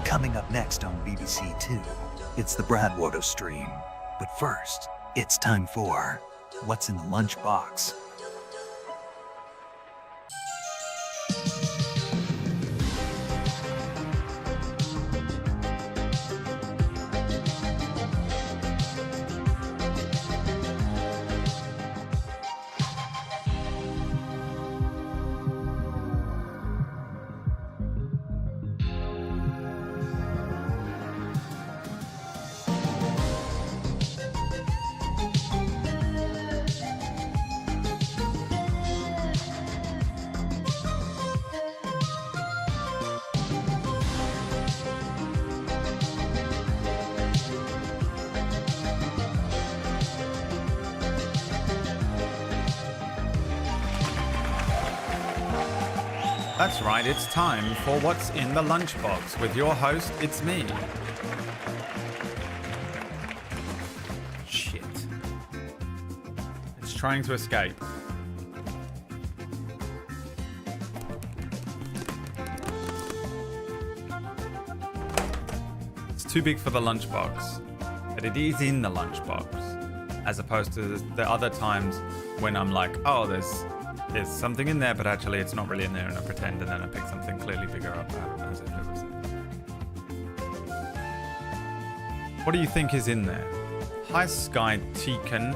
Coming up next on BBC Two, it's the BradWOTO stream. But first, it's time for What's in the Lunchbox? That's right, it's time for What's in the Lunchbox with your host, it's me. Shit. It's trying to escape. It's too big for the lunchbox, but it is in the lunchbox, as opposed to the other times when I'm like, oh, there's something in there, but actually it's not really in there, and I pretend, and then I pick something clearly bigger up as if it was in there. What do you think is in there? Hi, Sky Toucan.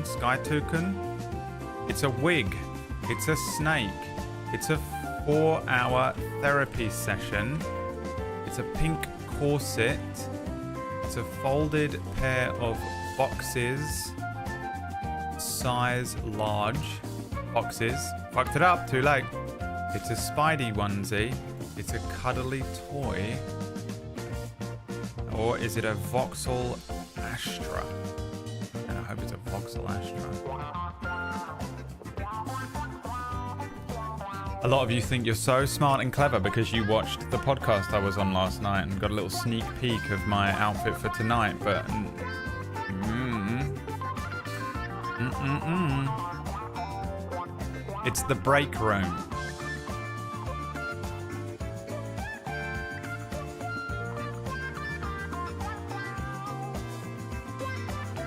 Sky Toucan. It's a wig. It's a snake. It's a 4-hour therapy session. It's a pink corset. It's a folded pair of boxes. Size large. Boxes. Fucked it up. Too late. It's a Spidey onesie. It's a cuddly toy. Or is it a Vauxhall Astra? And I hope it's a Vauxhall Astra. A lot of you think you're so smart and clever because you watched the podcast I was on last night and got a little sneak peek of my outfit for tonight, but it's the break room.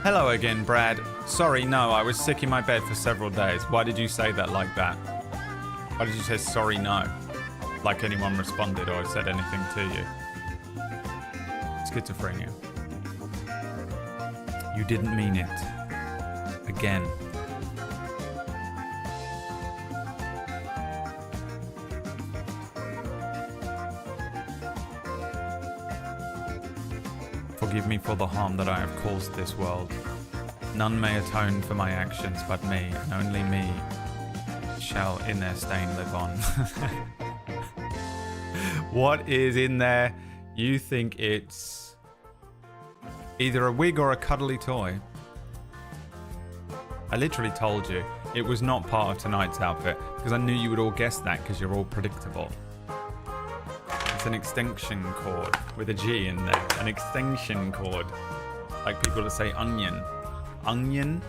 Hello again, Brad. Sorry, no, I was sick in my bed for several days. Why did you say that like that? Why did you say sorry, no? Like anyone responded or said anything to you. Schizophrenia. You didn't mean it. Again. Forgive me for the harm that I have caused this world. None may atone for my actions but me, and only me shall in their stain live on. What is in there? You think it's either a wig or a cuddly toy? I literally told you it was not part of tonight's outfit because I knew you would all guess that because you're all predictable. It's an extension cord with a G in there. An extension cord. Like people that say onion. Onion?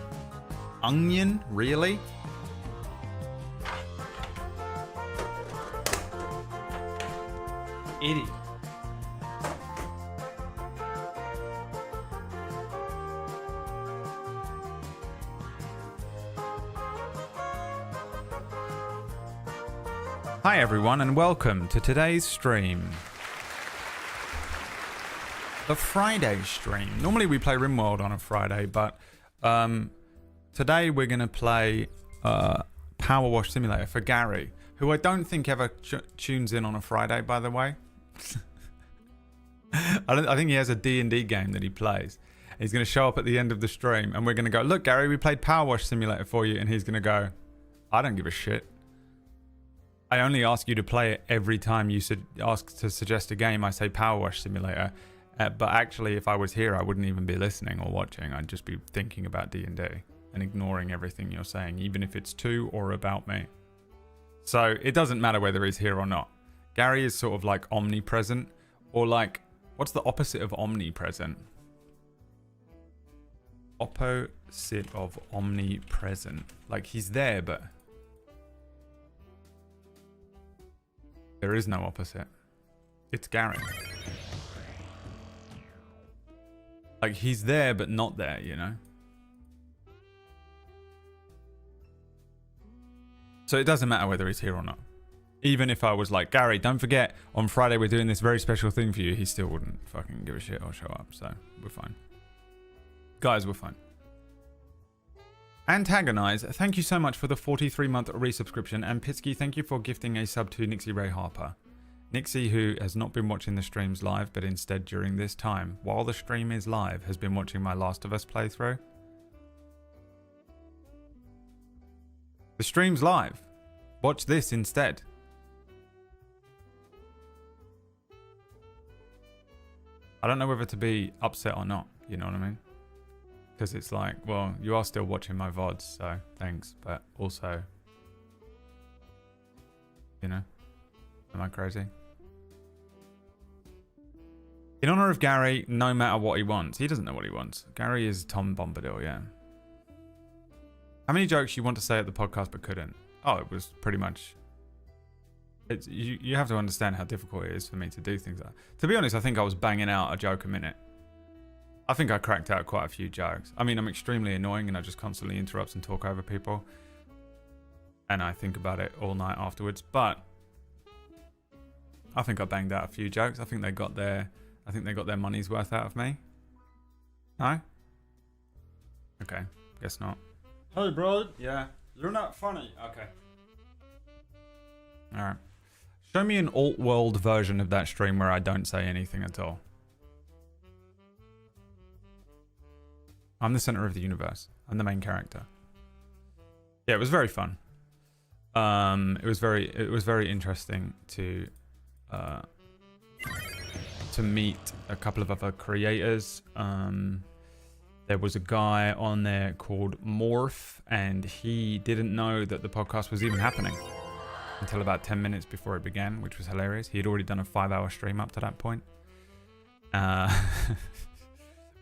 Onion? Really? Idiot. Hi everyone and welcome to today's stream. The Friday stream. Normally we play RimWorld on a Friday, but today we're going to play Powerwash Simulator for Gary, who I don't think ever tunes in on a Friday, by the way. I think he has a D&D game that he plays. He's going to show up at the end of the stream and we're going to go, look Gary, we played Powerwash Simulator for you, and he's going to go, I don't give a shit. I only ask you to play it every time you ask to suggest a game. I say Powerwash Simulator, but actually, if I was here, I wouldn't even be listening or watching. I'd just be thinking about D&D and ignoring everything you're saying, even if it's to or about me. So it doesn't matter whether he's here or not. Gary is sort of like omnipresent, or like, what's the opposite of omnipresent? Opposite of omnipresent. Like he's there, but there is no opposite. It's Gary. Like, he's there, but not there, you know? So it doesn't matter whether he's here or not. Even if I was like, Gary, don't forget, on Friday we're doing this very special thing for you, he still wouldn't fucking give a shit or show up. So we're fine. Guys, we're fine. Antagonize, thank you so much for the 43-month resubscription. And Pitsky, thank you for gifting a sub to Nixie Ray Harper. Nixie, who has not been watching the streams live, but instead during this time, while the stream is live, has been watching my Last of Us playthrough. The stream's live. Watch this instead. I don't know whether to be upset or not, you know what I mean? Because it's like, well, you are still watching my VODs, so thanks. But also, you know, am I crazy? In honor of Gary, no matter what he wants. He doesn't know what he wants. Gary is Tom Bombadil, yeah. How many jokes you want to say at the podcast but couldn't? Oh, it was pretty much... You have to understand how difficult it is for me to do things like that. To be honest, I think I was banging out a joke a minute. I think I cracked out quite a few jokes. I mean, I'm extremely annoying and I just constantly interrupt and talk over people. And I think about it all night afterwards. But I think I banged out a few jokes. I think they got their money's worth out of me. No? Okay, guess not. Hey, bro. Yeah, you're not funny. Okay. All right. Show me an alt-world version of that stream where I don't say anything at all. I'm the center of the universe. I'm the main character. Yeah, it was very fun. It was very interesting to meet a couple of other creators. There was a guy on there called Morph, and he didn't know that the podcast was even happening until about 10 minutes before it began, which was hilarious. He had already done a 5-hour stream up to that point.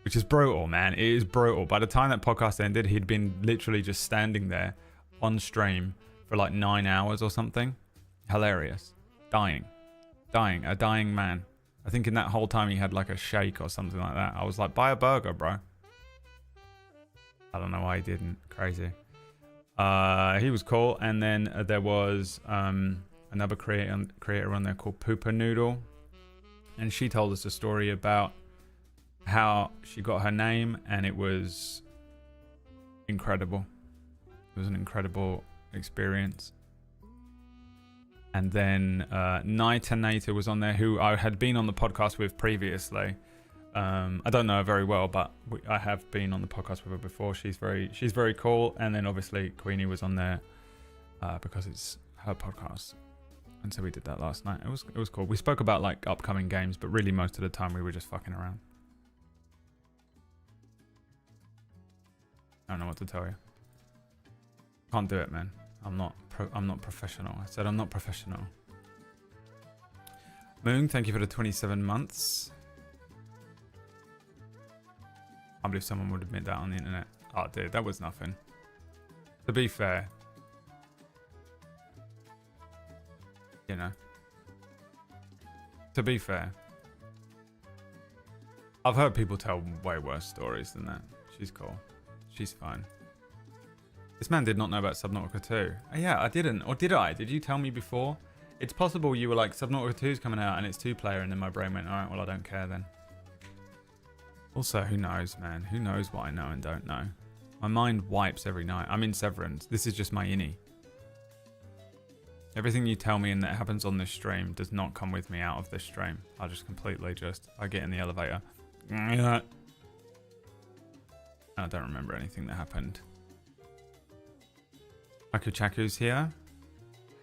Which is brutal, man. It is brutal. By the time that podcast ended, he'd been literally just standing there on stream for like 9 hours or something. Hilarious. Dying. A dying man. I think in that whole time he had like a shake or something like that. I was like, buy a burger, bro. I don't know why he didn't. Crazy. He was cool. And then there was another creator on there called Pooper Noodle. And she told us a story about how she got her name, and it was incredible. It was an incredible experience. And then Naita was on there, who I had been on the podcast with previously. I don't know her very well, but I have been on the podcast with her before. She's very cool. And then obviously Queenie was on there because it's her podcast. And so we did that last night. It was cool. We spoke about like upcoming games, but really most of the time we were just fucking around. I don't know what to tell you. Can't do it, man. I'm not professional. I said I'm not professional. Moon, thank you for the 27 months. I believe someone would admit that on the internet. Oh, dude, that was nothing. To be fair, you know. To be fair, I've heard people tell way worse stories than that. She's cool. She's fine. This man did not know about Subnautica 2. Oh, yeah, I didn't. Or did I? Did you tell me before? It's possible you were like, Subnautica 2 is coming out and it's 2-player, and then my brain went, alright, well, I don't care then. Also, who knows, man? Who knows what I know and don't know? My mind wipes every night. I'm in Severance. This is just my innie. Everything you tell me and that happens on this stream does not come with me out of this stream. I just completely I get in the elevator. I don't remember anything that happened. Akuchaku's here.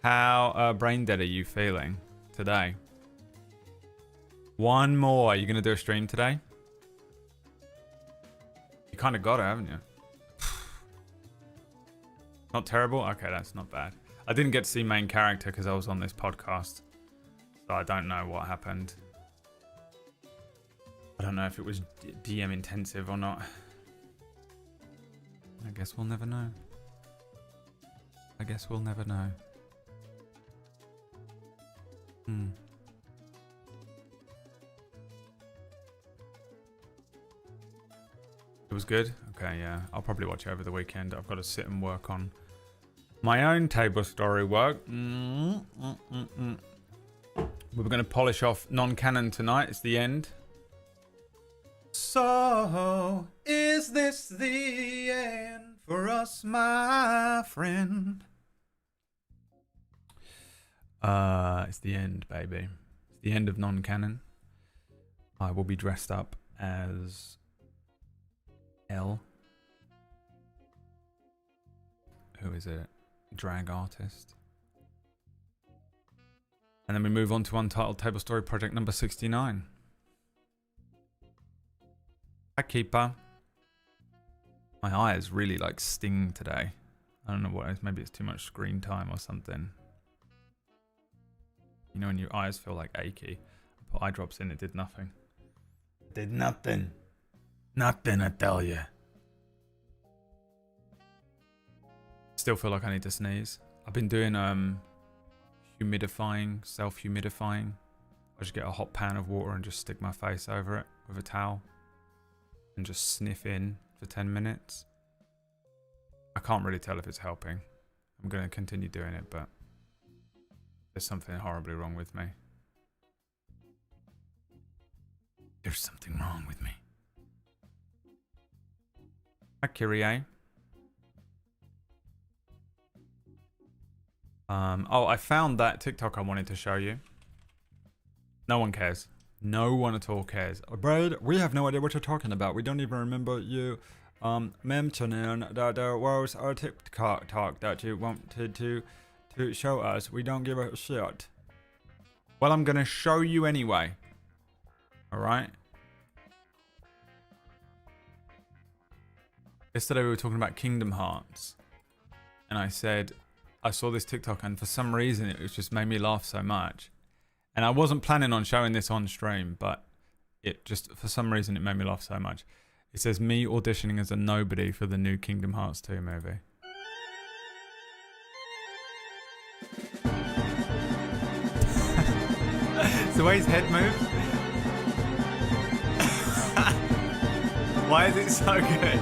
How brain dead are you feeling today? One more. Are you going to do a stream today? You kind of got it, haven't you? Not terrible? Okay, that's not bad. I didn't get to see main character because I was on this podcast. So I don't know what happened. I don't know if it was DM intensive or not. I guess we'll never know. I guess we'll never know. was good? Okay, yeah. I'll probably watch it over the weekend. I've got to sit and work on my own table story work. We're going to polish off non-canon tonight. It's the end. So, is this the end for us, my friend? It's the end, baby. It's the end of non-canon. I will be dressed up as L. Who is it? Drag artist. And then we move on to Untitled Table Story Project number 69. Hi, Keeper. My eyes really like sting today. I don't know what it is. Maybe it's too much screen time or something. You know when your eyes feel like achy. I put eye drops in, it did nothing. It did nothing. Nothing, I tell you. Still feel like I need to sneeze. I've been doing humidifying, self-humidifying. I just get a hot pan of water and just stick my face over it with a towel and just sniff in for 10 minutes. I can't really tell if it's helping. I'm going to continue doing it, but there's something horribly wrong with me. There's something wrong with me. Hi, Kyrie. Oh, I found that TikTok I wanted to show you. No one cares. No one at all cares. Brad, we have no idea what you're talking about. We don't even remember you mentioning that there was a TikTok that you wanted to show us. We don't give a shit. Well, I'm going to show you anyway. Alright? Yesterday we were talking about Kingdom Hearts. And I said, I saw this TikTok and for some reason it just made me laugh so much. And I wasn't planning on showing this on stream, but it just, for some reason, it made me laugh so much. It says me auditioning as a nobody for the new Kingdom Hearts 2 movie. It's the way his head moves. Why is it so good?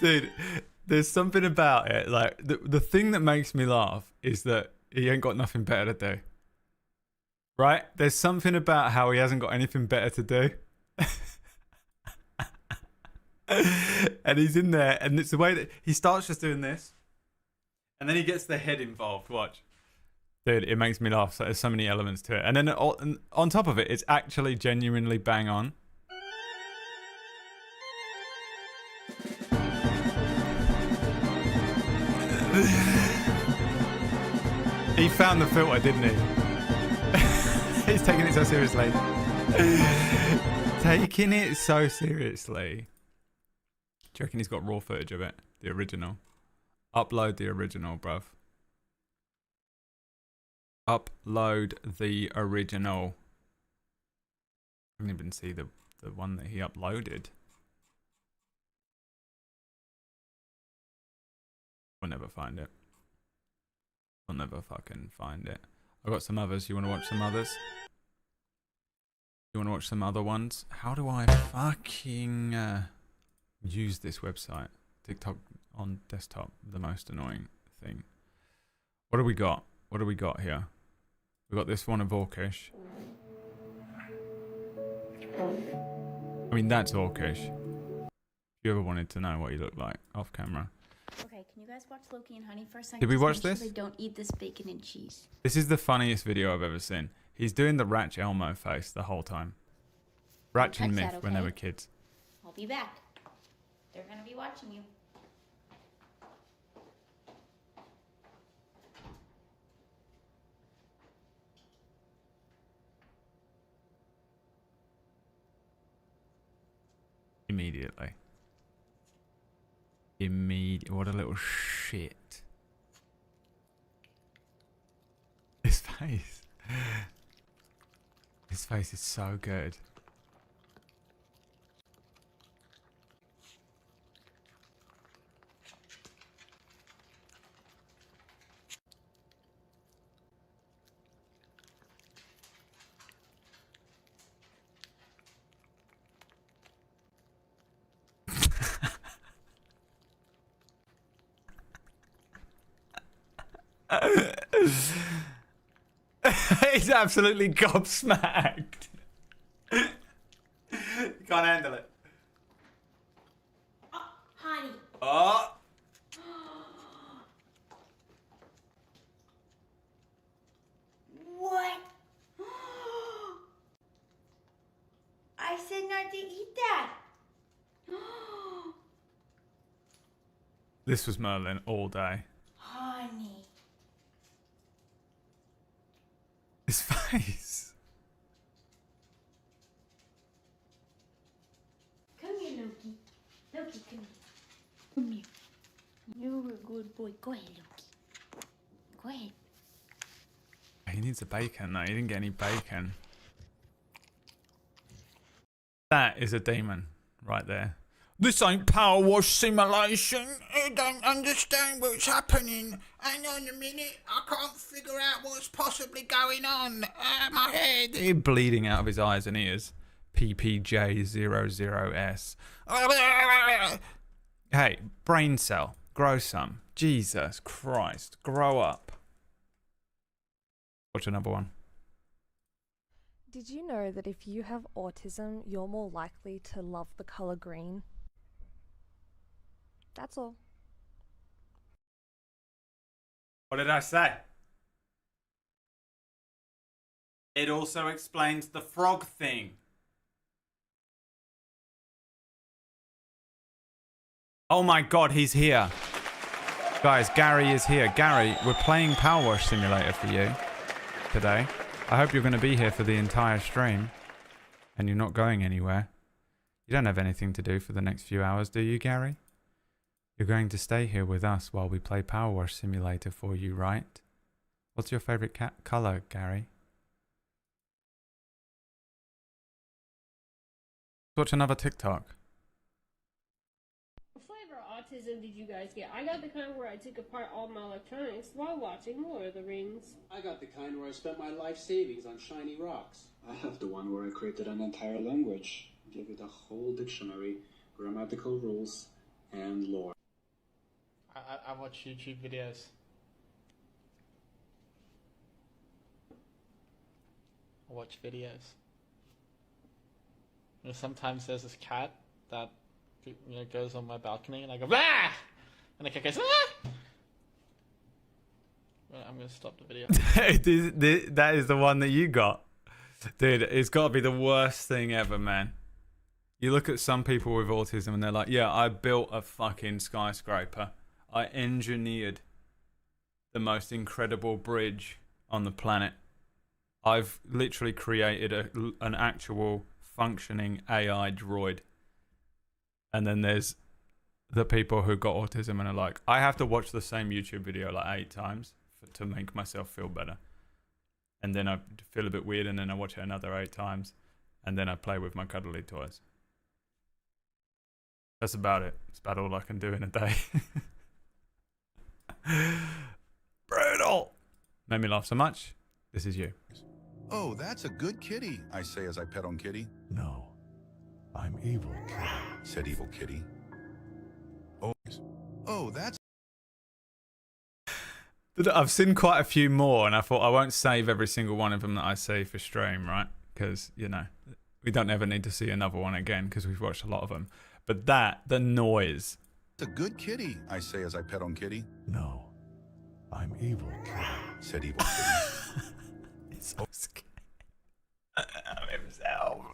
Dude, there's something about it. Like, the thing that makes me laugh is that he ain't got nothing better to do. Right? There's something about how he hasn't got anything better to do. And he's in there, and it's the way that he starts just doing this, and then he gets the head involved. Watch. Dude, it makes me laugh. So there's so many elements to it. And then on top of it, it's actually genuinely bang on. He found the filter, didn't he? He's taking it so seriously. Taking it so seriously. Do you reckon he's got raw footage of it? The original. Upload the original, bruv. Upload the original. I didn't even see the one that he uploaded. We'll never find it. We'll never fucking find it. I've got some others. You want to watch some others? You want to watch some other ones? How do I fucking use this website? TikTok on desktop, the most annoying thing. What do we got? What do we got here? We got this one of Orcish. I mean, that's Orcish. If you ever wanted to know what he looked like off camera. Okay, can you guys watch Loki and Honey for a second? Did we Just watch make sure this? they don't eat this bacon and cheese. This is the funniest video I've ever seen. He's doing the Ratch Elmo face the whole time. Ratch and Touch Myth that, when they okay? were kids. I'll be back. They're gonna be watching you. Immediately. What a little shit. His face. His face is so good. He's absolutely gobsmacked. Can't handle it. Oh, honey. Oh. What? I said not to eat that. This was Merlin all day. Honey. His face. Come here, Loki. Loki, come here. Come here. You're a good boy. Go ahead, Loki. Go ahead. He needs a bacon. No, he didn't get any bacon. That is a demon right there. This ain't Powerwash Simulation. I don't understand what's happening. Hang on a minute. I can't figure out what's possibly going on. My head. He's bleeding out of his eyes and ears. PPJ00S. Hey, brain cell. Grow some. Jesus Christ. Grow up. Watch another one. Did you know that if you have autism, you're more likely to love the color green? That's all. What did I say? It also explains the frog thing. Oh my god, he's here. Guys, Gary is here. Gary, we're playing Powerwash Simulator for you today. I hope you're going to be here for the entire stream and you're not going anywhere. You don't have anything to do for the next few hours, do you, Gary? You're going to stay here with us while we play Powerwash Simulator for you, right? What's your favorite color, Gary? Watch another TikTok. What flavor of autism did you guys get? I got the kind where I took apart all my electronics while watching Lord of the Rings. I got the kind where I spent my life savings on shiny rocks. I have the one where I created an entire language, gave it a whole dictionary, grammatical rules, and lore. I watch YouTube videos. I watch videos. You know, sometimes there's this cat that goes on my balcony and I go, ah! And the cat goes, ah! Well, I'm going to stop the video. That is the one that you got. Dude, it's got to be the worst thing ever, man. You look at some people with autism and they're like, yeah, I built a fucking skyscraper. I engineered the most incredible bridge on the planet. I've literally created an actual functioning AI droid. And then there's the people who got autism and are like, I have to watch the same YouTube video like 8 times to make myself feel better. And then I feel a bit weird and then I watch it another 8 times. And then I play with my cuddly toys. That's about it. It's about all I can do in a day. Brutal. Made me laugh so much. This is you. Oh, that's a good kitty, I say as I pet on Kitty. No, I'm evil, Kitty. Said evil Kitty. Oh, that's... I've seen quite a few more and I thought I won't save every single one of them that I see for stream, right? Because, you know, we don't ever need to see another one again because we've watched a lot of them. But the noise. It's a good kitty, I say as I pet on Kitty. No, I'm evil, Kitty. Said evil Kitty. He's so scared of himself.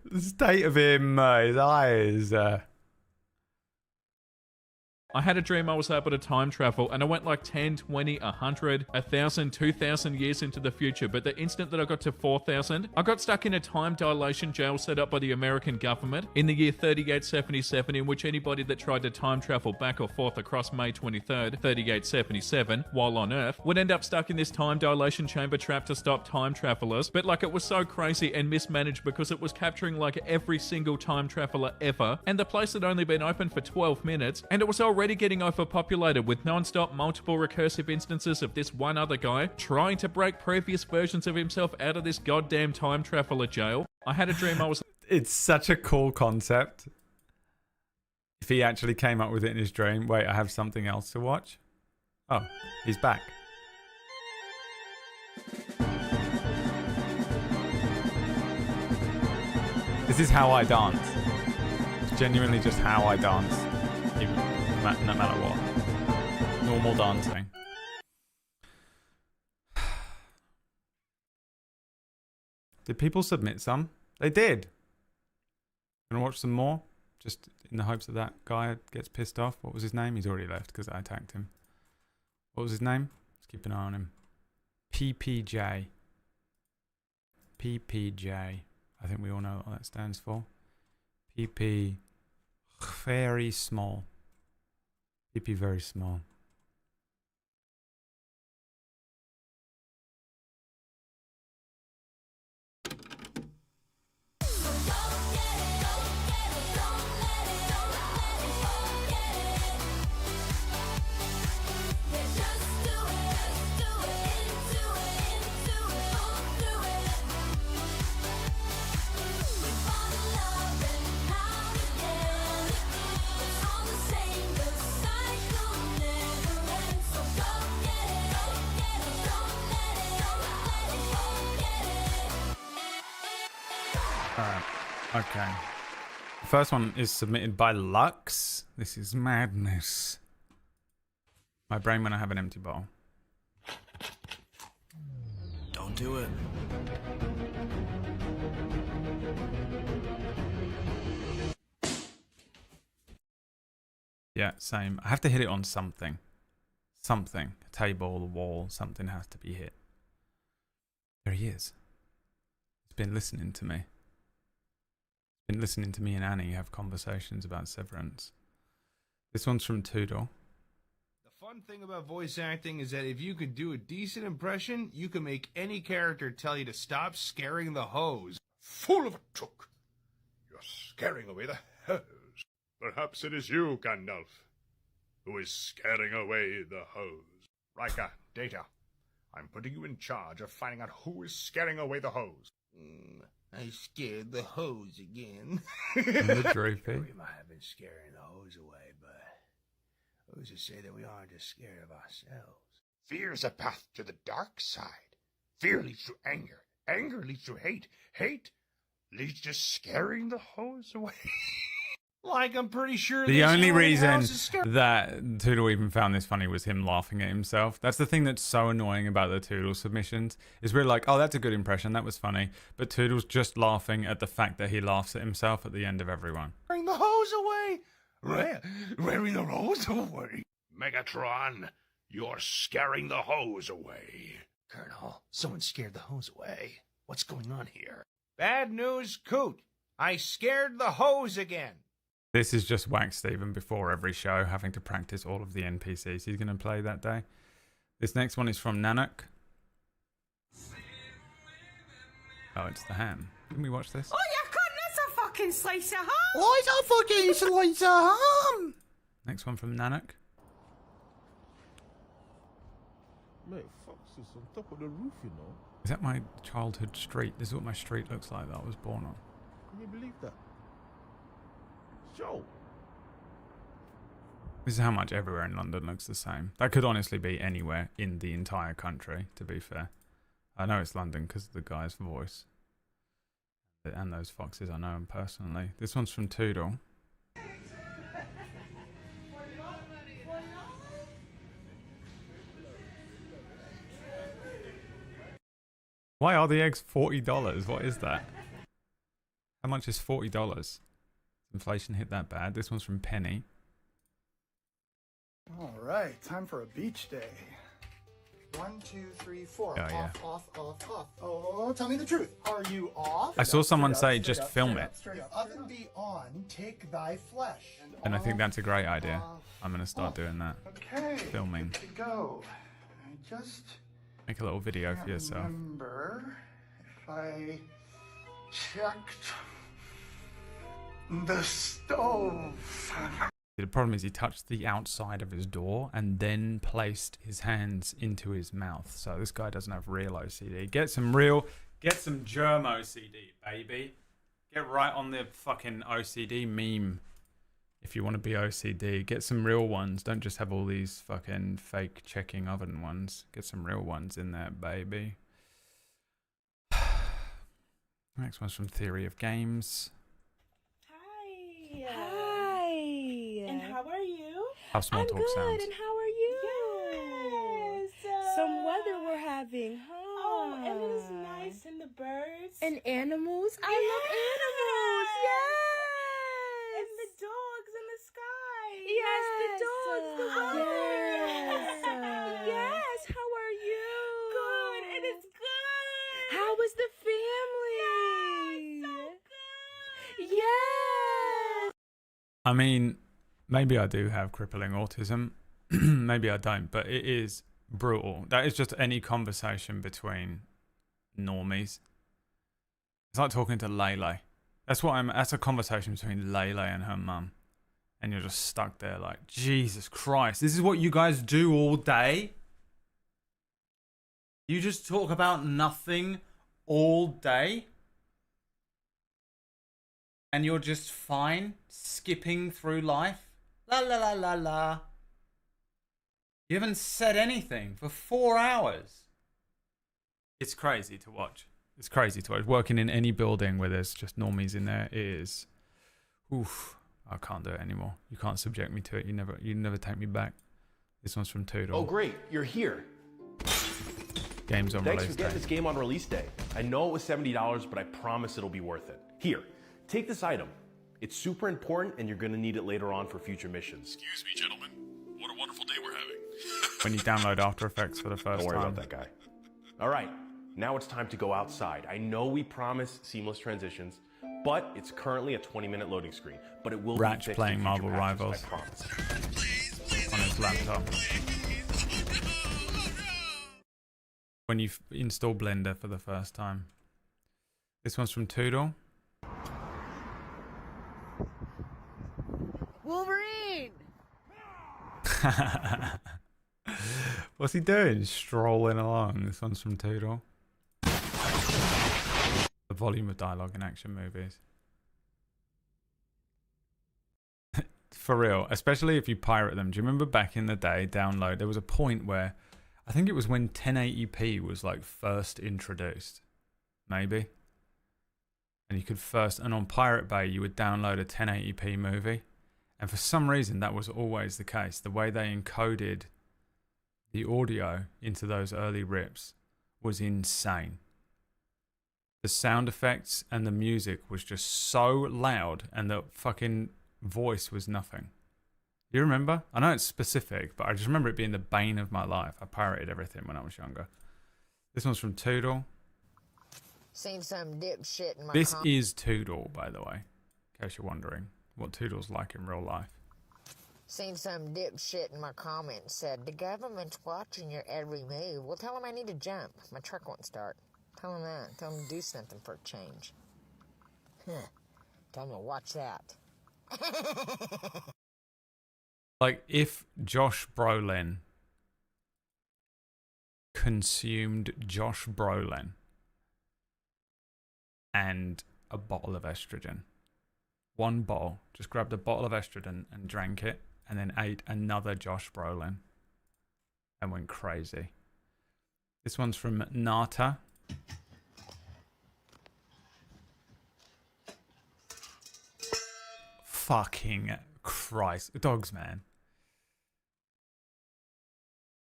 The state of him, his eyes. I had a dream I was able to time travel and I went like 10, 20, 100, 1,000, 2,000 years into the future, but the instant that I got to 4,000, I got stuck in a time dilation jail set up by the American government in the year 3877, in which anybody that tried to time travel back or forth across May 23rd, 3877, while on Earth, would end up stuck in this time dilation chamber trap to stop time travelers. But like, it was so crazy and mismanaged because it was capturing like every single time traveler ever, and the place had only been open for 12 minutes, and it was already getting overpopulated with non-stop multiple recursive instances of this one other guy trying to break previous versions of himself out of this goddamn time traveler jail. I had a dream I was... It's such a cool concept. If he actually came up with it in his dream. Wait, I have something else to watch. Oh, he's back. This is how I dance. It's genuinely just how I dance. No matter what. Normal dancing. Did people submit some? They did. Gonna watch some more? Just in the hopes that that guy gets pissed off. What was his name? He's already left because I attacked him. What was his name? Let's keep an eye on him. PPJ. PPJ. I think we all know what that stands for. PP. Very small. PP very small. Okay. The first one is submitted by Lux. This is madness. My brain when I have an empty bowl. Don't do it. Yeah, same. I have to hit it on something. Something. A table, a wall, something has to be hit. There he is. He's been listening to me. Been listening to me and Annie have conversations about Severance. This one's from Toodle. The fun thing about voice acting is that if you could do a decent impression, you can make any character tell you to stop scaring the hose. Fool of a took! You're scaring away the hose. Perhaps it is you, Gandalf, who is scaring away the hose. Riker, Data, I'm putting you in charge of finding out who is scaring away the hose. I scared the hose again. The droopy. We might have been scaring the hose away, but who's to say that we aren't just scared of ourselves? Fear is a path to the dark side. Fear leads to anger. Anger leads to hate. Hate leads to scaring the hose away. Like, I'm pretty sure the only reason that Toodle even found this funny was him laughing at himself. That's the thing that's so annoying about the Toodle submissions, is we're like, oh, that's a good impression, that was funny. But Toodle's just laughing at the fact that he laughs at himself at the end of everyone. Bring the hose away! Wearing the hose away! Megatron, you're scaring the hose away. Colonel, someone scared the hose away. What's going on here? Bad news, Coot. I scared the hose again. This is just Wax Steven before every show, having to practice all of the NPCs he's going to play that day. This next one is from Nanook. Oh, it's the ham. Didn't we watch this? Oh, you couldn't! It's a fucking slice of ham! Oh, it's a fucking slice of ham! Next one from Nanook. Mate, Fox is on top of the roof, you know. Is that my childhood street? This is what my street looks like that I was born on. Can you believe that? Joe. This is how much everywhere in London looks the same. That could honestly be anywhere in the entire country, to be fair. I know it's London because of the guy's voice. And those foxes, I know them personally. This one's from Toodle. Why are the eggs $40? What is that? How much is $40? Inflation hit that bad. This one's from Penny. All right, time for a beach day. 1, 2, 3, 4. Oh, yeah. Off. Oh, tell me the truth. Are you off? I saw someone say just film it. Straight up. Oven be on, take thy flesh. And I think that's a great idea. I'm going to start doing that. Okay. Filming. Good to go. I just Make a little video for yourself. remember if I checked the stove. The problem is he touched the outside of his door and then placed his hands into his mouth. So this guy doesn't have real OCD. Get some germ OCD, baby. Get right on the fucking OCD meme. If you want to be OCD, get some real ones. Don't just have all these fucking fake checking oven ones. Get some real ones in there, baby. Next one's from Theory of Games. Hi. Hi. And how are you? How small I'm talk good, sounds. and how are you? Yes. Some weather we're having, huh? Oh, and it is nice, and the birds. And animals. I love animals. Yes. And the dogs in the sky. Yes, the dogs, the weather. Yes. Yes. How are you? Good. It is good. How was the family? So good. Yes. I mean, maybe I do have crippling autism. Maybe I don't, but it is brutal. That is just any conversation between normies. It's like talking to Lele. That's a conversation between Lele and her mum. And you're just stuck there like, Jesus Christ, this is what you guys do all day? You just talk about nothing all day? And you're just fine skipping through life? La la la la la. You haven't said anything for 4 hours. It's crazy to watch. It's crazy to watch. Working in any building where there's just normies in there is, oof, I can't do it anymore. You can't subject me to it. You never take me back. This one's from Toodle. Oh great, you're here. Games on Thanks release for getting day. this game on release day. I know it was $70, but I promise it'll be worth it. Here, take this item. It's super important and you're gonna need it later on for future missions. Excuse me, gentlemen. What a wonderful day we're having. When you download After Effects for the first Don't worry time. about that guy. All right, now it's time to go outside. I know we promise seamless transitions, but it's currently a 20-minute loading screen. But it will be Ratch fixed playing in Marvel future patches, Rivals. I promise. On his laptop. When you install Blender for the first time. This one's from Toodle. Wolverine. What's he doing? Strolling along. This one's from Toodle. The volume of dialogue in action movies. For real. Especially if you pirate them. Do you remember back in the day, download, there was a point where, I think it was when 1080p was like first introduced. Maybe. And you could first, and on Pirate Bay, you would download a 1080p movie. And for some reason, that was always the case. The way they encoded the audio into those early rips was insane. The sound effects and the music was just so loud, and the fucking voice was nothing. Do you remember? I know it's specific, but I just remember it being the bane of my life. I pirated everything when I was younger. This one's from Toodle. Seen some dipshit in my This is Toodle, by the way, in case you're wondering what Toodle's like in real life. Seen some dipshit in my comments said, the government's watching your every move. Well, tell them I need to jump. My truck won't start. Tell them that. Tell them to do something for a change. Tell them to watch that. Like, if Josh Brolin consumed Josh Brolin and a bottle of estrogen. One bottle. Just grabbed a bottle of estrogen and drank it, and then ate another Josh Brolin and went crazy. This one's from Nata. Fucking Christ. Dogs, man.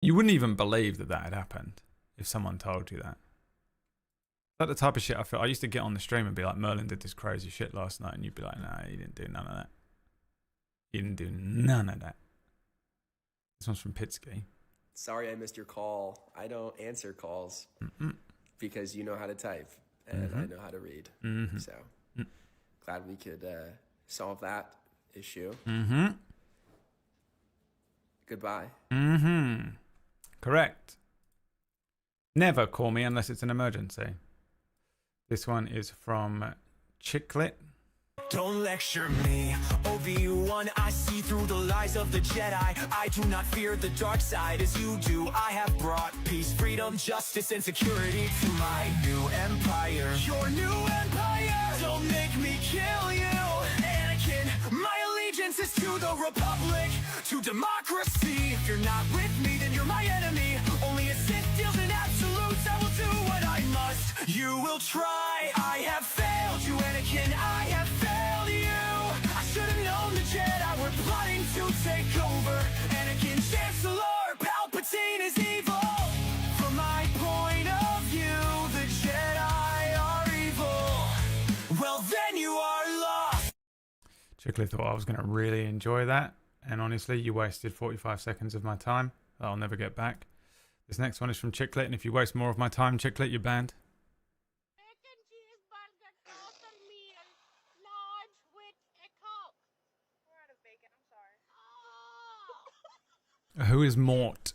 You wouldn't even believe that had happened if someone told you that. Like the type of shit I feel. I used to get on the stream and be like, Merlin did this crazy shit last night, and you'd be like, nah, he didn't do none of that. He didn't do none of that. This one's from Pitsky. Sorry I missed your call. I don't answer calls because you know how to type and I know how to read. So glad we could solve that issue. Goodbye. Correct. Never call me unless it's an emergency. This one is from Chicklet. Don't lecture me, Obi-Wan. I see through the lies of the Jedi. I do not fear the dark side as you do. I have brought peace, freedom, justice, and security to my new empire. Your new empire. Don't make me kill you, Anakin. My allegiance allegiances to the Republic, to democracy. If you're not with me, then you're my enemy. Only a Sith deals in absolutes. I will do what I must. You will try. I have failed you, Anakin. I have failed you. I should have known the Jedi were plotting to take over. Anakin, Chancellor Palpatine is evil. From my point of view, the Jedi are evil. Well, then you are lost. Chickley thought I was going to really enjoy that, and honestly, you wasted 45 seconds of my time that I'll never get back. This next one is from Chicklet, and if you waste more of my time, Chicklet, you're banned. Who is Mort?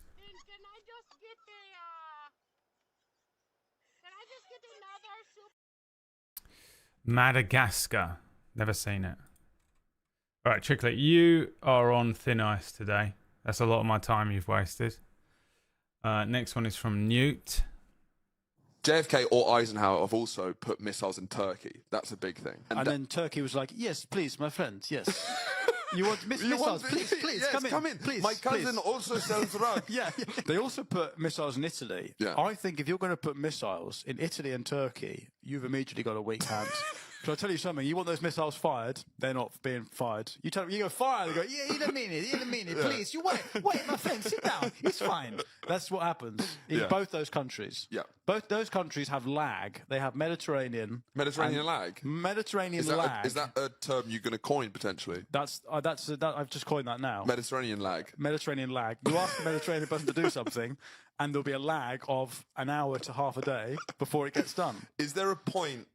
Madagascar. Never seen it. Alright, Chicklet, you are on thin ice today. That's a lot of my time you've wasted. Next one is from Newt. JFK or Eisenhower have also put missiles in Turkey. That's a big thing. And then Turkey was like, yes, please, my friend, yes. You want missiles? Please, yes, come in. Please, my cousin also sells drugs. Yeah. They also put missiles in Italy. Yeah. I think if you're going to put missiles in Italy and Turkey, you've immediately got a weak hand. So I'll tell you something, you want those missiles fired, they're not being fired. You tell them, you go fire, they go, yeah, in a minute, please. You wait, my friend, sit down, it's fine. That's what happens in both those countries. Yeah. Both those countries have lag. They have Mediterranean lag? Mediterranean Is that lag. Is that a term you're going to coin, potentially? I've just coined that now. Mediterranean lag. Mediterranean lag. You ask a Mediterranean person to do something, and there'll be a lag of an hour to half a day before it gets done. Is there a point...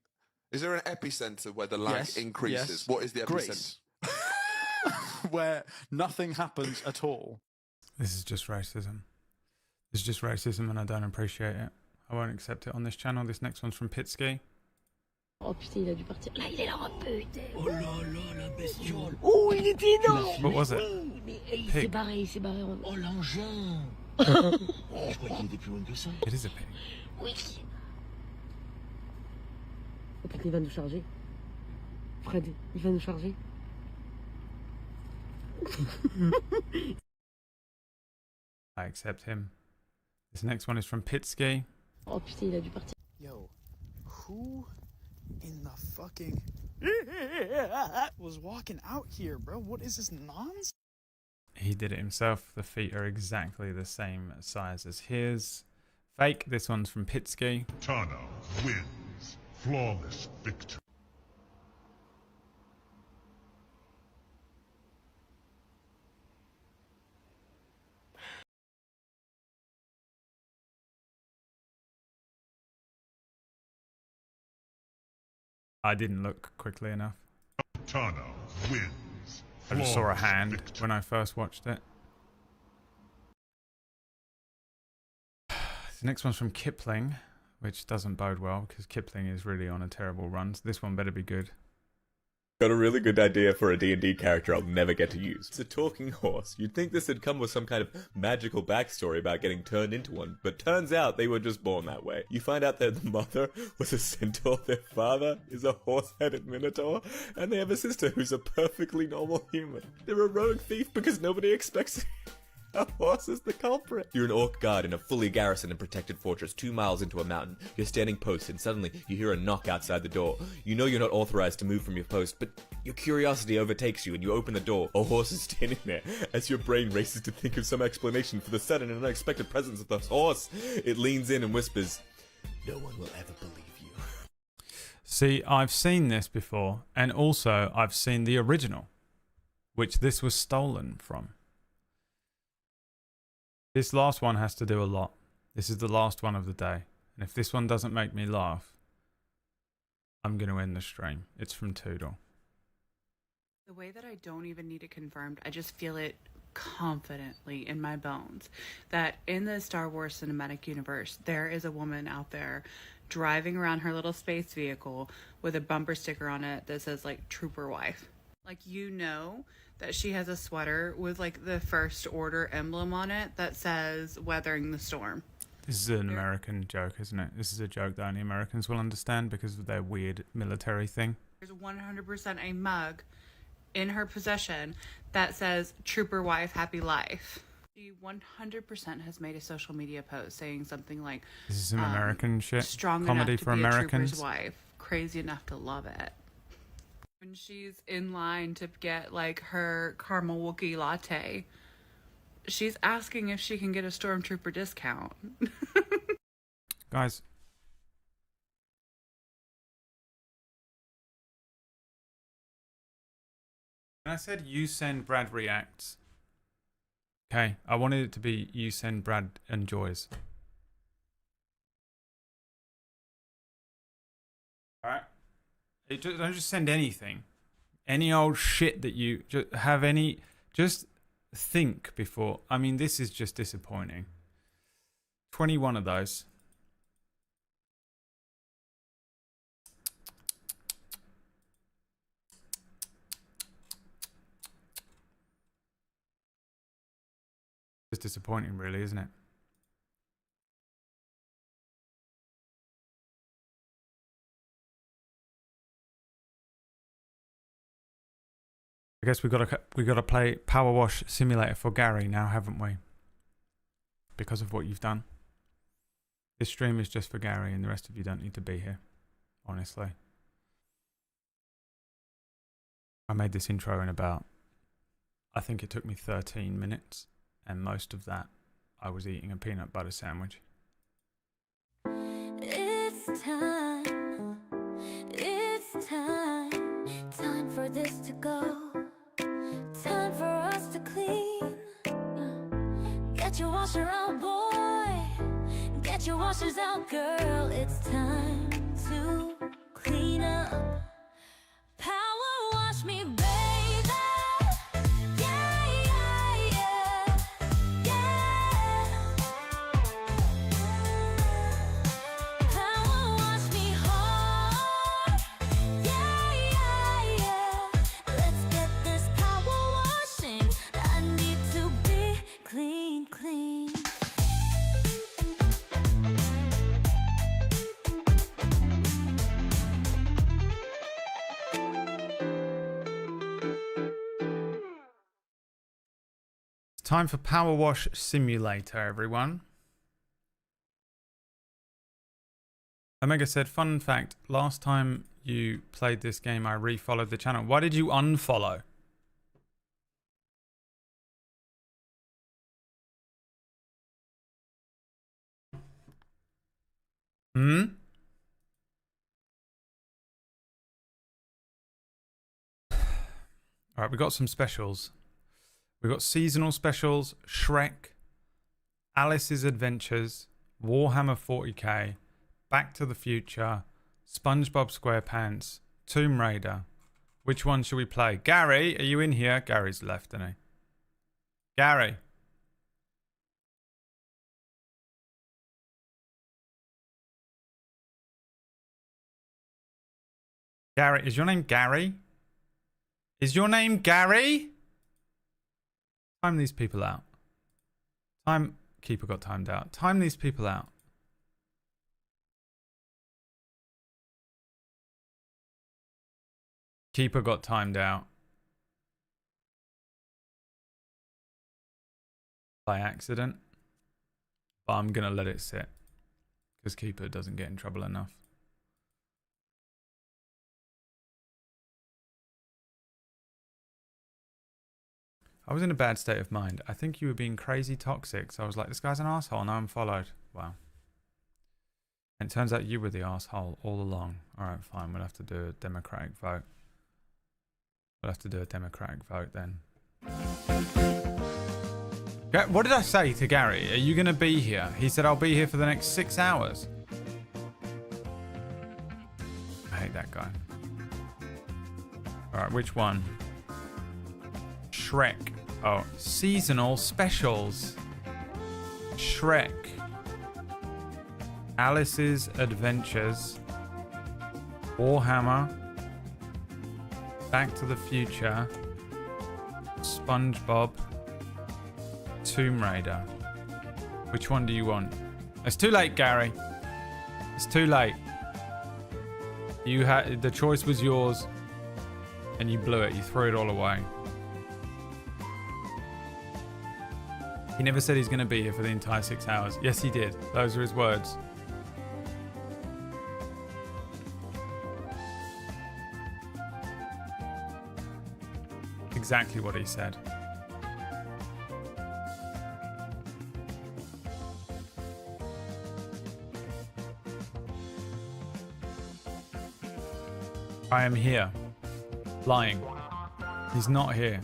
Is there an epicenter where the lag increases? Yes. What is the epicenter? Greece. Where nothing happens at all. This is just racism. This is just racism and I don't appreciate it. I won't accept it on this channel. This next one's from Pitsky. Oh putain, il a dû partir. Là, il est là, oh putain. Oh là là, la bestiole. Oh, il était énorme. What was it? Mais il s'est barré, il s'est barré. Oh, l'engin. Je crois qu'il était plus loin que ça. It is a pig. Oui. Peut-être qu'il va nous charger. Fred, il va nous charger. I accept him. This next one is from Pitsky. Oh putain, il a dû partir. Yo, who in the fucking was walking out here, bro? What is this nonsense? He did it himself. The feet are exactly the same size as his. Fake. This one's from Pitsky. Tana wins. Flawless victory. I didn't look quickly enough. Tana wins. I just saw a hand when I first watched it. The next one's from Kipling, which doesn't bode well because Kipling is really on a terrible run. So this one better be good. Got a really good idea for a D&D character I'll never get to use. It's a talking horse. You'd think this had come with some kind of magical backstory about getting turned into one, but turns out they were just born that way. You find out that the mother was a centaur, their father is a horse-headed minotaur, and they have a sister who's a perfectly normal human. They're a rogue thief because nobody expects it. A horse is the culprit. You're an orc guard in a fully garrisoned and protected fortress 2 miles into a mountain. You're standing post and suddenly you hear a knock outside the door. You know you're not authorized to move from your post, but your curiosity overtakes you and you open the door. A horse is standing there. As your brain races to think of some explanation for the sudden and unexpected presence of the horse, it leans in and whispers, "No one will ever believe you." See, I've seen this before, and also I've seen the original, which this was stolen from. This last one has to do a lot. This is the last one of the day. And if this one doesn't make me laugh, I'm going to end the stream. It's from Toodle. The way that I don't even need it confirmed, I just feel it confidently in my bones that in the Star Wars cinematic universe, there is a woman out there driving around her little space vehicle with a bumper sticker on it that says like Trooper Wife. Like, you know that she has a sweater with like the First Order emblem on it that says weathering the storm. This is an American joke, isn't it? This is a joke that only Americans will understand because of their weird military thing. There's 100% a mug in her possession that says "Trooper wife, happy life." She 100% has made a social media post saying something like, This is some American shit. strong Comedy enough to for be Americans. a trooper's wife, crazy enough to love it. When she's in line to get like her caramel Wookiee latte, she's asking if she can get a stormtrooper discount. Guys. When I said you send Brad reacts, okay, I wanted it to be you send Brad enjoys. Alright? Don't just send anything. Any old shit that you just have any. Just think before. I mean, this is just disappointing. 21 of those. It's disappointing, really, isn't it? I guess we got to play Powerwash Simulator for Gary now, haven't we? Because of what you've done. This stream is just for Gary, and the rest of you don't need to be here. Honestly, I made this intro in about, I think it took me 13 minutes. And most of that, I was eating a peanut butter sandwich. It's time for this to go. Time for us to clean. Get your washer out, boy. Get your washers out, girl. It's time to clean up. Power wash me, baby. Time for Powerwash Simulator, everyone. Omega said, fun fact, last time you played this game, I refollowed the channel. Why did you unfollow? Alright, we got some specials. We've got seasonal specials, Shrek, Alice's Adventures, Warhammer 40k, Back to the Future, SpongeBob SquarePants, Tomb Raider. Which one should we play? Gary, are you in here? Gary's left, isn't he? Gary. Gary, is your name Gary? Is your name Gary? Time these people out. Keeper got timed out. Time these people out. Keeper got timed out. By accident. But I'm going to let it sit. Because Keeper doesn't get in trouble enough. I was in a bad state of mind. I think you were being crazy toxic. So I was like, this guy's an asshole. Now I'm followed. Wow. And it turns out you were the asshole all along. All right, fine. We'll have to do a democratic vote. We'll have to do a democratic vote then. What did I say to Gary? Are you going to be here? He said, I'll be here for the next 6 hours. I hate that guy. All right, which one? Shrek. Oh, seasonal specials. Shrek. Alice's Adventures. Warhammer. Back to the Future. SpongeBob. Tomb Raider. Which one do you want? It's too late, Gary. It's too late. You had the choice was yours, and you blew it. You threw it all away. He never said he's going to be here for the entire 6 hours. Yes, he did. Those are his words. Exactly what he said. I am here. Lying. He's not here.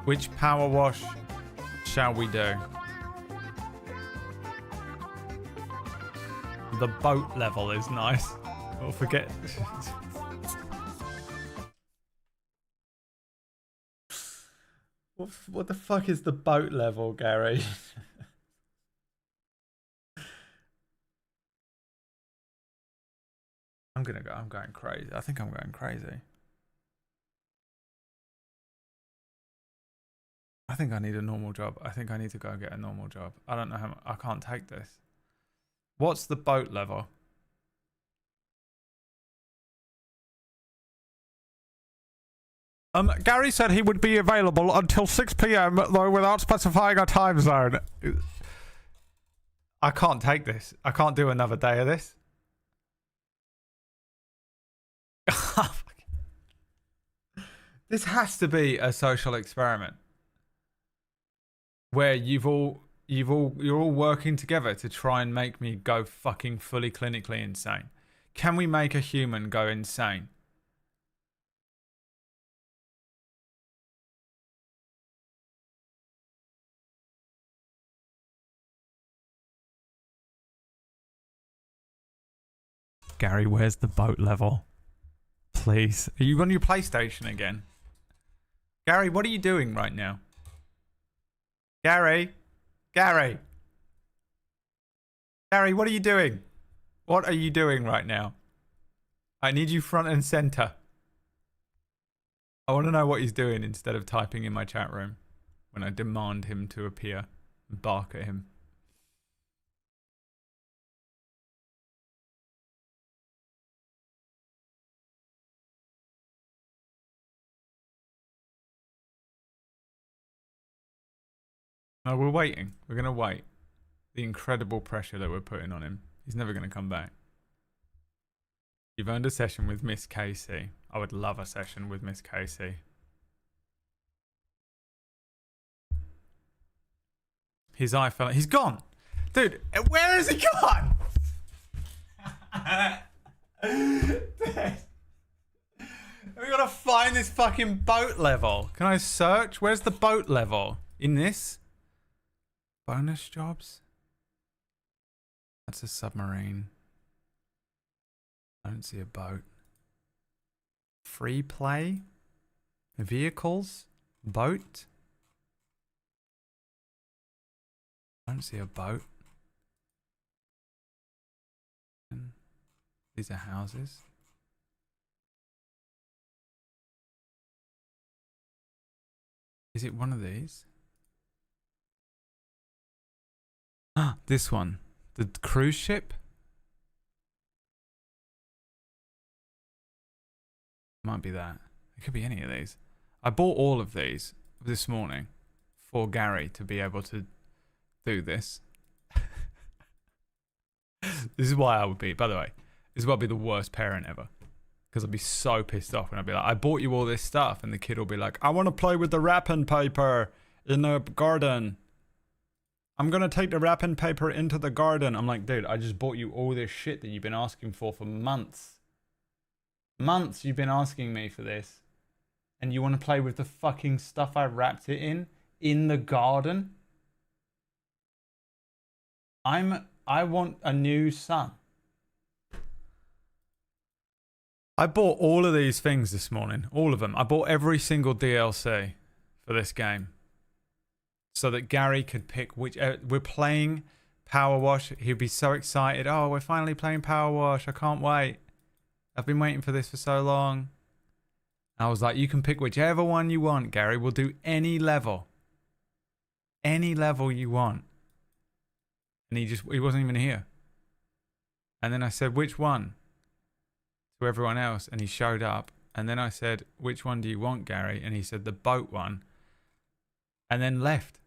Which power wash shall we do? The boat level is nice. Don't forget. What the fuck is the boat level, Gary? I'm going crazy. I think I'm going crazy. I think I need a normal job. I think I need to go get a normal job. I don't know how I can't take this. What's the boat level? Gary said he would be available until 6 p.m. though without specifying a time zone. I can't take this. I can't do another day of this. This has to be a social experiment where you're all working together to try and make me go fucking fully clinically insane. Can we make a human go insane? Gary, where's the boat level? Please. Are you on your PlayStation again? Gary, what are you doing right now? Gary? Gary? Gary, what are you doing? What are you doing right now? I need you front and center. I want to know what he's doing instead of typing in my chat room when I demand him to appear and bark at him. No, we're waiting. We're going to wait. The incredible pressure that we're putting on him. He's never going to come back. You've earned a session with Miss Casey. I would love a session with Miss Casey. His eye fell. He's gone. Dude, where has he gone? We got to find this fucking boat level. Can I search? Where's the boat level? In this? Bonus jobs? That's a submarine. I don't see a boat. Free play? Vehicles? Boat? I don't see a boat. These are houses. Is it one of these? Ah, this one. The cruise ship? Might be that. It could be any of these. I bought all of these this morning for Gary to be able to do this. This is why I would be, by the way, this is why I'd be the worst parent ever. Because I'd be so pissed off when I'd be like, I bought you all this stuff. And the kid will be like, I want to play with the wrapping paper in the garden. I'm going to take the wrapping paper into the garden. I'm like, dude, I just bought you all this shit that you've been asking for months. Months you've been asking me for this. And you want to play with the fucking stuff I wrapped it in the garden? I want a new son. I bought all of these things this morning. All of them. I bought every single DLC for this game. So that Gary could pick which... we're playing Powerwash. He'd be so excited. Oh, we're finally playing Powerwash. I can't wait. I've been waiting for this for so long. I was like, you can pick whichever one you want, Gary. We'll do any level. Any level you want. And he wasn't even here. And then I said, which one? To everyone else. And he showed up. And then I said, which one do you want, Gary? And he said, the boat one. And then left.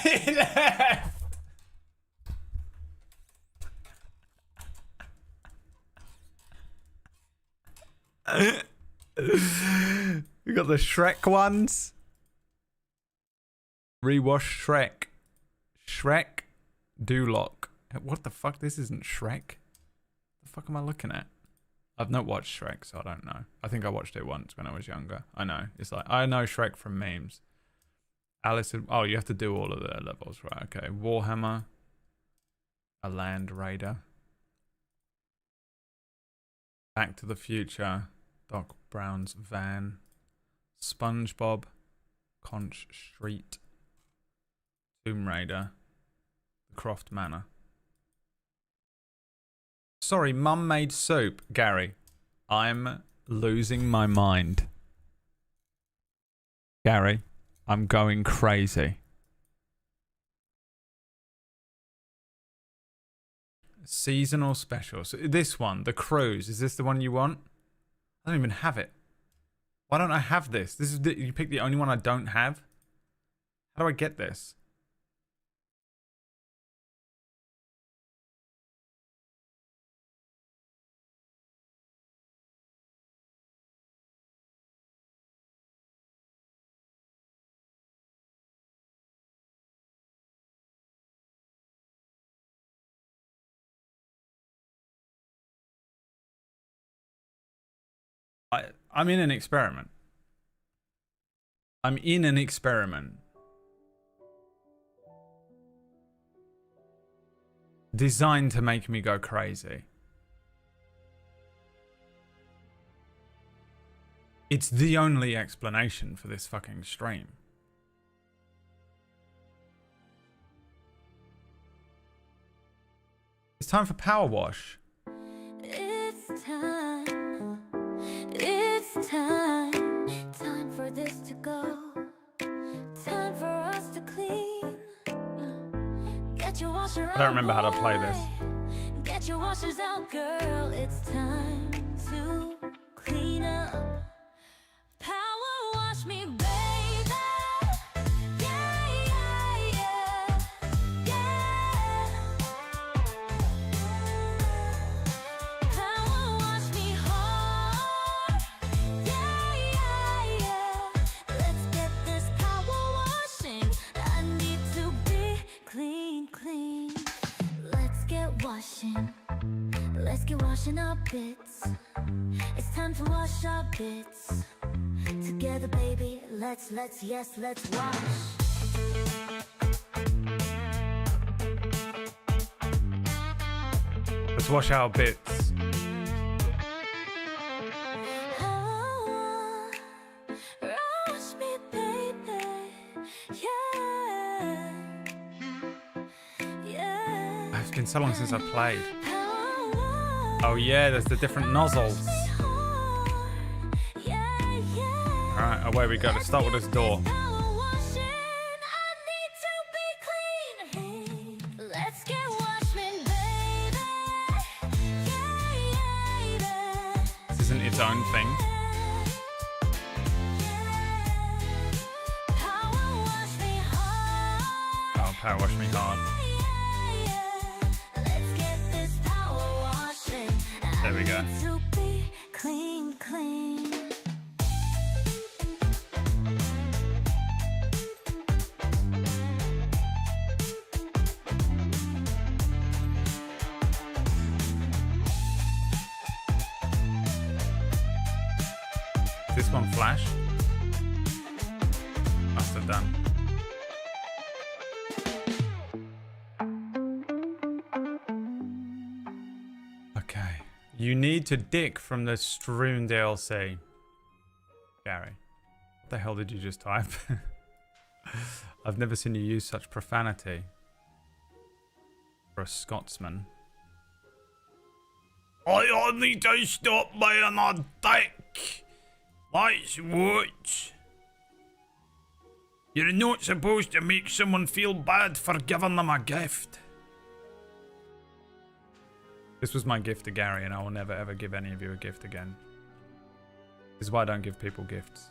He left. We got the Shrek ones. Rewash Shrek. Shrek Duloc. What the fuck? This isn't Shrek. The fuck am I looking at? I've not watched Shrek, so I don't know. I think I watched it once when I was younger. I know. It's like, I know Shrek from memes. Alice, oh, you have to do all of the levels, right? Okay. Warhammer. A Land Raider. Back to the Future. Doc Brown's Van. SpongeBob. Conch Street. Tomb Raider. The Croft Manor. Sorry, Mum made soup. Gary, I'm losing my mind. Gary, I'm going crazy. Seasonal special. So this one, the cruise. Is this the one you want? I don't even have it. Why don't I have this? This is you picked the only one I don't have. How do I get this? I'm in an experiment. I'm in an experiment. Designed to make me go crazy. It's the only explanation for this fucking stream. It's time for Powerwash. It's time. It's time. Time for this to go. Time for us to clean. Get your washer out. I don't remember how to play this. Get your washers out, girl. It's time to clean up. Power wash me, baby. Yeah, yeah, yeah, yeah. Power wash me hard. Yeah, yeah, yeah. Let's get this power washing. I need to be clean, clean. Let's get washing. Let's get washing our bits. It's time to wash our bits. Together, baby, let's wash. Let's wash our bits. Oh, wash me, baby. Yeah. Yeah. It's been so long since I played. Oh yeah, there's the different nozzles. Alright, away we go. Let's start with this door. Let's get washing, baby. Yeah, yeah, yeah. This isn't its own thing. Power wash me hard. Oh, power wash me hard. Let's get this power washing. There we go. To be clean, clean. This one flash? Must have done. Okay. You need to dick from the stream DLC. Gary. What the hell did you just type? I've never seen you use such profanity. For a Scotsman. I need to stop being a dick. Let's watch. You're not supposed to make someone feel bad for giving them a gift. This was my gift to Gary, and I will never ever give any of you a gift again. This is why I don't give people gifts.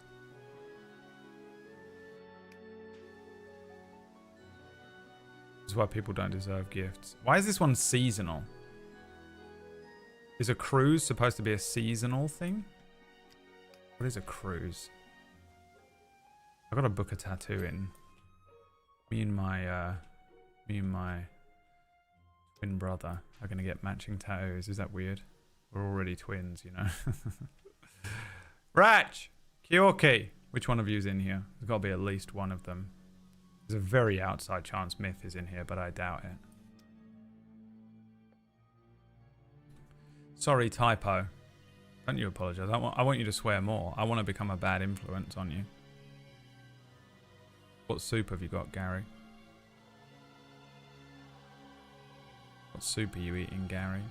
This is why people don't deserve gifts. Why is this one seasonal? Is a cruise supposed to be a seasonal thing? What is a cruise? I gotta book a tattoo in. Me and my twin brother are gonna get matching tattoos. Is that weird? We're already twins, you know. Ratch! Kyoki! Which one of you is in here? There's gotta be at least one of them. There's a very outside chance Myth is in here, but I doubt it. Sorry, typo. Don't you apologize. I want you to swear more. I want to become a bad influence on you. What soup have you got, Gary? What soup are you eating, Gary?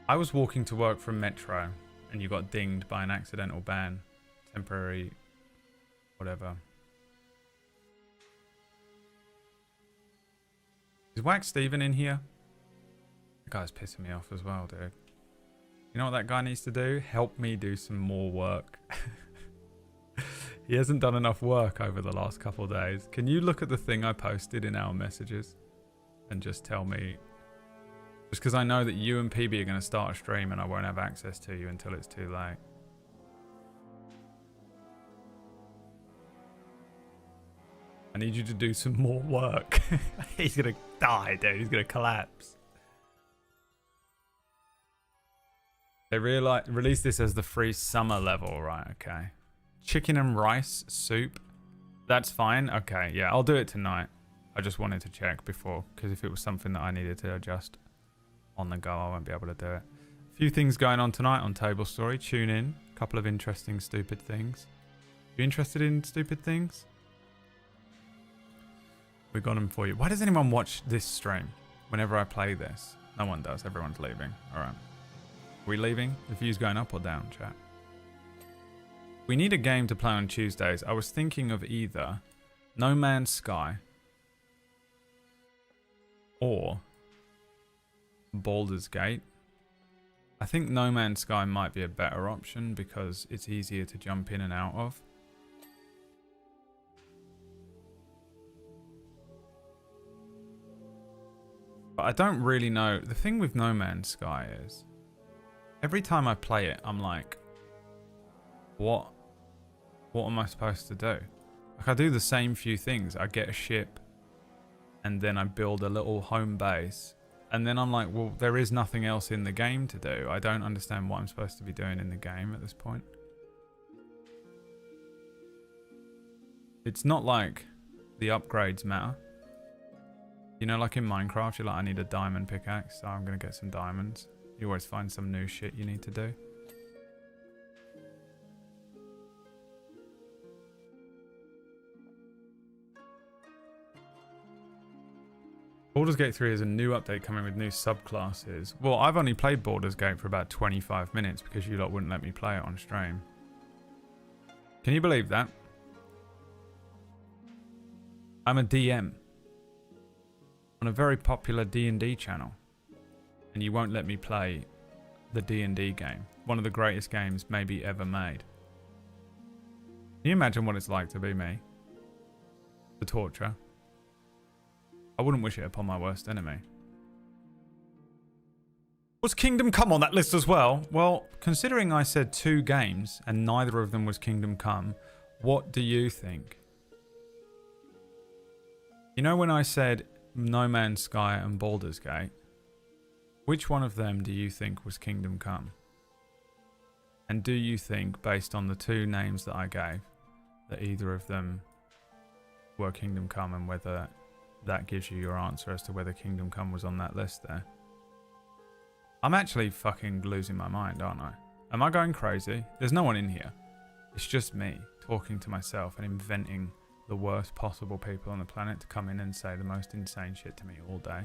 I was walking to work from Metro, and you got dinged by an accidental ban. Temporary... whatever. Is Wax Steven in here? That guy's pissing me off as well, dude. You know what that guy needs to do? Help me do some more work. He hasn't done enough work over the last couple of days. Can you look at the thing I posted in our messages and just tell me? Just because I know that you and PB are going to start a stream and I won't have access to you until it's too late. I need you to do some more work. He's going to die, dude. He's going to collapse. They released this as the free summer level, right? Okay. Chicken and rice soup. That's fine. Okay, yeah, I'll do it tonight. I just wanted to check before, because if it was something that I needed to adjust on the go, I won't be able to do it. A few things going on tonight on Table Story. Tune in. A couple of interesting, stupid things. You interested in stupid things? We got them for you. Why does anyone watch this stream whenever I play this? No one does. Everyone's leaving. All right. Are we leaving? The view's going up or down, chat? We need a game to play on Tuesdays. I was thinking of either No Man's Sky or Baldur's Gate. I think No Man's Sky might be a better option because it's easier to jump in and out of. But I don't really know. The thing with No Man's Sky is every time I play it, I'm like, what am I supposed to do? Like, I do the same few things. I get a ship and then I build a little home base. And then I'm like, well, there is nothing else in the game to do. I don't understand what I'm supposed to be doing in the game at this point. It's not like the upgrades matter. You know, like in Minecraft, you're like, I need a diamond pickaxe, so I'm going to get some diamonds. You always find some new shit you need to do. Baldur's Gate 3 is a new update coming with new subclasses. Well, I've only played Baldur's Gate for about 25 minutes because you lot wouldn't let me play it on stream. Can you believe that? I'm a DM on a very popular D&D channel, and you won't let me play the D&D game, one of the greatest games maybe ever made. Can you imagine what it's like to be me? The torture. I wouldn't wish it upon my worst enemy. Was Kingdom Come on that list as well? Well, considering I said 2 games and neither of them was Kingdom Come, what do you think? You know when I said No Man's Sky and Baldur's Gate, which one of them do you think was Kingdom Come? And do you think, based on the 2 names that I gave, that either of them were Kingdom Come, and whether that gives you your answer as to whether Kingdom Come was on that list there? I'm actually fucking losing my mind, aren't I? Am I going crazy? There's no one in here. It's just me talking to myself and inventing the worst possible people on the planet to come in and say the most insane shit to me all day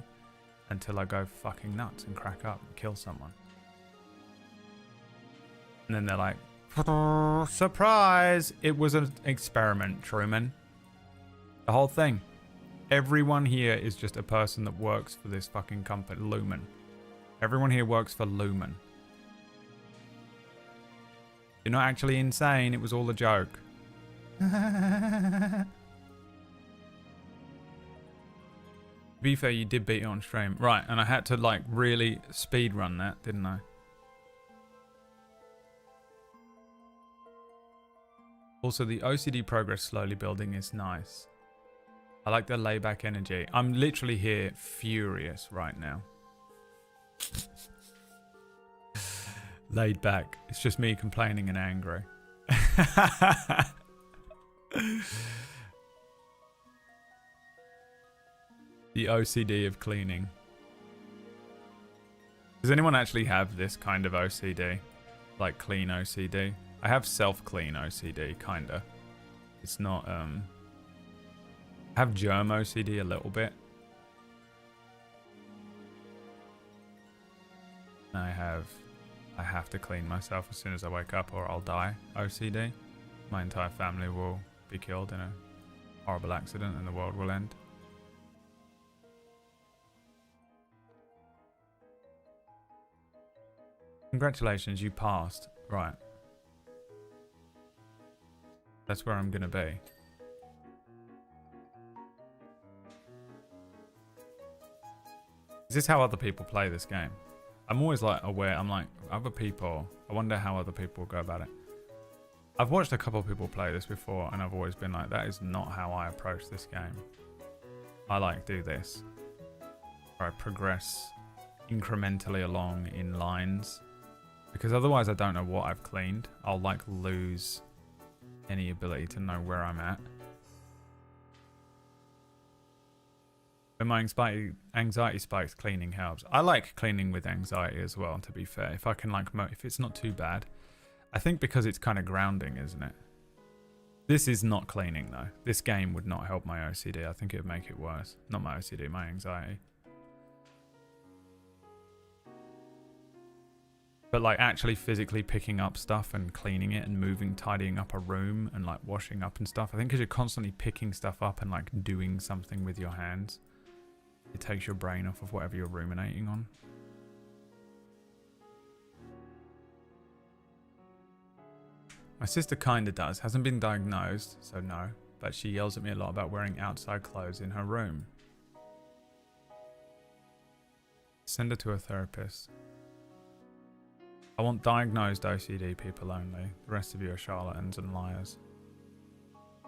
until I go fucking nuts and crack up and kill someone. And then they're like, Surprise! It was an experiment, Truman. The whole thing. Everyone here is just a person that works for this fucking company, Lumen. Everyone here works for Lumen. You're not actually insane. It was all a joke. To be fair, you did beat it on stream. Right, and I had to like really speed run that, didn't I? Also, the OCD progress slowly building is nice. I like the layback energy. I'm literally here furious right now. Laid back. It's just me complaining and angry. The OCD of cleaning. Does anyone actually have this kind of OCD? Like clean OCD? I have self-clean OCD, kinda. It's not, I have germ OCD a little bit. I have to clean myself as soon as I wake up or I'll die OCD. My entire family will be killed in a horrible accident and the world will end. Congratulations, you passed. Right. That's where I'm gonna be. Is this how other people play this game? I'm always like aware, I'm like, other people, I wonder how other people go about it. I've watched a couple of people play this before and I've always been like, that is not how I approach this game. I like do this. Where I progress incrementally along in lines. Because otherwise I don't know what I've cleaned. I'll like lose any ability to know where I'm at. When my anxiety spikes, cleaning helps. I like cleaning with anxiety as well, to be fair. If I can like, if it's not too bad. I think because it's kind of grounding, isn't it? This is not cleaning though. This game would not help my OCD. I think it would make it worse. Not my OCD, my anxiety. But like actually physically picking up stuff and cleaning it and moving, tidying up a room and like washing up and stuff. I think because you're constantly picking stuff up and like doing something with your hands, it takes your brain off of whatever you're ruminating on. My sister kinda does. Hasn't been diagnosed, so no. But she yells at me a lot about wearing outside clothes in her room. Send her to a therapist. I want diagnosed OCD people only. The rest of you are charlatans and liars.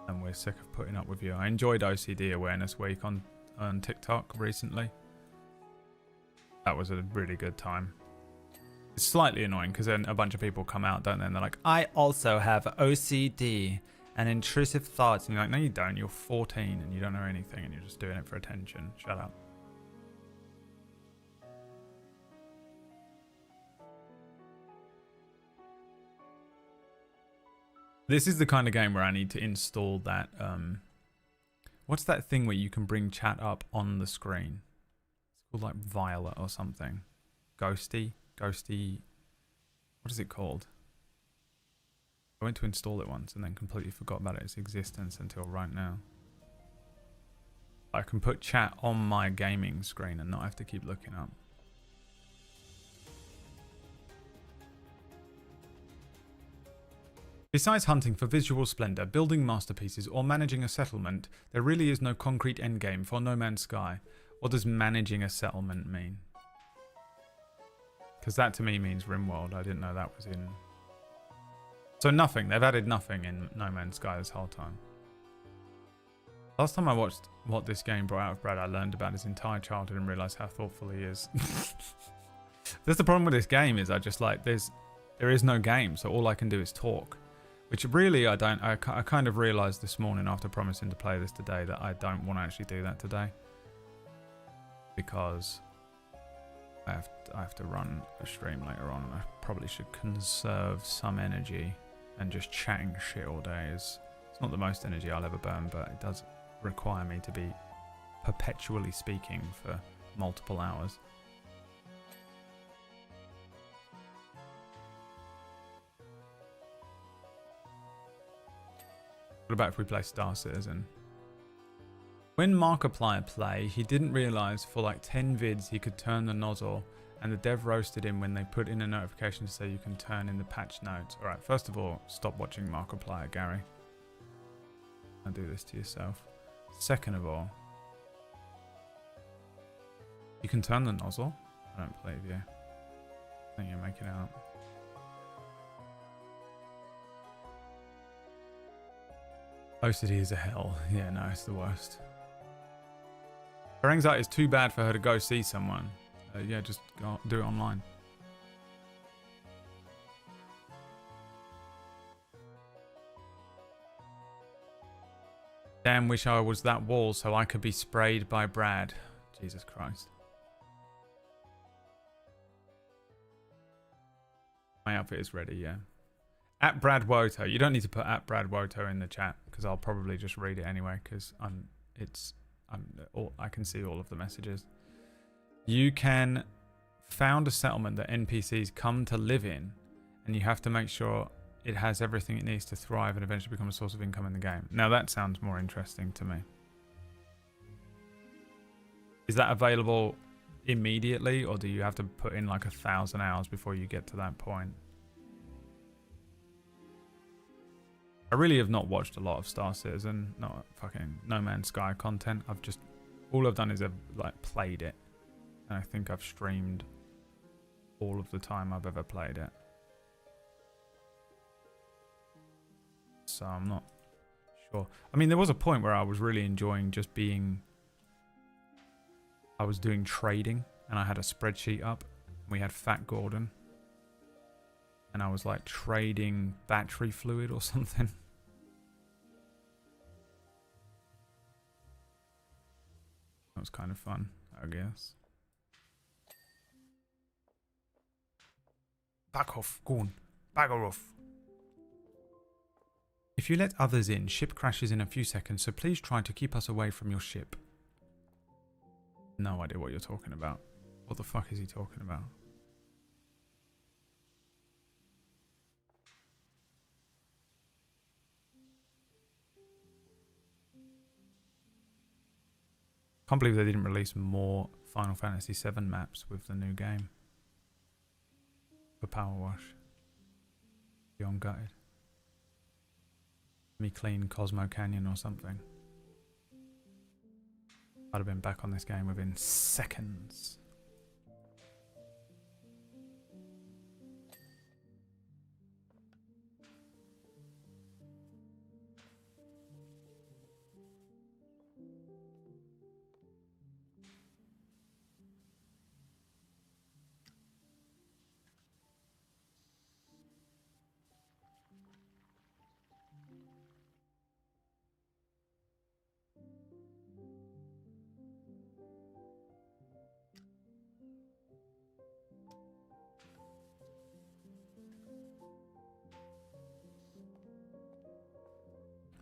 And we're sick of putting up with you. I enjoyed OCD Awareness Week on TikTok recently. That was a really good time. It's slightly annoying because then a bunch of people come out, don't they? And they're like, I also have OCD and intrusive thoughts. And you're like, no, you don't. You're 14 and you don't know anything and you're just doing it for attention. Shut up. This is the kind of game where I need to install that. What's that thing where you can bring chat up on the screen? It's called like Violet or something. Ghosty. What is it called? I went to install it once and then completely forgot about its existence until right now. I can put chat on my gaming screen and not have to keep looking up. Besides hunting for visual splendor, building masterpieces, or managing a settlement, there really is no concrete endgame for No Man's Sky. What does managing a settlement mean? Because that to me means RimWorld. I didn't know that was in... So nothing. They've added nothing in No Man's Sky this whole time. Last time I watched what this game brought out of Brad, I learned about his entire childhood and realised how thoughtful he is. That's the problem with this game is I just like, there is no game, so all I can do is talk. Which really I kind of realised this morning after promising to play this today that I don't want to actually do that today. Because I have to run a stream later on and I probably should conserve some energy, and just chatting shit all day it's not the most energy I'll ever burn, but it does require me to be perpetually speaking for multiple hours. about if we play Star Citizen? When Markiplier play, he didn't realise for like 10 vids he could turn the nozzle, and the dev roasted him when they put in a notification to say you can turn in the patch notes. Alright, first of all, stop watching Markiplier, Gary. Don't do this to yourself. Second of all, you can turn the nozzle? I don't believe you. I think you're making it up. OCD is a hell. Yeah, no, it's the worst. Her anxiety is too bad for her to go see someone. Yeah, just go, do it online. Damn, wish I was that wall so I could be sprayed by Brad. Jesus Christ. My outfit is ready, yeah. At BradWOTO. You don't need to put at BradWOTO in the chat because I'll probably just read it anyway because I can see all of the messages. You can found a settlement that NPCs come to live in, and you have to make sure it has everything it needs to thrive and eventually become a source of income in the game. Now that sounds more interesting to me. Is that available immediately, or do you have to put in like 1,000 hours before you get to that point? I really have not watched a lot of Star Citizen, not fucking No Man's Sky content. All I've done is I've like played it, and I think I've streamed all of the time I've ever played it. So I'm not sure. I mean, there was a point where I was really enjoying just being... I was doing trading, and I had a spreadsheet up. We had Fat Gordon. And I was like trading battery fluid or something. That was kind of fun, I guess. Back off, Gorn. Back off. If you let others in, ship crashes in a few seconds, so please try to keep us away from your ship. No idea what you're talking about. What the fuck is he talking about? Can't believe they didn't release more Final Fantasy VII maps with the new game. For Powerwash. Beyond gutted. Me clean Cosmo Canyon or something. I'd have been back on this game within seconds.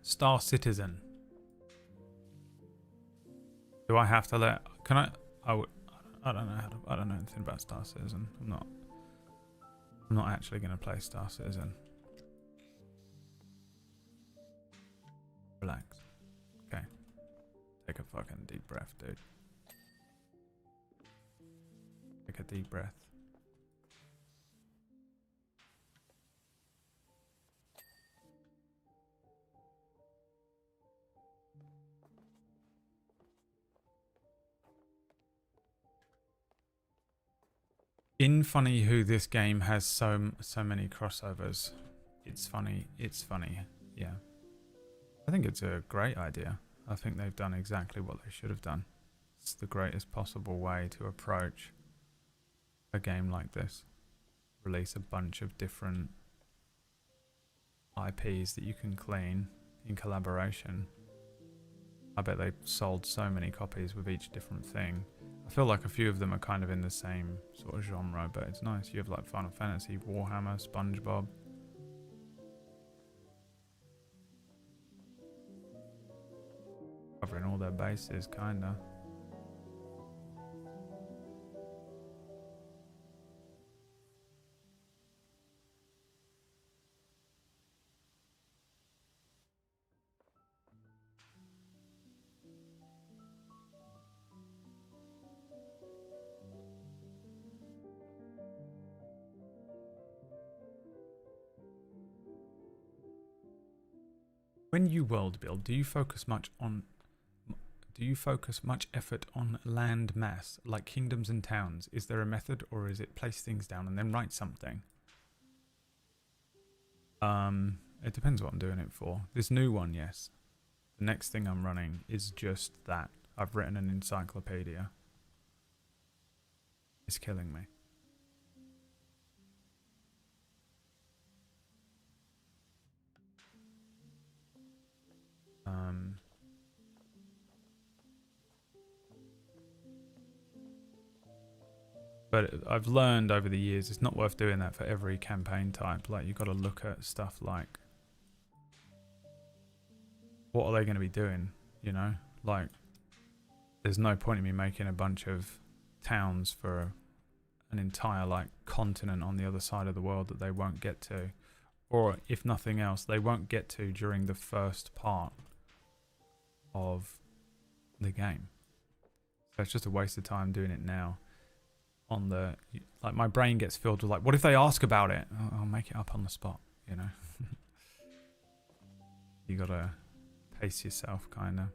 Star Citizen. Do I have to let... Can I... I don't know how to... I don't know anything about Star Citizen. I'm not actually going to play Star Citizen. Relax. Okay. Take a fucking deep breath, dude. Take a deep breath. In funny who this game has so many crossovers. It's funny. Yeah. I think it's a great idea. I think they've done exactly what they should have done. It's the greatest possible way to approach a game like this. Release a bunch of different IPs that you can clean in collaboration. I bet they sold so many copies with each different thing. I feel like a few of them are kind of in the same sort of genre, but it's nice. You have like Final Fantasy, Warhammer, SpongeBob. Covering all their bases, kinda. When you world build, do you focus much effort on land mass, like kingdoms and towns? Is there a method, or is it place things down and then write something? It depends what I'm doing it for. This new one, yes. The next thing I'm running is just that. I've written an encyclopedia. It's killing me. But I've learned over the years it's not worth doing that for every campaign type. Like, you've got to look at stuff like, what are they going to be doing, you know? Like, there's no point in me making a bunch of towns for an entire, like, continent on the other side of the world that they won't get to. Or, if nothing else, they won't get to during the first part of the game. So it's just a waste of time doing it now. On the, like, my brain gets filled with, like, what if they ask about it? I'll make it up on the spot, you know? You gotta pace yourself, kinda.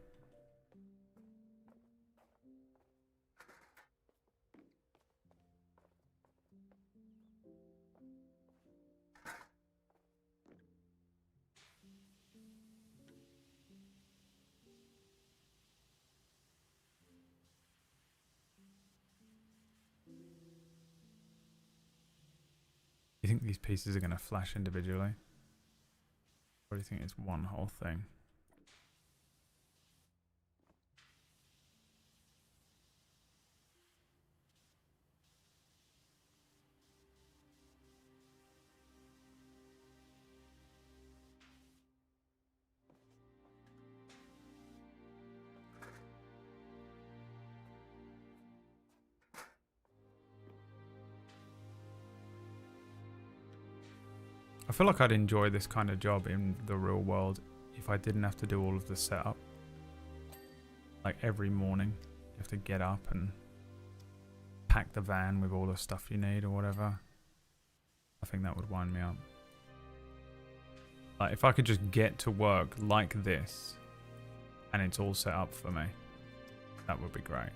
You think these pieces are going to flash individually? Or do you think it's one whole thing? I feel like I'd enjoy this kind of job in the real world if I didn't have to do all of the setup. Like, every morning you have to get up and pack the van with all the stuff you need or whatever. I think that would wind me up. Like, if I could just get to work like this and it's all set up for me, that would be great.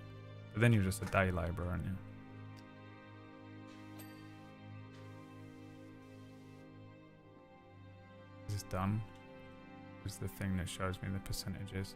But then you're just a day labourer, aren't you? Is this done? Is the thing that shows me the percentages?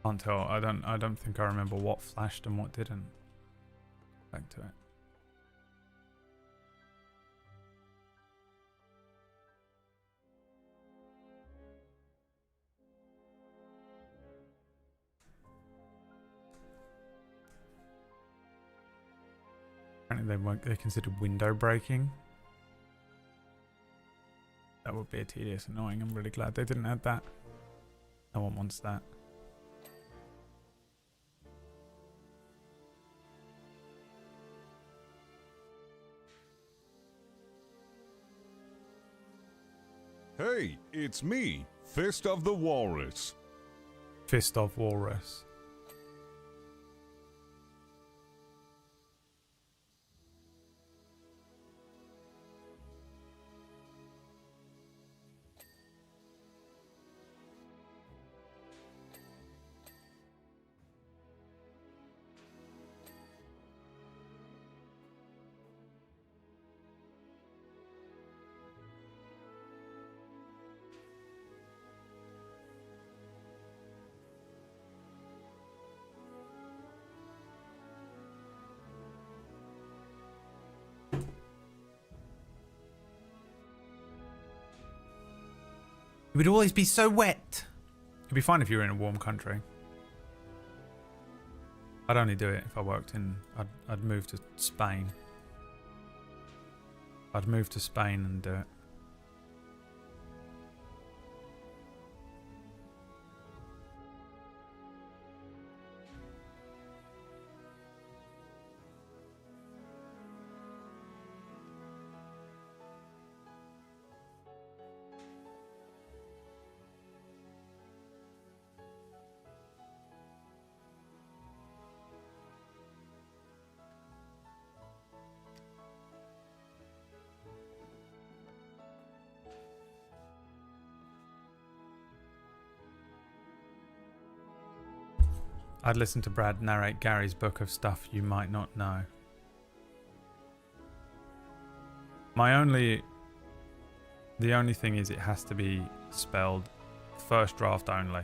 Can't tell. I don't think I remember what flashed and what didn't. Back to it. Apparently they're considered window breaking. That would be a tedious annoying. I'm really glad they didn't add that. No one wants that. Hey, it's me, Fist of the Walrus. Fist of Walrus. It would always be so wet. It'd be fine if you were in a warm country. I'd only do it if I worked in... I'd move to Spain. I'd move to Spain and do it. I'd listen to Brad narrate Gary's book of stuff you might not know. The only thing is it has to be spelled first draft only.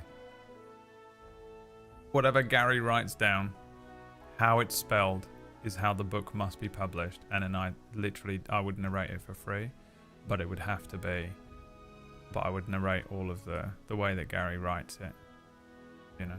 Whatever Gary writes down, how it's spelled is how the book must be published. And then I would narrate it for free, but it would have to be. But I would narrate all of the way that Gary writes it, you know.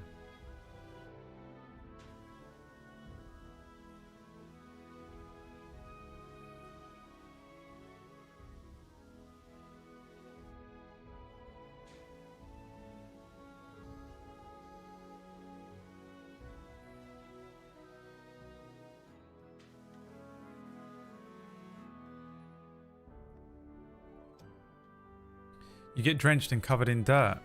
You get drenched and covered in dirt.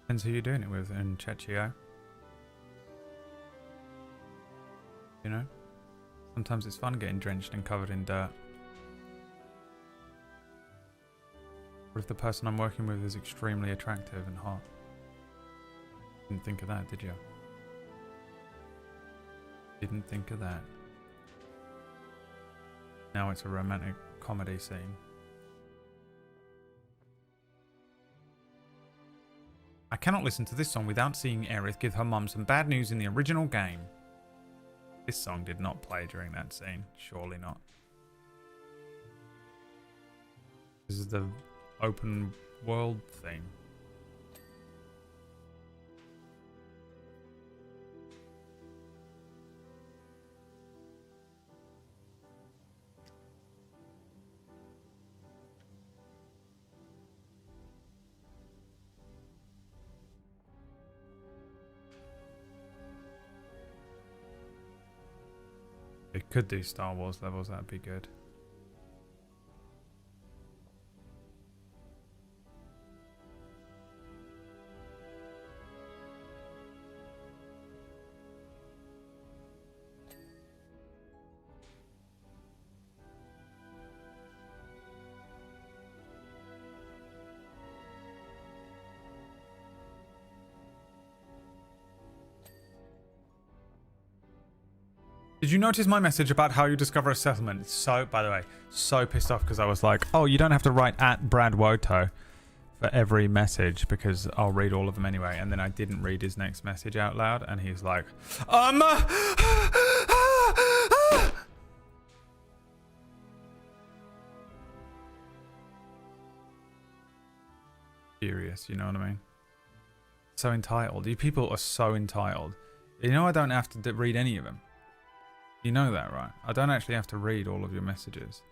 Depends who you're doing it with in Chechio. You know? Sometimes it's fun getting drenched and covered in dirt. What if the person I'm working with is extremely attractive and hot? Didn't think of that, did you? Didn't think of that. Now it's a romantic comedy scene. I cannot listen to this song without seeing Aerith give her mum some bad news in the original game. This song did not play during that scene. Surely not. This is the open world theme. It could do Star Wars levels, that'd be good. Did you notice my message about how you discover a settlement? So, by the way, so pissed off because I was like, oh, you don't have to write at BradWOTO for every message because I'll read all of them anyway. And then I didn't read his next message out loud and he's like, furious, you know what I mean? So entitled. You people are so entitled. You know I don't have to read any of them. You know that, right? I don't actually have to read all of your messages.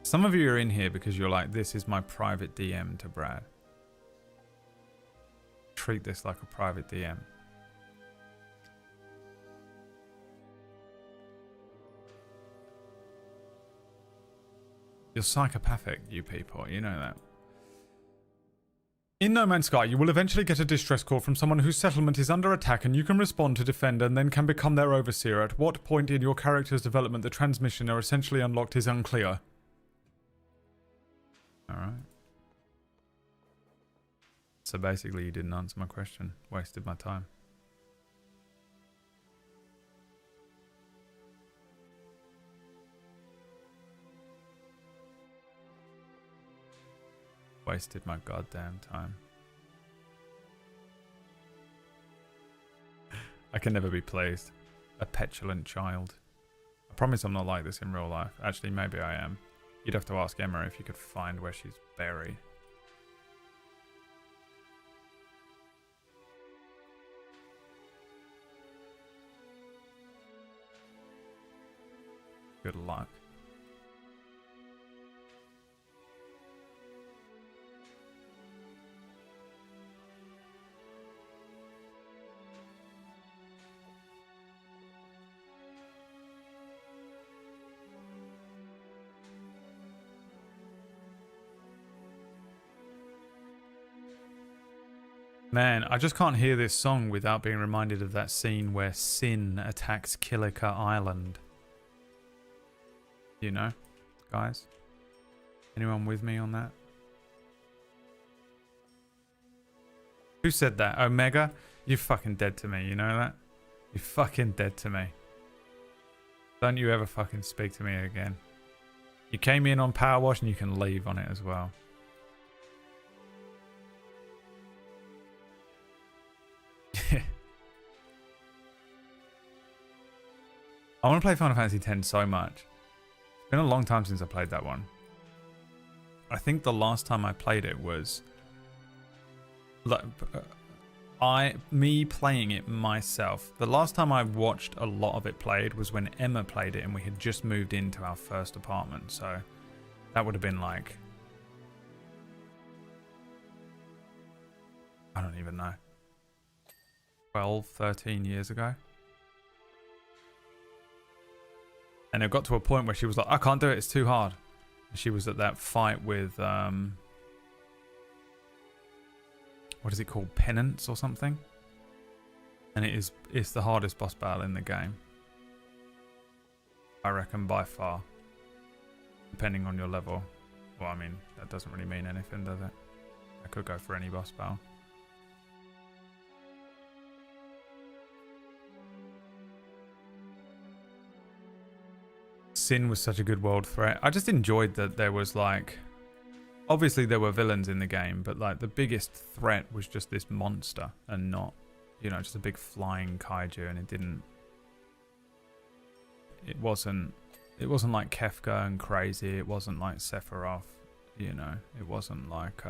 Some of you are in here because you're like, this is my private DM to Brad. Treat this like a private DM. You're psychopathic, you people. You know that. In No Man's Sky, you will eventually get a distress call from someone whose settlement is under attack and you can respond to defend and then can become their overseer. At what point in your character's development the transmission are essentially unlocked is unclear. Alright. So basically you didn't answer my question. Wasted my time. Wasted my goddamn time. I can never be pleased. A petulant child. I promise I'm not like this in real life. Actually, maybe I am. You'd have to ask Emma if you could find where she's buried. Good luck. Man, I just can't hear this song without being reminded of that scene where Sin attacks Kilika Island. You know, guys? Anyone with me on that? Who said that? Omega? You're fucking dead to me, you know that? You're fucking dead to me. Don't you ever fucking speak to me again. You came in on Powerwash and you can leave on it as well. I want to play Final Fantasy X so much. It's been a long time since I played that one. I think the last time I played it was like me playing it myself. The last time I watched a lot of it played was when Emma played it and we had just moved into our first apartment. So that would have been like, I don't even know, 12, 13 years ago. And it got to a point where she was like, I can't do it, it's too hard. She was at that fight with, what is it called? Penance or something? And it's the hardest boss battle in the game. I reckon by far. Depending on your level. Well, I mean, that doesn't really mean anything, does it? I could go for any boss battle. Sin was such a good world threat. I just enjoyed that there was like, obviously there were villains in the game, but like the biggest threat was just this monster and not, you know, just a big flying kaiju. And it wasn't like Kefka and crazy. It wasn't like Sephiroth, you know, it wasn't like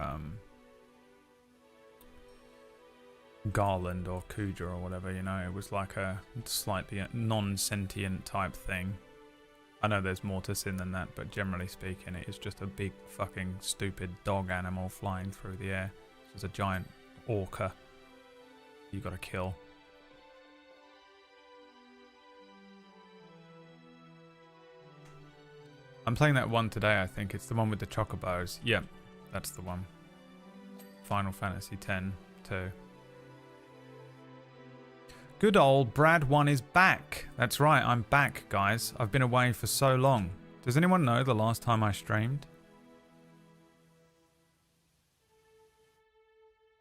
Garland or Kuja or whatever, you know. It was like a slightly non-sentient type thing. I know there's more to Sin than that, but generally speaking, it is just a big fucking stupid dog animal flying through the air. It's a giant orca you gotta kill. I'm playing that one today, I think. It's the one with the chocobos. Yep, that's the one. Final Fantasy X 2. Good old BradWOTO is back. That's right, I'm back, guys. I've been away for so long. Does anyone know the last time I streamed?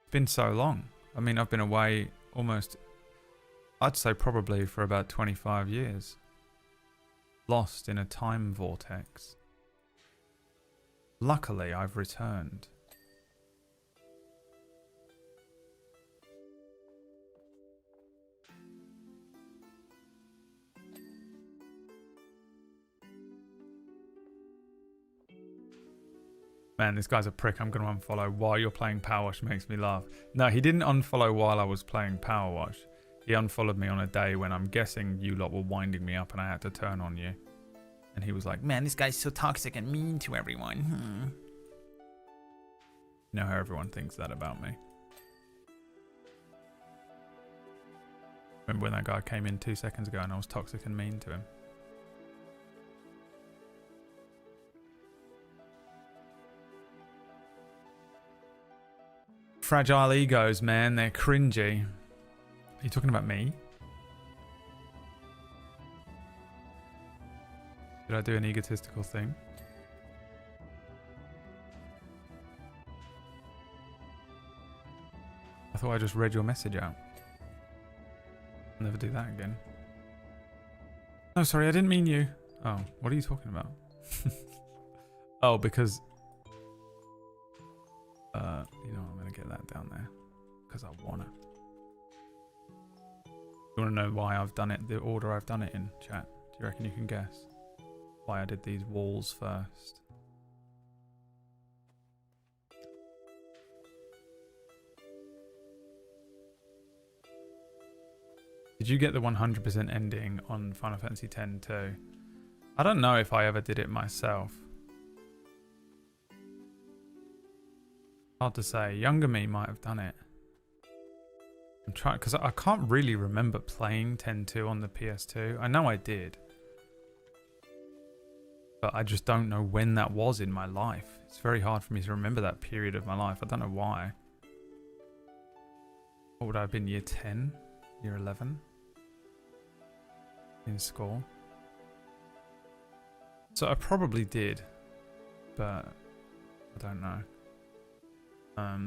It's been so long. I mean, I've been away almost, I'd say probably for about 25 years. Lost in a time vortex. Luckily, I've returned. Man, this guy's a prick. I'm going to unfollow while you're playing Powerwash. Makes me laugh. No, he didn't unfollow while I was playing Powerwash. He unfollowed me on a day when I'm guessing you lot were winding me up and I had to turn on you. And he was like, man, this guy's so toxic and mean to everyone. You know how everyone thinks that about me. Remember when that guy came in 2 seconds ago and I was toxic and mean to him? Fragile egos, man. They're cringy. Are you talking about me? Did I do an egotistical thing? I thought I just read your message out. I'll never do that again. No, sorry, I didn't mean you. Oh, what are you talking about? Oh, because... you know, I'm going to get that down there. Because I want to. You want to know why I've done it, the order I've done it in, chat? Do you reckon you can guess? Why I did these walls first? Did you get the 100% ending on Final Fantasy X too? I don't know if I ever did it myself. Hard to say. Younger me might have done it. I'm trying, because I can't really remember playing 10.2 on the PS2. I know I did. But I just don't know when that was in my life. It's very hard for me to remember that period of my life. I don't know why. What would I have been, year 10? Year 11? In school? So I probably did. But I don't know. I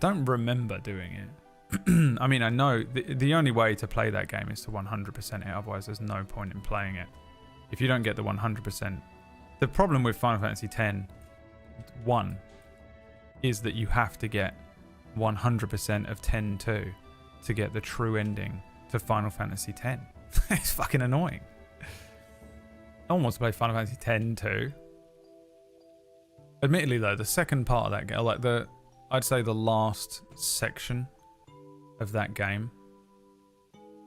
don't remember doing it. I mean, I know the only way to play that game is to 100% it, otherwise there's no point in playing it. If you don't get the 100%... The problem with Final Fantasy X-1 is that you have to get 100% of 10-2 to get the true ending to Final Fantasy X. It's fucking annoying. No one wants to play Final Fantasy X-2. Admittedly though, the second part of that game, like I'd say the last section of that game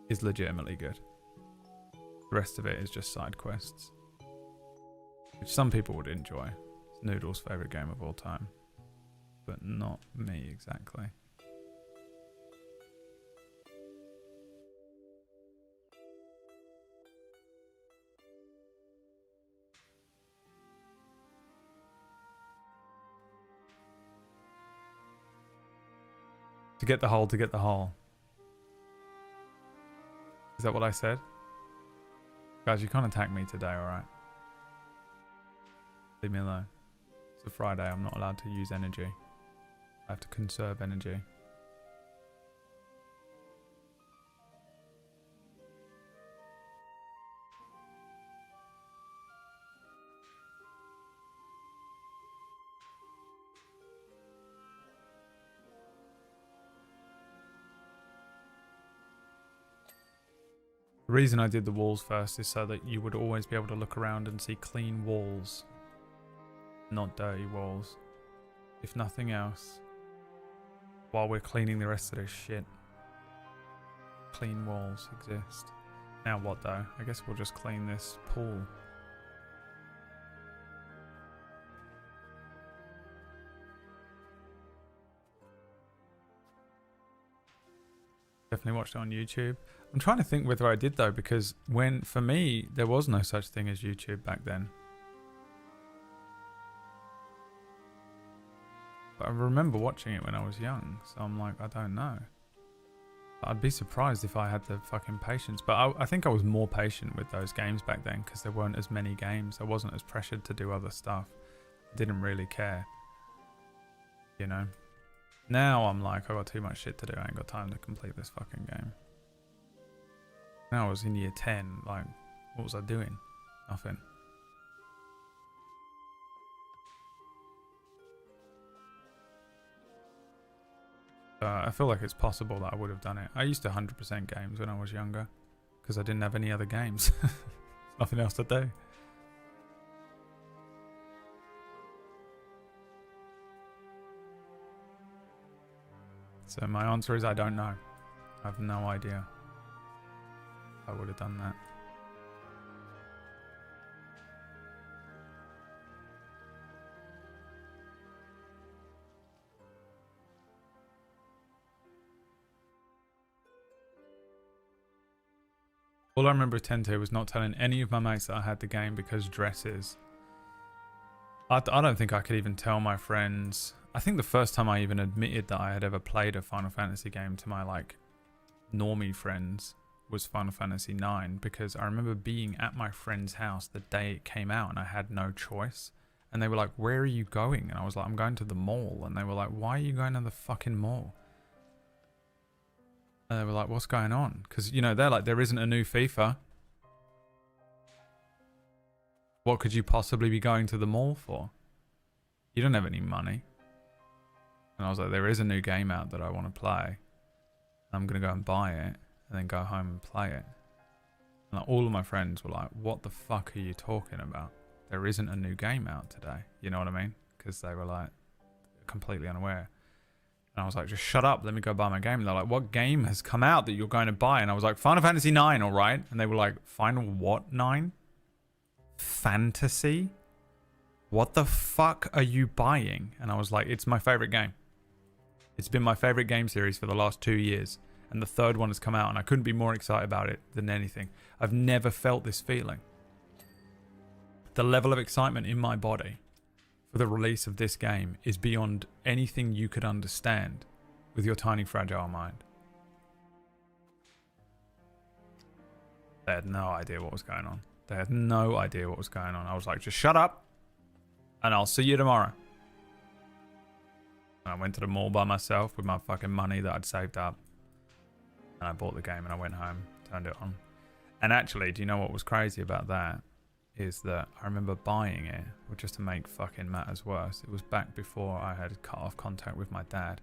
is legitimately good. The rest of it is just side quests, which some people would enjoy. It's Noodle's favourite game of all time, but not me exactly. To get the hole, to get the hole. Is that what I said? Guys, you can't attack me today, alright? Leave me alone. It's a Friday, I'm not allowed to use energy. I have to conserve energy. The reason I did the walls first is so that you would always be able to look around and see clean walls, not dirty walls. If nothing else, while we're cleaning the rest of this shit, clean walls exist. Now what though? I guess we'll just clean this pool. Definitely watched it on YouTube. I'm trying to think whether I did though, because for me, there was no such thing as YouTube back then. But I remember watching it when I was young, so I'm like, I don't know. I'd be surprised if I had the fucking patience. But I think I was more patient with those games back then because there weren't as many games. I wasn't as pressured to do other stuff. I didn't really care. You know? Now I'm like, I got too much shit to do. I ain't got time to complete this fucking game. Now I was in year 10, like, what was I doing? Nothing. I feel like it's possible that I would have done it. I used to 100% games when I was younger because I didn't have any other games. Nothing else to do. So my answer is I don't know. I have no idea. I would have done that. All I remember of 10-2 was not telling any of my mates that I had the game because dresses. I don't think I could even tell my friends. I think the first time I even admitted that I had ever played a Final Fantasy game to my like normie friends was Final Fantasy 9, because I remember being at my friend's house the day it came out and I had no choice. And they were like, where are you going? And I was like, I'm going to the mall. And they were like, why are you going to the fucking mall? And they were like, what's going on? Because, you know, they're like, there isn't a new FIFA. What could you possibly be going to the mall for? You don't have any money. And I was like, there is a new game out that I want to play. I'm going to go and buy it and then go home and play it. And like, all of my friends were like, what the fuck are you talking about? There isn't a new game out today. You know what I mean? Because they were like completely unaware. And I was like, just shut up. Let me go buy my game. And they're like, what game has come out that you're going to buy? And I was like, Final Fantasy 9, all right? And they were like, Final what 9? Fantasy? What the fuck are you buying? And I was like, it's my favorite game. It's been my favorite game series for the last 2 years. And the third one has come out and I couldn't be more excited about it than anything. I've never felt this feeling. The level of excitement in my body for the release of this game is beyond anything you could understand with your tiny fragile mind. They had no idea what was going on. They had no idea what was going on. I was like, just shut up and I'll see you tomorrow. And I went to the mall by myself with my fucking money that I'd saved up. And I bought the game and I went home, turned it on. And actually, do you know what was crazy about that? Is that I remember buying it, or just to make fucking matters worse, it was back before I had cut off contact with my dad.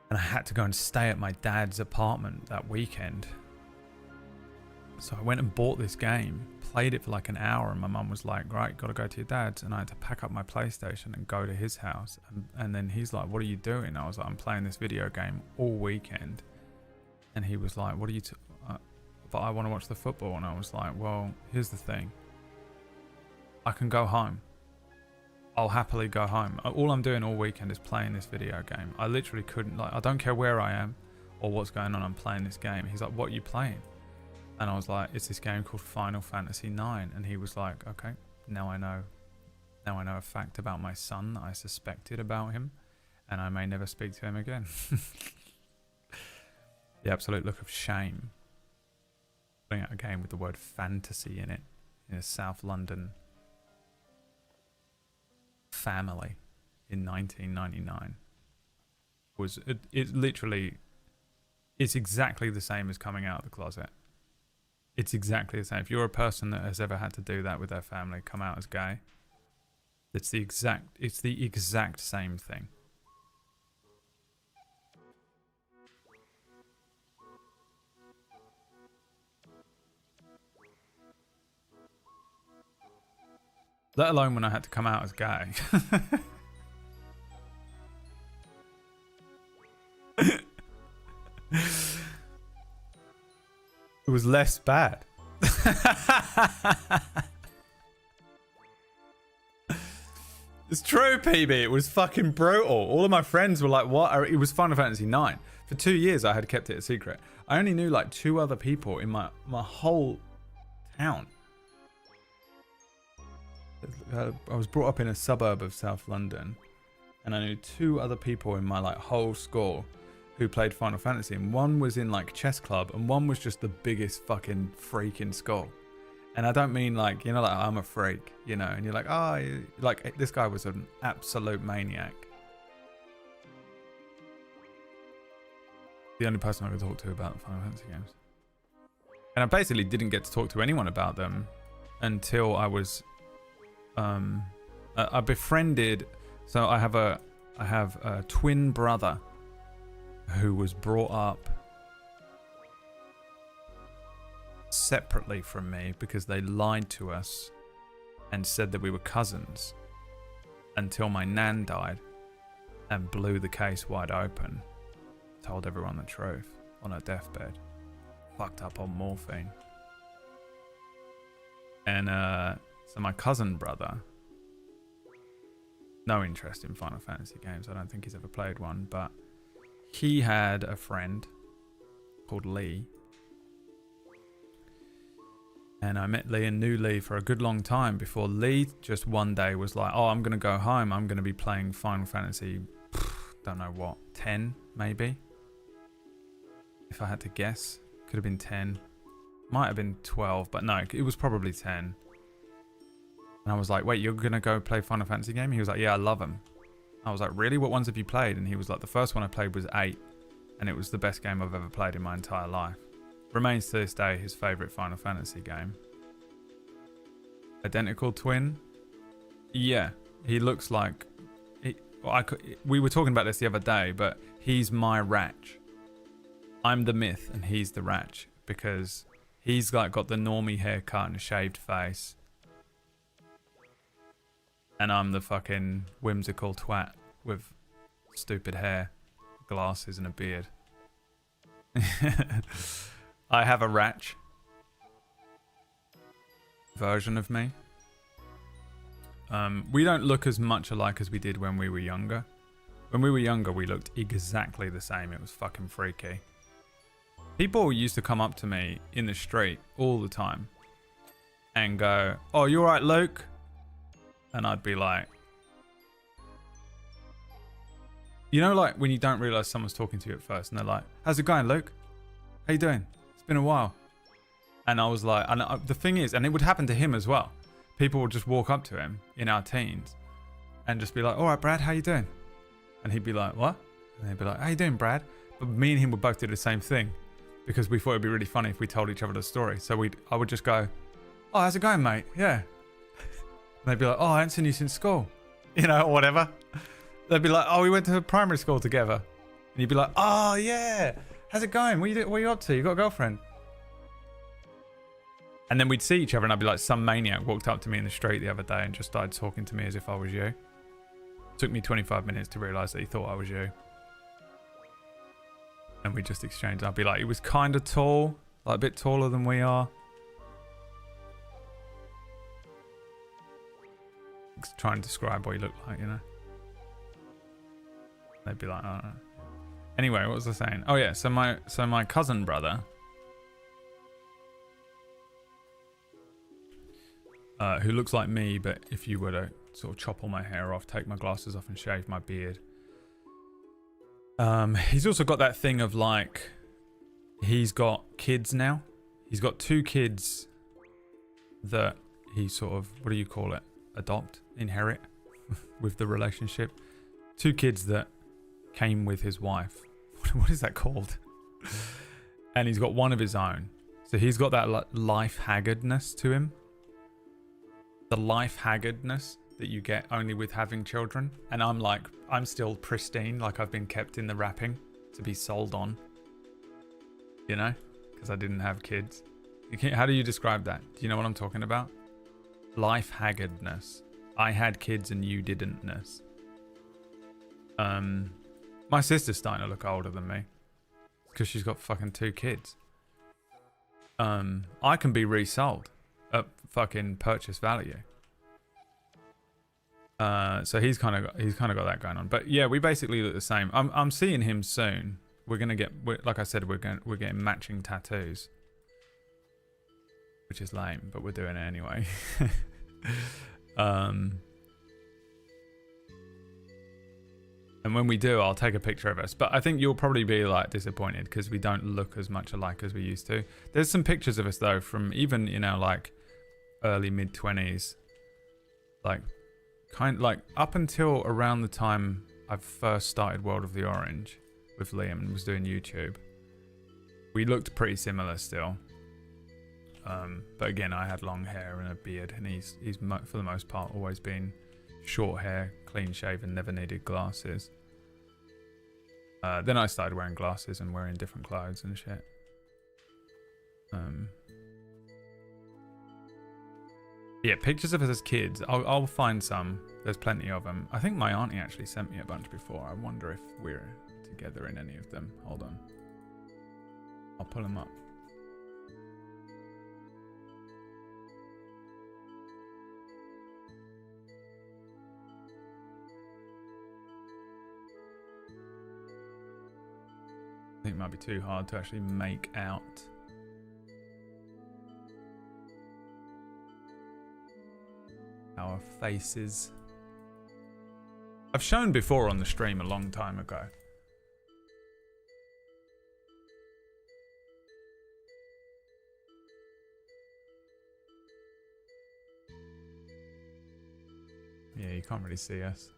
And I had to go and stay at my dad's apartment that weekend. So I went and bought this game, played it for like an hour, and my mum was like, right, gotta go to your dad's. And I had to pack up my PlayStation and go to his house. And then he's like, what are you doing? I was like, I'm playing this video game all weekend. And he was like, what are you... but I want to watch the football. And I was like, well, here's the thing. I can go home. I'll happily go home. All I'm doing all weekend is playing this video game. I literally couldn't, like, I don't care where I am or what's going on, I'm playing this game. He's like, what are you playing? And I was like, it's this game called Final Fantasy IX. And he was like, okay, now I know a fact about my son that I suspected about him, and I may never speak to him again. The absolute look of shame. Putting out a game with the word fantasy in it, in a South London family in 1999 was it literally, it's exactly the same as coming out of the closet. It's exactly the same. If you're a person that has ever had to do that with their family, come out as gay, it's the exact same thing. Let alone when I had to come out as gay. It was less bad. It's true, PB. It was fucking brutal. All of my friends were like, what? It was Final Fantasy IX. For 2 years, I had kept it a secret. I only knew like 2 other people in my whole town. I was brought up in a suburb of South London, and I knew 2 other people in my like whole school who played Final Fantasy, and one was in like chess club, and one was just the biggest fucking freak in school. And I don't mean like, you know, like I'm a freak, you know, and you're like, oh, like this guy was an absolute maniac. The only person I could talk to about the Final Fantasy games. And I basically didn't get to talk to anyone about them until I was I befriended, so I have a twin brother who was brought up separately from me because they lied to us and said that we were cousins until my nan died and blew the case wide open, told everyone the truth on her deathbed, fucked up on morphine. And so my cousin brother, no interest in Final Fantasy games, I don't think he's ever played one, but he had a friend called Lee. And I met Lee and knew Lee for a good long time before Lee just one day was like, oh, I'm going to go home. I'm going to be playing Final Fantasy, don't know what, 10 maybe? If I had to guess, could have been 10. Might have been 12, but no, it was probably 10. And I was like, wait, you're going to go play Final Fantasy game? He was like, yeah, I love them. I was like, really? What ones have you played? And he was like, the first one I played was 8. And it was the best game I've ever played in my entire life. Remains to this day his favourite Final Fantasy game. Identical twin? Yeah, he looks like... we were talking about this the other day, but he's my Ratch. I'm the myth and he's the Ratch. Because he's like got the normie haircut and a shaved face. And I'm the fucking whimsical twat with stupid hair, glasses and a beard. I have a Ratch version of me. We don't look as much alike as we did when we were younger. When we were younger, we looked exactly the same. It was fucking freaky. People used to come up to me in the street all the time and go, oh, you alright, Luke? And I'd be like, you know, like when you don't realise someone's talking to you at first and they're like, how's it going, Luke? How you doing? It's been a while. And I was like, and the thing is, and it would happen to him as well. People would just walk up to him in our teens and just be like, all right, Brad, how you doing? And he'd be like, what? And he'd be like, how you doing, Brad? But me and him would both do the same thing because we thought it'd be really funny if we told each other the story. So I would just go, oh, how's it going, mate? Yeah. And they'd be like, oh, I haven't seen you since school. You know, or whatever. They'd be like, oh, we went to primary school together. And you'd be like, oh, yeah. How's it going? What are you up to? You got a girlfriend? And then we'd see each other and I'd be like, some maniac walked up to me in the street the other day and just started talking to me as if I was you. Took me 25 minutes to realise that he thought I was you. And we just exchanged. I'd be like, he was kind of tall, like a bit taller than we are. Try and describe what he looked like, you know? They'd be like, I don't know. Anyway, what was I saying? Oh yeah, so my cousin brother, who looks like me, but if you were to sort of chop all my hair off, take my glasses off and shave my beard. He's also got that thing of like, he's got kids now. He's got 2 kids that he sort of, what do you call it? Adopt, inherit with the relationship. 2 kids that came with his wife. What is that called? And he's got one of his own. So he's got that life haggardness to him. The life haggardness that you get only with having children. And I'm like, I'm still pristine, like I've been kept in the wrapping to be sold on. You know? Because I didn't have kids. How do you describe that? Do you know what I'm talking about? Life haggardness. I had kids and you didn't-ness. My sister's starting to look older than me. Because she's got fucking 2 kids. I can be resold at fucking purchase value. So he's kind of got that going on. But yeah, we basically look the same. I'm seeing him soon. We're gonna get, like I said, we're getting matching tattoos, which is lame, but we're doing it anyway. And when we do, I'll take a picture of us. But I think you'll probably be like disappointed because we don't look as much alike as we used to. There's some pictures of us though from even, you know, like early mid-20s, like up until around the time I first started World of the Orange with Liam and was doing YouTube. We looked pretty similar still. But again, I had long hair and a beard, and he's for the most part always been short hair, clean shaven, never needed glasses. Then I started wearing glasses and wearing different clothes and shit. Yeah, pictures of us as kids. I'll find some. There's plenty of them. I think my auntie actually sent me a bunch before. I wonder if we're together in any of them. Hold on. I'll pull them up. I think it might be too hard to actually make out. Our faces. I've shown before on the stream a long time ago. Yeah, you can't really see us.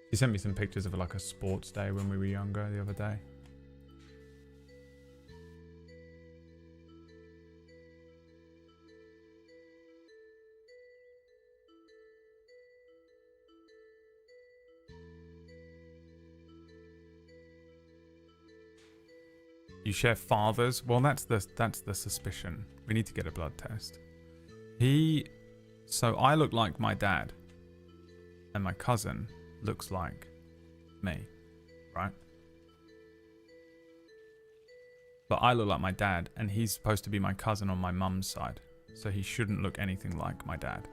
She sent me some pictures of like a sports day when we were younger the other day. You share fathers? Well, that's the suspicion. We need to get a blood test. So I look like my dad, and my cousin looks like me, right? But I look like my dad, and he's supposed to be my cousin on my mum's side, so he shouldn't look anything like my dad.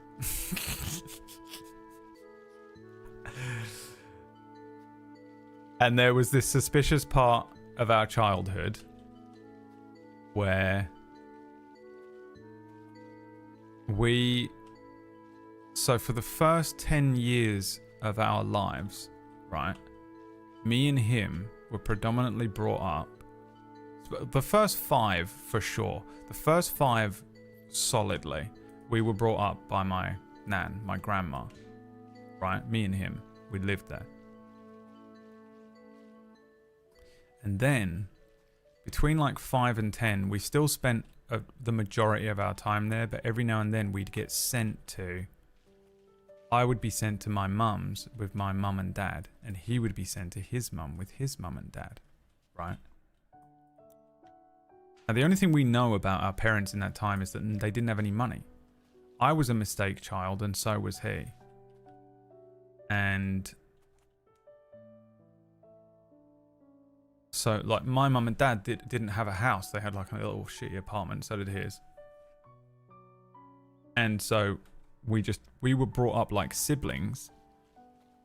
And there was this suspicious part of our childhood where so for the first 10 years of our lives, right, me and him were predominantly brought up, the first 5 for sure, the first 5 solidly, we were brought up by my nan, my grandma, right, me and him, we lived there. And then between like 5 and 10, we still spent the majority of our time there, but every now and then we'd get sent to, I would be sent to my mum's with my mum and dad, and he would be sent to his mum with his mum and dad, right? Now, the only thing we know about our parents in that time is that they didn't have any money. I was a mistake child, and so was he. And so, like, my mum and dad didn't have a house. They had, like, a little shitty apartment. So did his. And so we were brought up like siblings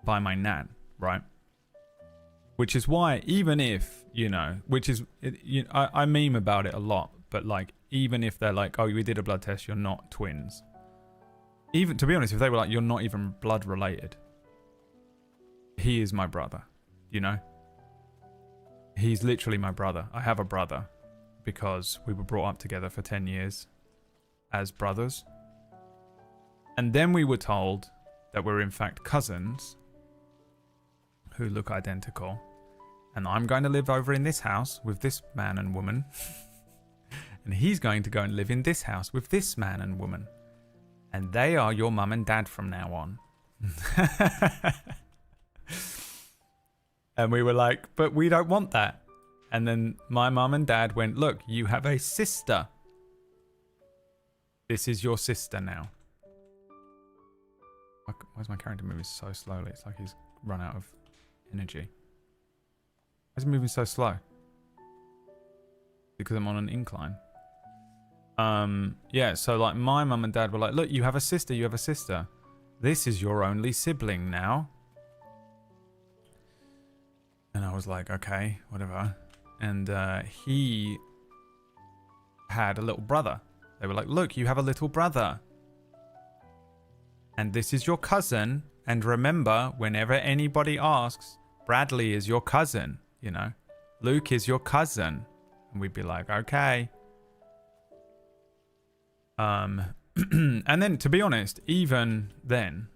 by my nan, right? Which is why, even if, you know, I meme about it a lot, but like, even if they're like, oh, we did a blood test, you're not twins. Even, to be honest, if they were like, you're not even blood related, he is my brother, you know? He's literally my brother. I have a brother because we were brought up together for 10 years as brothers. And then we were told that we're in fact cousins who look identical. And I'm going to live over in this house with this man and woman. And he's going to go and live in this house with this man and woman. And they are your mum and dad from now on. And we were like, but we don't want that. And then my mum and dad went, look, you have a sister. This is your sister now. Why is my character moving so slowly? It's like he's run out of energy. Why is he moving so slow? Because I'm on an incline. Yeah, so like my mum and dad were like, look, you have a sister, you have a sister. This is your only sibling now. And I was like, okay, whatever. And he had a little brother. They were like, look, you have a little brother. And this is your cousin. And remember, whenever anybody asks, Bradley is your cousin, you know. Luke is your cousin. And we'd be like, okay. And then, to be honest, even then,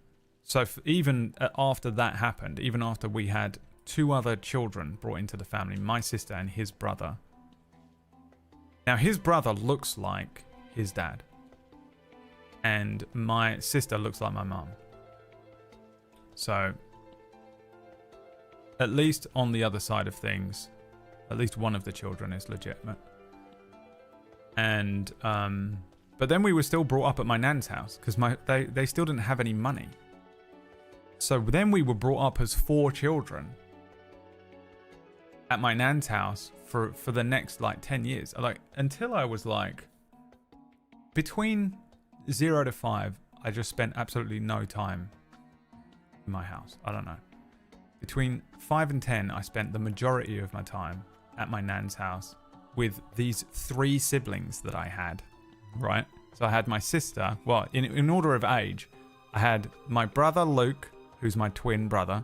so even after that happened, even after we had 2 other children brought into the family, my sister and his brother. Now, his brother looks like his dad. And my sister looks like my mum. So, at least on the other side of things, at least one of the children is legitimate. And, but then we were still brought up at my nan's house because they still didn't have any money. So then we were brought up as 4 children at my nan's house for the next like 10 years. Like, until I was like, between 0 to 5, I just spent absolutely no time in my house. I don't know. Between 5 and 10, I spent the majority of my time at my nan's house with these 3 siblings that I had, right? So I had my sister, well, in order of age, I had my brother Luke, who's my twin brother.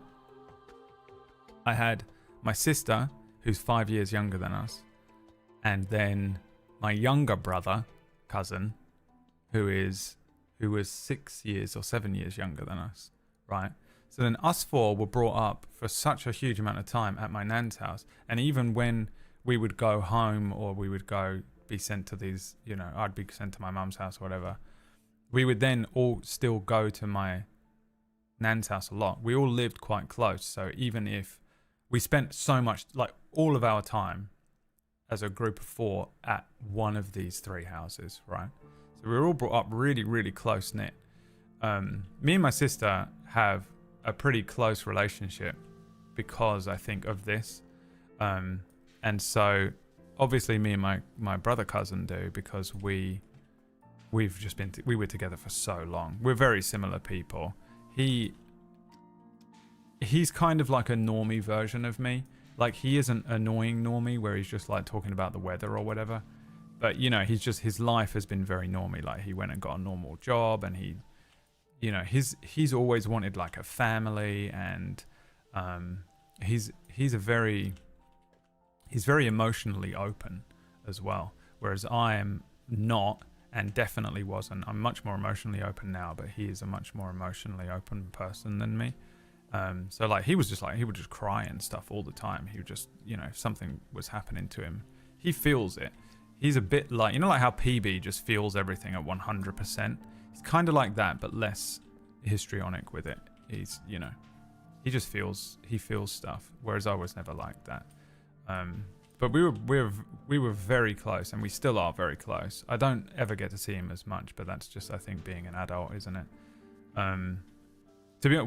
I had my sister, who's 5 years younger than us. And then my younger brother, cousin, who was 6 years or 7 years younger than us, right? So then us 4 were brought up for such a huge amount of time at my nan's house. And even when we would go home or we would go be sent to these, you know, I'd be sent to my mum's house or whatever, we would then all still go to my nan's house a lot. We all lived quite close. So even if we spent so much, like all of our time as a group of 4 at one of these 3 houses, right? So we were all brought up really, really close knit. Me and my sister have a pretty close relationship because I think of this. And so obviously me and my brother cousin do because we were together for so long. We're very similar people. He's kind of like a normie version of me. Like, he isn't annoying normie where he's just like talking about the weather or whatever. But, you know, his life has been very normie. Like, he went and got a normal job and he, you know, he's always wanted like a family, and he's very emotionally open as well. Whereas I am not, and definitely wasn't. I'm much more emotionally open now, but he is a much more emotionally open person than me. So like he was just like, he would just cry and stuff all the time. He would just, you know, if something was happening to him, he feels it. He's a bit like, you know, like how PB just feels everything at 100%. He's kind of like that, but less histrionic with it. He's, you know, he just feels stuff, whereas I was never like that. But we were very close, and we still are very close. I don't ever get to see him as much, but that's just, I think, being an adult, isn't it?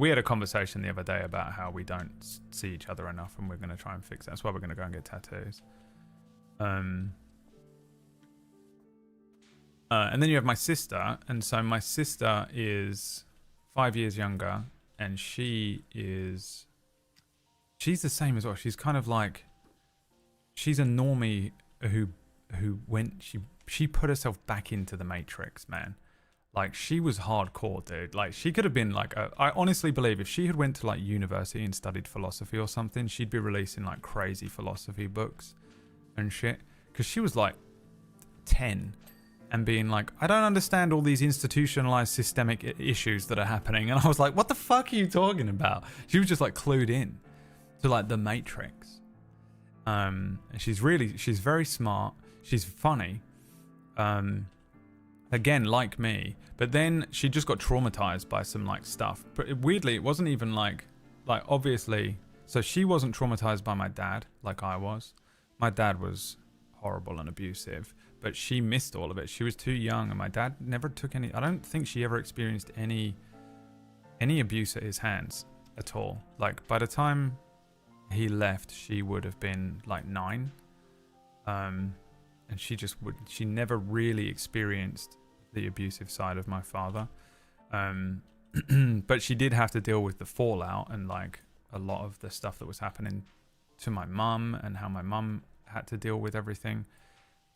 We had a conversation the other day about how we don't see each other enough, and we're going to try and fix that. That's why we're going to go and get tattoos. And then you have my sister, and so my sister is 5 years younger, and she's the same as well. She's kind of like, she's a normie who went, she put herself back into the Matrix, man. Like, she was hardcore, dude. Like, she could have been like I honestly believe if she had went to like university and studied philosophy or something, she'd be releasing like crazy philosophy books and shit, because she was like 10 and being like, I don't understand all these institutionalized systemic issues that are happening. And I was like, what the fuck are you talking about? She was just like clued in to like the Matrix. And she's very smart. She's funny. Again, like me. But then she just got traumatized by some like stuff. But weirdly, it wasn't even like obviously. So she wasn't traumatized by my dad like I was. My dad was horrible and abusive. But she missed all of it. She was too young, and my dad never took any. I don't think she ever experienced any abuse at his hands at all. Like, by the time he left, she would have been like 9, and she never really experienced the abusive side of my father. But she did have to deal with the fallout and like a lot of the stuff that was happening to my mum and how my mum had to deal with everything.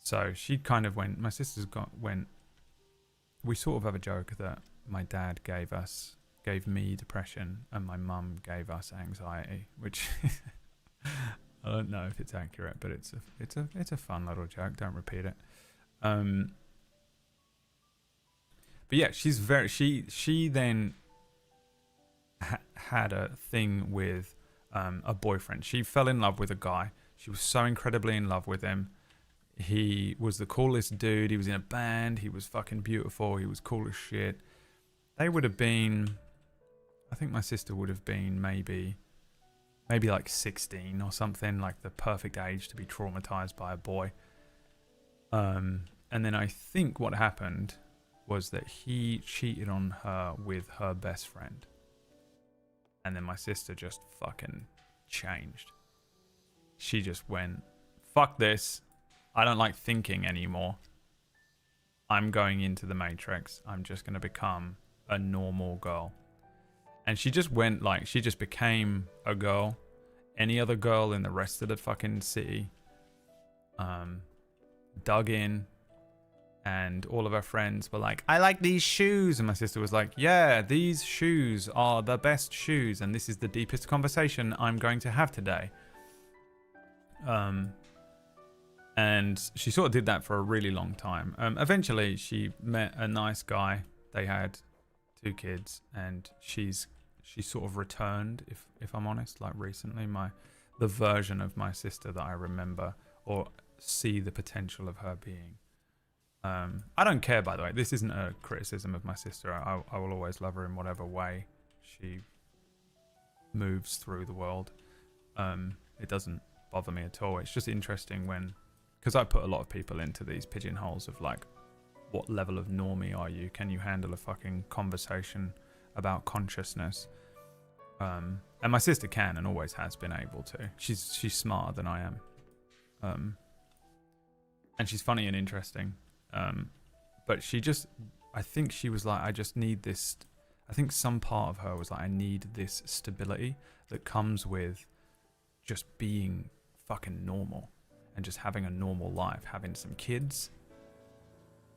So she kind of went, my sister's went, we sort of have a joke that my dad gave me depression and my mum gave us anxiety, which I don't know if it's accurate, but it's a fun little joke. Don't repeat it. But yeah, she then had a thing with a boyfriend. She fell in love with a guy. She was so incredibly in love with him. He was the coolest dude. He was in a band. He was fucking beautiful. He was cool as shit. They would have been, I think my sister would have been maybe like 16 or something, like the perfect age to be traumatized by a boy. And then I think what happened was that he cheated on her with her best friend. And then my sister just fucking changed. She just went, fuck this. I don't like thinking anymore. I'm going into the Matrix. I'm just going to become a normal girl. And she just went like, she just became a girl. Any other girl in the rest of the fucking city dug in, and all of her friends were like, I like these shoes. And my sister was like, yeah, these shoes are the best shoes. And this is the deepest conversation I'm going to have today. And she sort of did that for a really long time. Eventually, she met a nice guy. They had 2 kids, and she sort of returned, if I'm honest, like recently, the version of my sister that I remember or see the potential of her being. I don't care, by the way. This isn't a criticism of my sister. I will always love her in whatever way she moves through the world. It doesn't bother me at all. It's just interesting because I put a lot of people into these pigeonholes of like, what level of normie are you? Can you handle a fucking conversation about consciousness? And my sister can and always has been able to. She's smarter than I am. And she's funny and interesting. But I think she was like, I just need this. I think some part of her was like, I need this stability that comes with just being fucking normal and just having a normal life, having some kids,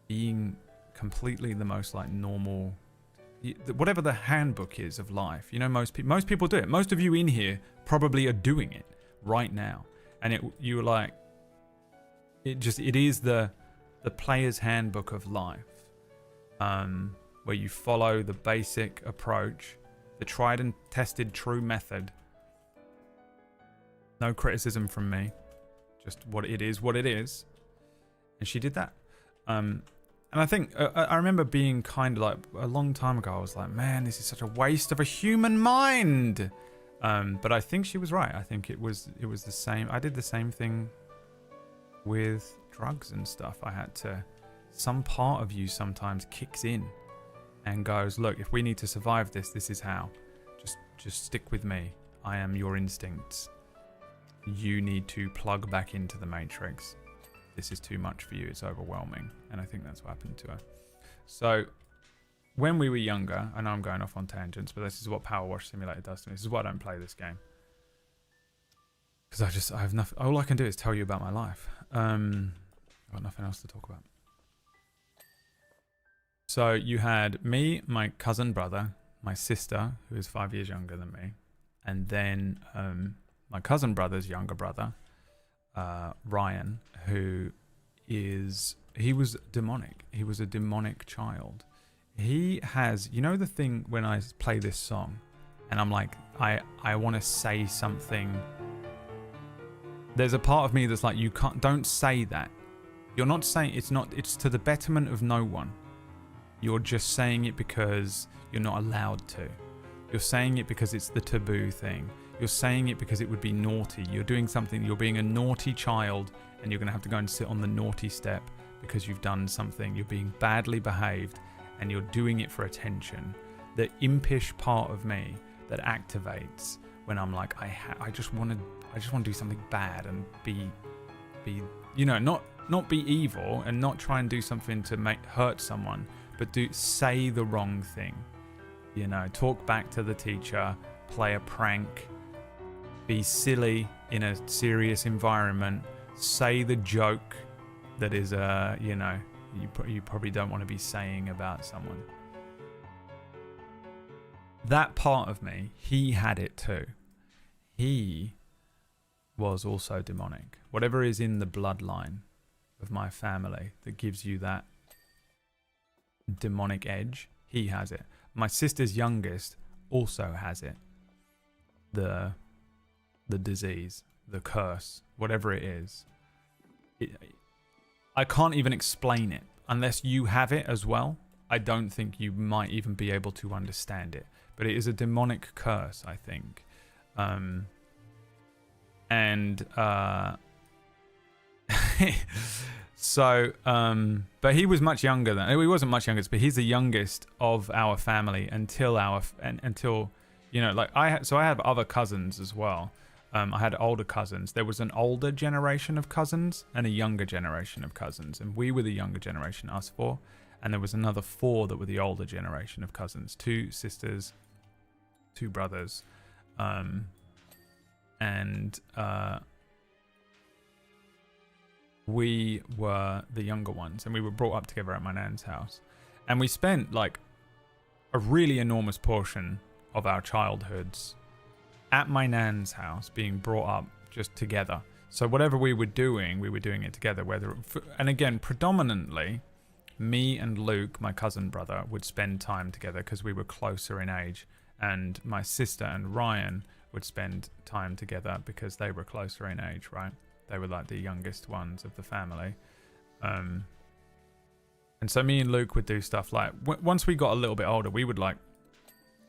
being completely the most like normal, whatever the handbook is of life. You know, most people do it. Most of you in here probably are doing it right now. And it is the player's handbook of life, where you follow the basic approach The tried and tested true method. No criticism from me. Just what it is, what it is. And she did that. And I think, I remember being kind of like, a long time ago, I was like, man, this is such a waste of a human mind. But I think she was right. I think it was the same. I did the same thing with drugs and stuff. I had to, some part of you sometimes kicks in and goes, look, if we need to survive this, this is how. Just stick with me. I am your instincts. You need to plug back into the matrix. This is too much for you. It's overwhelming. And I think that's what happened to her. So when we were younger, I know I'm going off on tangents, but this is what Powerwash Simulator does to me. This is why I don't play this game. Because I have nothing. All I can do is tell you about my life. I've got nothing else to talk about. So you had me, my cousin brother, my sister, who is 5 years younger than me, and then my cousin brother's younger brother, Ryan, who he was demonic. He was a demonic child. He has, you know the thing when I play this song and I'm like, I want to say something. There's a part of me that's like, don't say that. You're not saying, it's to the betterment of no one. You're just saying it because you're not allowed to. You're saying it because it's the taboo thing. You're saying it because it would be naughty. You're doing something, you're being a naughty child and you're going to have to go and sit on the naughty step because you've done something. You're being badly behaved and you're doing it for attention. The impish part of me that activates when I'm like, I just want to do something bad and be, you know, not be evil and not try and do something to hurt someone, but say the wrong thing. You know, talk back to the teacher, play a prank, be silly in a serious environment, say the joke that is, you know, you probably don't want to be saying about someone. That part of me, he had it too. He was also demonic. Whatever is in the bloodline of my family that gives you that demonic edge, he has it. My sister's youngest also has it. The disease, the curse, whatever it is. I can't even explain it. Unless you have it as well, I don't think you might even be able to understand it. But it is a demonic curse, I think. So, but he was much younger than, he wasn't much younger, but he's the youngest of our family until you know, like I have other cousins as well. I had older cousins. There was an older generation of cousins and a younger generation of cousins, and we were the younger generation, us four, and there was another four that were the older generation of cousins, 2 sisters, 2 brothers, we were the younger ones, and we were brought up together at my nan's house, and we spent like a really enormous portion of our childhoods at my nan's house, being brought up just together. So whatever we were doing it together. And again, predominantly, me and Luke, my cousin brother, would spend time together because we were closer in age, and my sister and Ryan would spend time together because they were closer in age, right? They were like the youngest ones of the family. And so me and Luke would do stuff like, once we got a little bit older, we would like,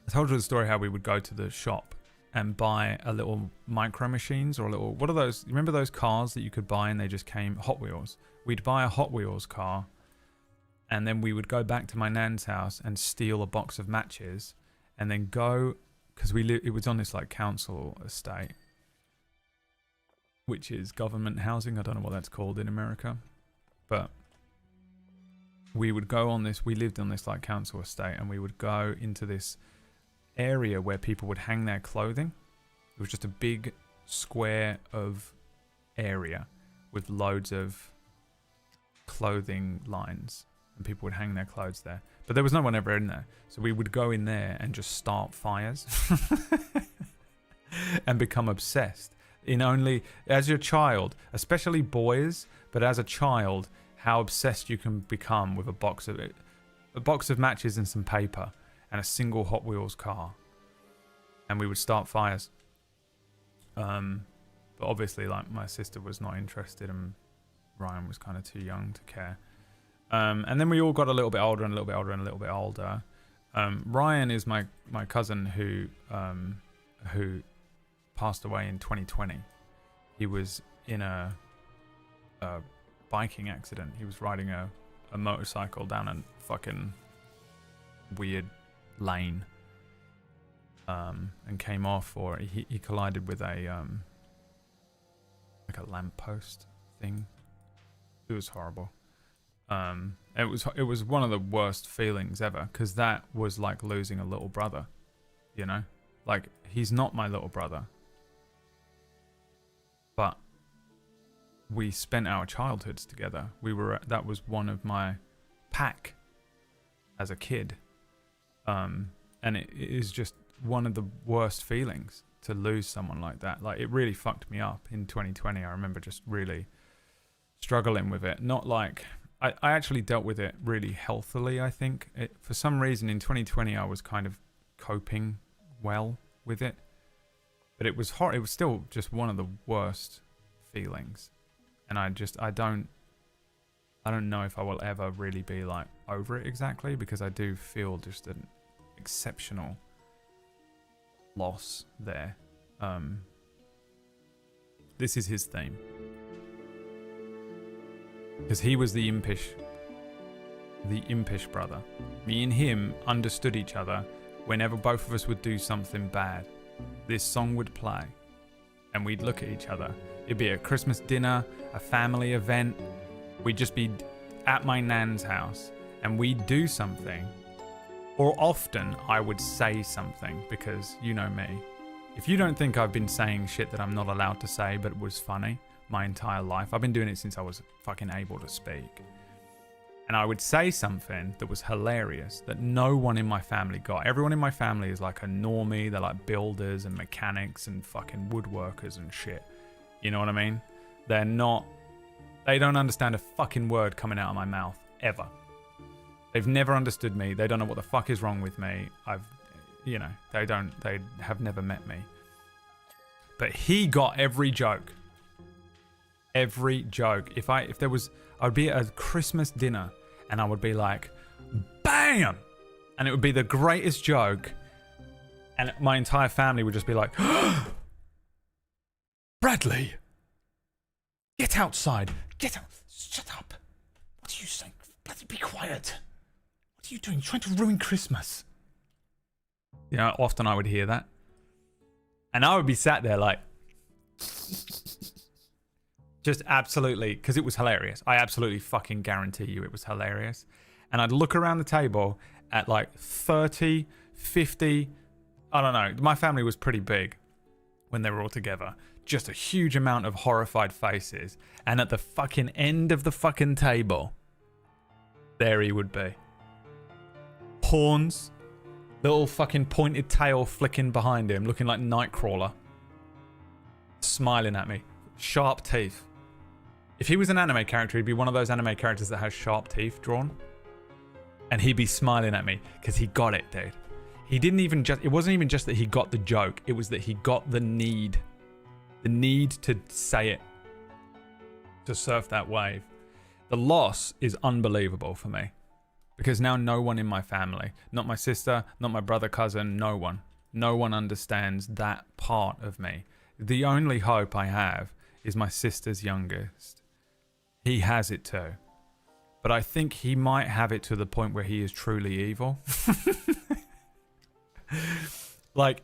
I told you the story how we would go to the shop and buy a little micro machines or a little, what are those? Remember those cars that you could buy and they just came, Hot Wheels? We'd buy a Hot Wheels car and then we would go back to my nan's house and steal a box of matches and then go, because it was on this like council estate, which is government housing. I don't know what that's called in America, but we would go on this, we lived on this like council estate, and we would go into this area where people would hang their clothing. It was just a big square of area with loads of clothing lines, and people would hang their clothes there, but there was no one ever in there. So we would go in there and just start fires and become obsessed in only, as your child, especially boys, but as a child, how obsessed you can become with a box of matches and some paper and a single Hot Wheels car. and we would start fires. But obviously, like, my sister was not interested, and Ryan was kind of too young to care. And then we all got a little bit older and a little bit older and a little bit older. Ryan is my cousin who passed away in 2020. He was in a biking accident. He was riding a motorcycle down a fucking weird lane, and came off, or he collided with a like a lamppost thing. It was horrible. It was one of the worst feelings ever, because that was like losing a little brother, you know? Like, he's not my little brother, but we spent our childhoods together. That was one of my pack as a kid. And it is just one of the worst feelings to lose someone like that. Like, it really fucked me up in 2020. I remember just really struggling with it. Not like... I actually dealt with it really healthily, I think. For some reason, in 2020, I was kind of coping well with it. But it was hard. It was still just one of the worst feelings. And I don't know if I will ever really be, like, over it exactly, because I do feel just an exceptional loss there. This is his theme. Because he was the impish brother. Me and him understood each other whenever both of us would do something bad. This song would play, and we'd look at each other. It'd be a Christmas dinner, a family event. We'd just be at my nan's house, and we'd do something. Or often I would say something, because you know me. If you don't think I've been saying shit that I'm not allowed to say but it was funny my entire life, I've been doing it since I was fucking able to speak. And I would say something that was hilarious that no one in my family got. Everyone in my family is like a normie. They're like builders and mechanics and fucking woodworkers and shit. You know what I mean? They don't understand a fucking word coming out of my mouth, ever. They've never understood me. They don't know what the fuck is wrong with me. They have never met me. But he got every joke. Every joke. I'd be at a Christmas dinner and I would be like, BAM! And it would be the greatest joke. And my entire family would just be like, Bradley, get outside. Get out. Shut up. What are you saying? Bloody be quiet. What are you doing? You're trying to ruin Christmas. You know, often I would hear that. And I would be sat there like... just absolutely, because it was hilarious. I absolutely fucking guarantee you it was hilarious. And I'd look around the table at like 30, 50, I don't know. My family was pretty big when they were all together. Just a huge amount of horrified faces. And at the fucking end of the fucking table, there he would be. Horns, little fucking pointed tail flicking behind him, looking like Nightcrawler. Smiling at me. Sharp teeth. If he was an anime character, he'd be one of those anime characters that has sharp teeth drawn. And he'd be smiling at me because he got it, dude. It wasn't even just that he got the joke. It was that he got the need to say it, to surf that wave. The loss is unbelievable for me because now no one in my family, not my sister, not my brother, cousin, no one understands that part of me. The only hope I have is my sister's youngest. He has it too. But I think he might have it to the point where he is truly evil. Like,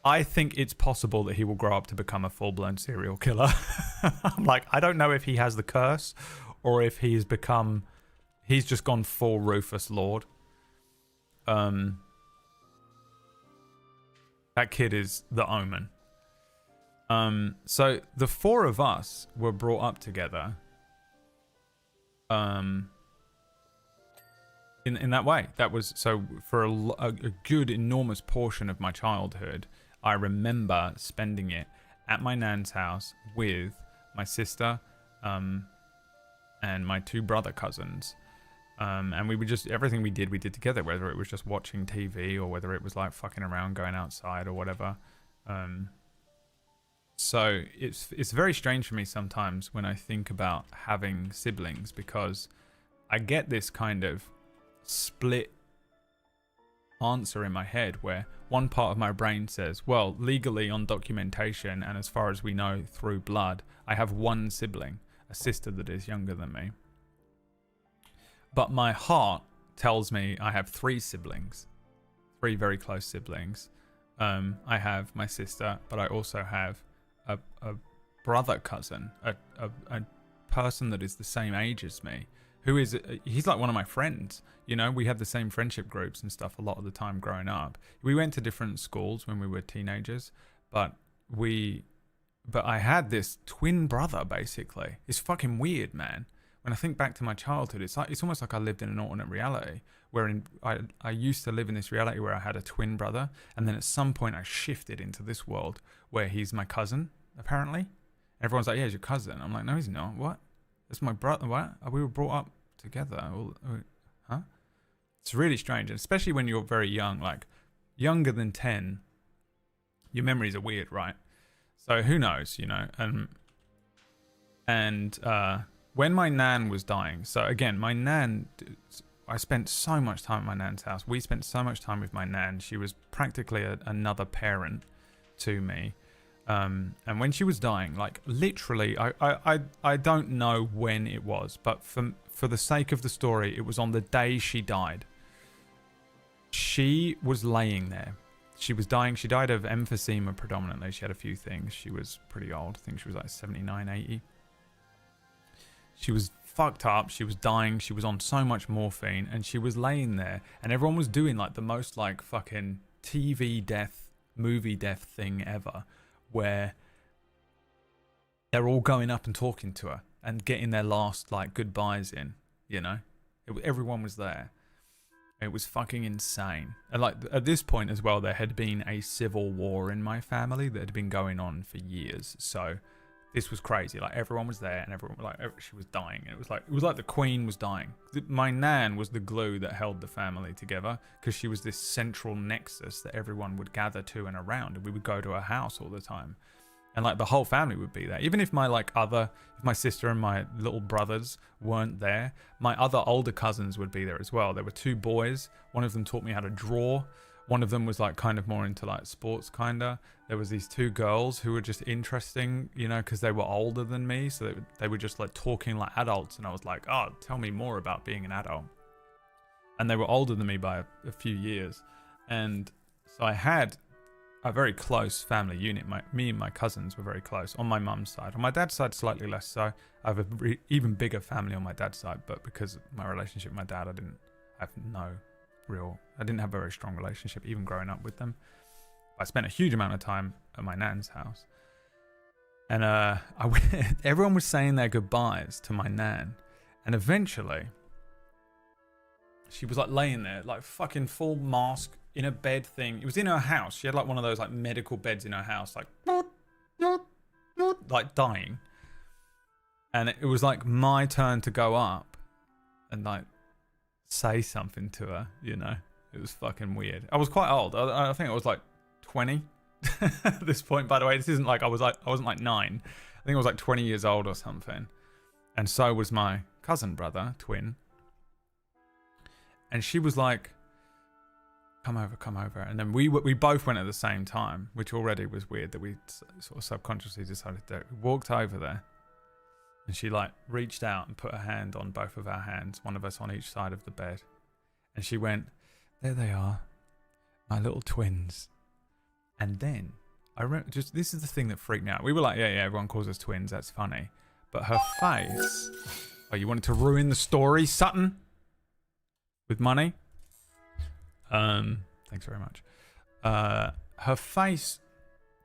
I think it's possible that he will grow up to become a full-blown serial killer. I'm like, I don't know if he has the curse or if he's just gone full Rufus Lord. That kid is the Omen. So the four of us were brought up together in that way. That was so for a good enormous portion of my childhood. I remember spending it at my nan's house with my sister and my two brother cousins. And we would just, everything we did together, whether it was just watching TV or whether it was like fucking around, going outside or whatever. So it's very strange for me sometimes when I think about having siblings, because I get this kind of split answer in my head where one part of my brain says, well, legally on documentation and as far as we know through blood, I have one sibling, a sister that is younger than me. But my heart tells me I have 3 siblings, 3 very close siblings. I have my sister, but I also have a brother cousin, a person that is the same age as me, who is, he's like one of my friends. You know, we had the same friendship groups and stuff a lot of the time growing up. We went to different schools when we were teenagers, but I had this twin brother, basically. It's fucking weird, man. When I think back to my childhood, it's almost like I lived in an alternate reality, wherein I used to live in this reality where I had a twin brother, and then at some point I shifted into this world where he's my cousin, apparently. Everyone's like, yeah, he's your cousin. I'm like, no, he's not. What? That's my brother. What? We were brought up together. Huh? It's really strange, and especially when you're very young, like younger than 10, your memories are weird, right? So who knows, you know? And when my nan was dying, so again, my nan, I spent so much time at my nan's house. We spent so much time with my nan. She was practically another parent to me. And when she was dying, like literally, I don't know when it was, but for the sake of the story, it was on the day she died. She was laying there. She was dying. She died of emphysema predominantly. She had a few things. She was pretty old. I think she was like 79, 80. She was fucked up. She was dying. She was on so much morphine, and she was laying there, and everyone was doing like the most like fucking TV death, movie death thing ever, where they're all going up and talking to her and getting their last like goodbyes in, you know? Everyone was there. It was fucking insane. And like at this point as well, there had been a civil war in my family that had been going on for years. So this was crazy. Like everyone was there, and everyone like she was dying. And it was like the Queen was dying. My nan was the glue that held the family together, because she was this central nexus that everyone would gather to and around, and we would go to her house all the time. And like the whole family would be there. Even if if my sister and my little brothers weren't there, my other older cousins would be there as well. There were 2 boys. One of them taught me how to draw. One of them was like kind of more into like sports kinda. There was these 2 girls who were just interesting, you know, because they were older than me. So they were just like talking like adults. And I was like, oh, tell me more about being an adult. And they were older than me by a few years. And so I had a very close family unit. Me and my cousins were very close on my mum's side. On my dad's side, slightly less so. I have a even bigger family on my dad's side, but because of my relationship with my dad, I didn't have a very strong relationship even growing up with them. I spent a huge amount of time at my nan's house, and everyone was saying their goodbyes to my nan, and eventually she was like laying there, like fucking full mask in a bed thing. It was in her house. She had like one of those like medical beds in her house, like dying. And it was like my turn to go up and like say something to her, you know. It was fucking weird. I was quite old. I think I was like 20 at this point. By the way, this isn't like I wasn't like 9. I think I was like 20 years old or something. And so was my cousin brother, twin. And she was like, come over. And then we both went at the same time, which already was weird that we sort of subconsciously decided to do it. We walked over there, and she like reached out and put her hand on both of our hands, one of us on each side of the bed. And she went, there they are, my little twins. And then I remember, this is the thing that freaked me out. We were like, yeah, everyone calls us twins, that's funny. But her face, oh, you wanted to ruin the story, Sutton? With money? Thanks very much. Her face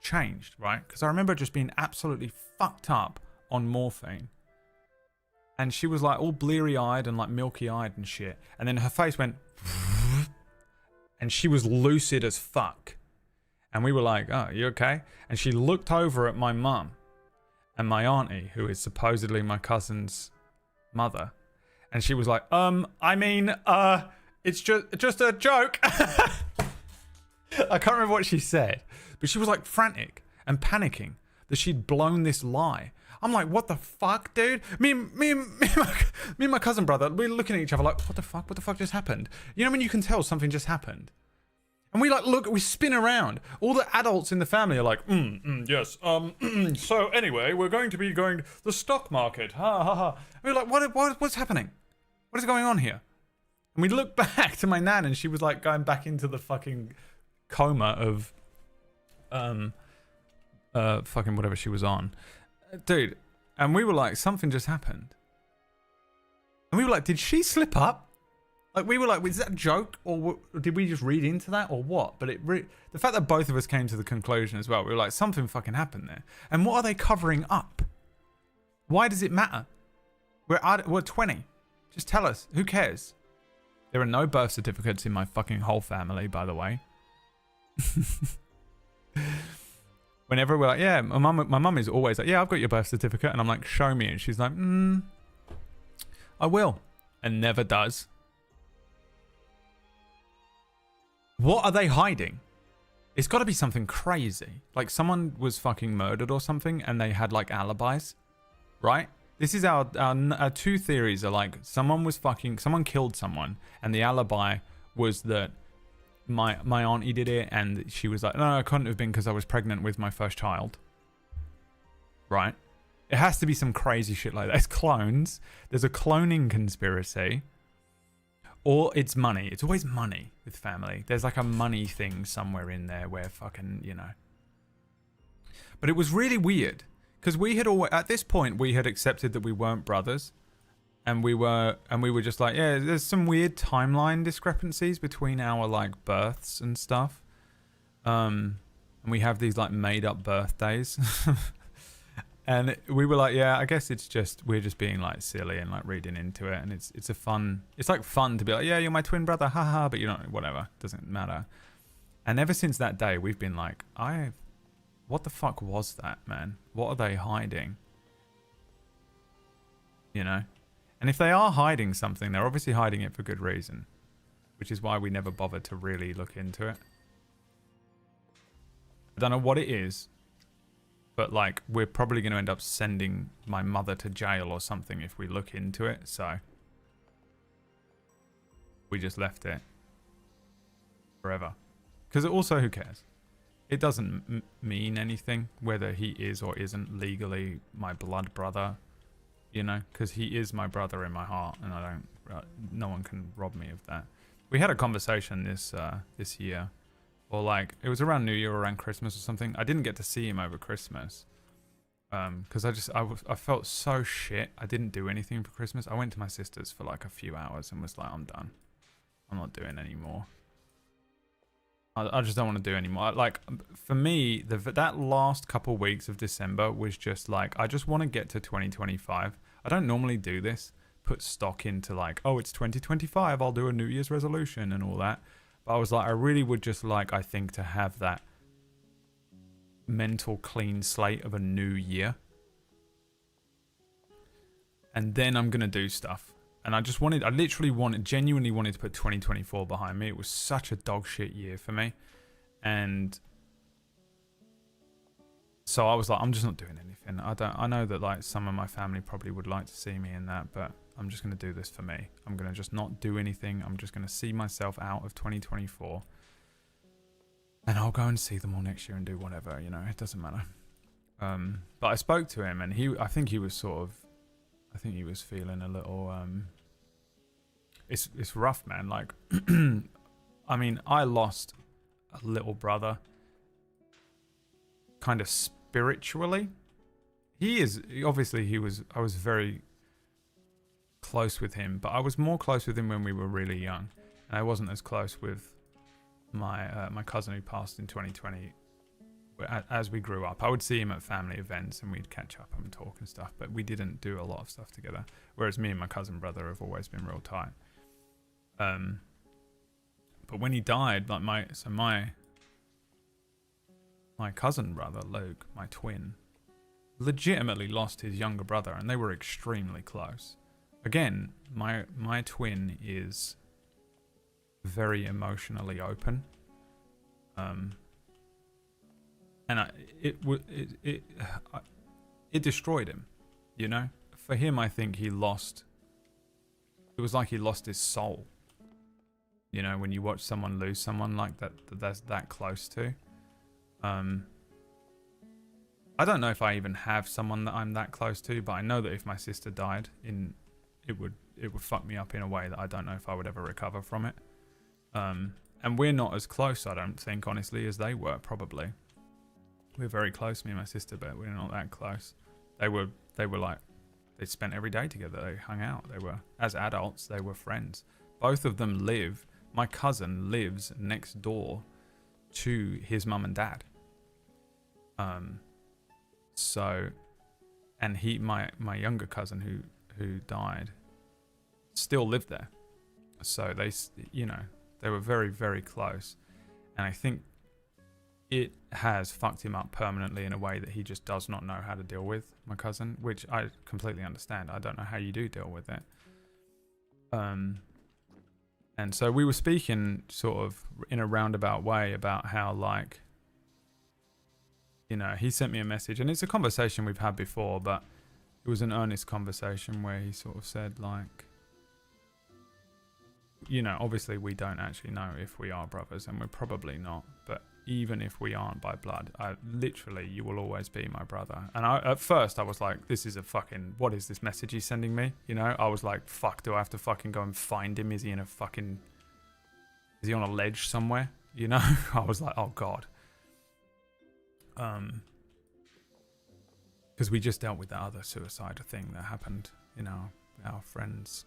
changed, right? Because I remember just being absolutely fucked up on morphine. And she was like all bleary-eyed and like milky-eyed and shit. And then her face went and she was lucid as fuck. And we were like, oh, you okay? And she looked over at my mum and my auntie, who is supposedly my cousin's mother. And she was like, I mean, it's just a joke. I can't remember what she said, but she was like frantic and panicking that she'd blown this lie. I'm like, what the fuck, dude? Me and my cousin brother, we're looking at each other like, what the fuck just happened? You know when you can tell something just happened? And we like look, we spin around. All the adults in the family are like, yes. So anyway, we're going to be going to the stock market. Ha ha ha. And we're like, what's happening? What is going on here? And we look back to my nan, and she was like going back into the fucking coma of fucking whatever she was on. Dude, and we were like, something just happened. And we were like, did she slip up? Like, we were like, was that a joke? Or did we just read into that? Or what? But the fact that both of us came to the conclusion as well, we were like, something fucking happened there. And what are they covering up? Why does it matter? We're 20. Just tell us. Who cares? There are no birth certificates in my fucking whole family, by the way. Whenever we're like, yeah, my mum is always like, yeah, I've got your birth certificate. And I'm like, show me. And she's like, I will. And never does. What are they hiding? It's got to be something crazy. Like someone was fucking murdered or something and they had like alibis, right? This is our two theories are like someone killed someone and the alibi was that my auntie did it and she was like, no, I couldn't have been because I was pregnant with my first child. Right? It has to be some crazy shit like that. It's clones. There's a cloning conspiracy. Or it's money. It's always money with family. There's like a money thing somewhere in there where fucking, you know. But it was really weird. Because we had always, at this point, we had accepted that we weren't brothers. And we were just like, yeah, there's some weird timeline discrepancies between our like births and stuff. And we have these like made up birthdays. And we were like, yeah, I guess we're just being like silly and like reading into it. And it's like fun to be like, yeah, you're my twin brother, haha, but you know, whatever, doesn't matter. And ever since that day, we've been like, what the fuck was that, man? What are they hiding? You know? And if they are hiding something, they're obviously hiding it for good reason, which is why we never bothered to really look into it. I don't know what it is. But, like, we're probably going to end up sending my mother to jail or something if we look into it. So, we just left it forever. Because also, who cares? It doesn't mean anything whether he is or isn't legally my blood brother. You know? Because he is my brother in my heart. And no one can rob me of that. We had a conversation this year. Or like, it was around New Year or around Christmas or something. I didn't get to see him over Christmas. Because I felt so shit. I didn't do anything for Christmas. I went to my sister's for like a few hours and was like, I'm done. I'm not doing any more. I just don't want to do anymore. Like, for me, that last couple weeks of December was just like, I just want to get to 2025. I don't normally do this. Put stock into like, oh, it's 2025. I'll do a New Year's resolution and all that. But I was like, I really would just like, I think, to have that mental clean slate of a new year. And then I'm going to do stuff. And I genuinely wanted to put 2024 behind me. It was such a dog shit year for me. And so I was like, I'm just not doing anything. I know that like some of my family probably would like to see me in that, but I'm just going to do this for me. I'm going to just not do anything. I'm just going to see myself out of 2024. And I'll go and see them all next year and do whatever, you know, it doesn't matter. But I spoke to him and I think he was feeling a little, it's rough, man. Like, I mean, I lost a little brother kind of spiritually. I was very close with him, but I was more close with him when we were really young, and I wasn't as close with my cousin who passed in 2020. As we grew up, I would see him at family events and we'd catch up and talk and stuff, but we didn't do a lot of stuff together, whereas me and my cousin brother have always been real tight. But when he died, like my cousin brother Luke, my twin, legitimately lost his younger brother, and they were extremely close. again, my twin is very emotionally open. And it destroyed him, you know? For him, I think it was like he lost his soul. You know, when you watch someone lose someone like that's that close to. I don't know if I even have someone that I'm that close to, but I know that if my sister died, it would fuck me up in a way that I don't know if I would ever recover from it. And we're not as close, I don't think, honestly, as they were, probably. We're very close, me and my sister, but we're not that close. They were like, they spent every day together. They hung out. They were, as adults, they were friends. Both of them my cousin lives next door to his mum and dad. So, and my younger cousin who died still lived there. So they, you know, they were very, very close. And I think it has fucked him up permanently in a way that he just does not know how to deal with, my cousin, which I completely understand. I don't know how you do deal with it. And so we were speaking sort of in a roundabout way about how, like, you know, he sent me a message, and it's a conversation we've had before, but it was an earnest conversation where he sort of said, like, you know, obviously we don't actually know if we are brothers, and we're probably not, but even if we aren't by blood, you will always be my brother. And at first I was like, this is a fucking, what is this message he's sending me? You know, I was like, fuck, do I have to fucking go and find him? Is he on a ledge somewhere? You know, I was like, oh God. Because we just dealt with that other suicide thing that happened, you know, our friend's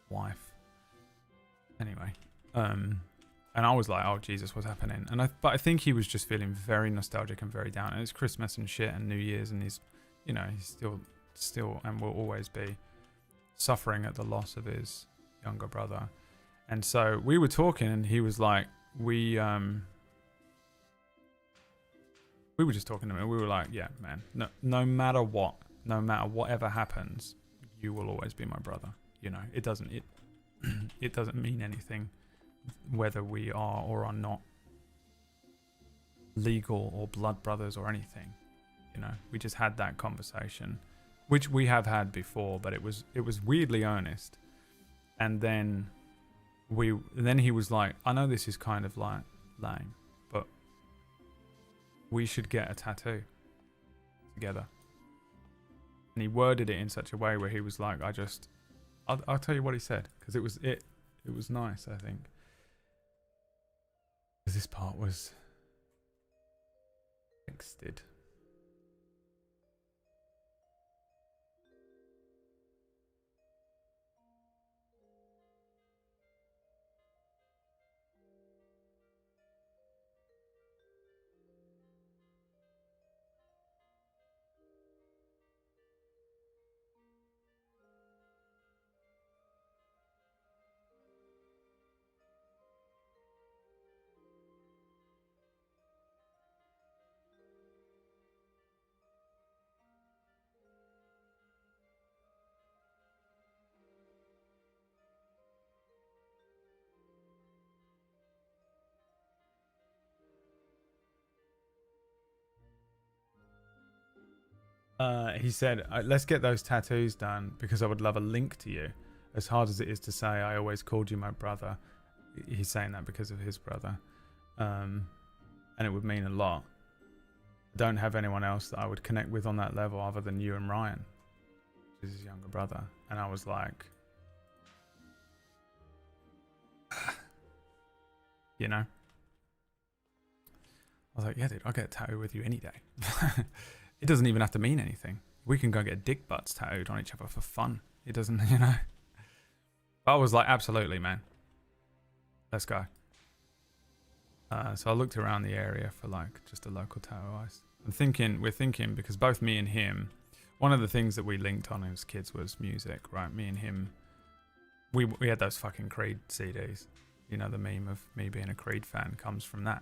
wife. Anyway, and I was like, oh Jesus, what's happening? But I think he was just feeling very nostalgic and very down. And it's Christmas and shit and New Year's, and he's, you know, he's still and will always be suffering at the loss of his younger brother. And so we were talking, and he was like, we were just talking to him, and we were like, yeah, man, no matter whatever happens, you will always be my brother. You know, it doesn't mean anything whether we are or are not legal or blood brothers or anything. You know, we just had that conversation, which we have had before, but it was weirdly earnest. And then he was like, I know this is kind of like lame, but we should get a tattoo together. And he worded it in such a way where he was like, I'll tell you what he said, because it was nice, I think. Because this part was texted. He said, let's get those tattoos done because I would love a link to you. As hard as it is to say, I always called you my brother. He's saying that because of his brother. And it would mean a lot. I don't have anyone else that I would connect with on that level other than you and Ryan, which is his younger brother. And I was like, you know? I was like, yeah, dude, I'll get a tattoo with you any day. It doesn't even have to mean anything. We can go get dick butts tattooed on each other for fun. It doesn't, you know. But I was like, absolutely, man. Let's go. So I looked around the area for like just a local tattoo artist. We're thinking because both me and him, one of the things that we linked on as kids was music, right? Me and him, we had those fucking Creed CDs. You know, the meme of me being a Creed fan comes from that.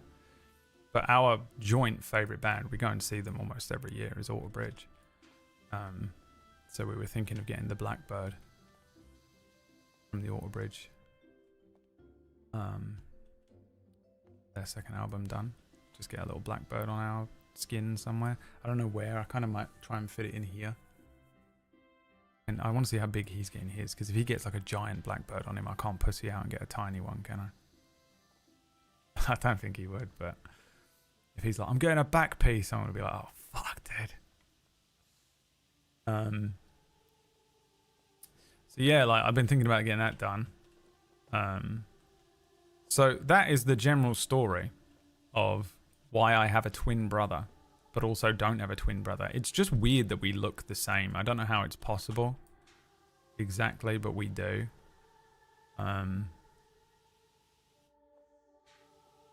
But our joint favourite band, we go and see them almost every year, is Alter Bridge. So we were thinking of getting the Blackbird from the Auto Bridge. Their second album done. Just get a little blackbird on our skin somewhere. I don't know where. I kind of might try and fit it in here. And I want to see how big he's getting his, because if he gets like a giant blackbird on him, I can't pussy out and get a tiny one, can I? I don't think he would, but if he's like, I'm getting a back piece, I'm going to be like, oh, fuck, dude. So yeah, like I've been thinking about getting that done. So that is the general story of why I have a twin brother, but also don't have a twin brother. It's just weird that we look the same. I don't know how it's possible exactly, but we do.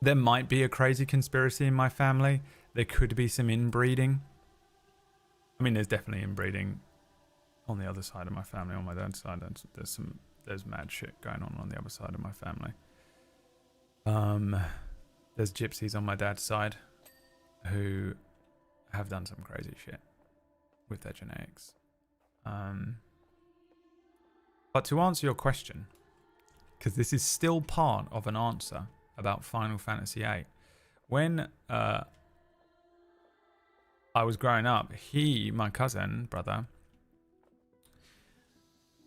There might be a crazy conspiracy in my family. There could be some inbreeding. I mean, there's definitely inbreeding on the other side of my family. On my dad's side, there's mad shit going on the other side of my family. There's gypsies on my dad's side who have done some crazy shit with their genetics. But to answer your question, because this is still part of an answer about Final Fantasy VIII, when I was growing up, my cousin, brother,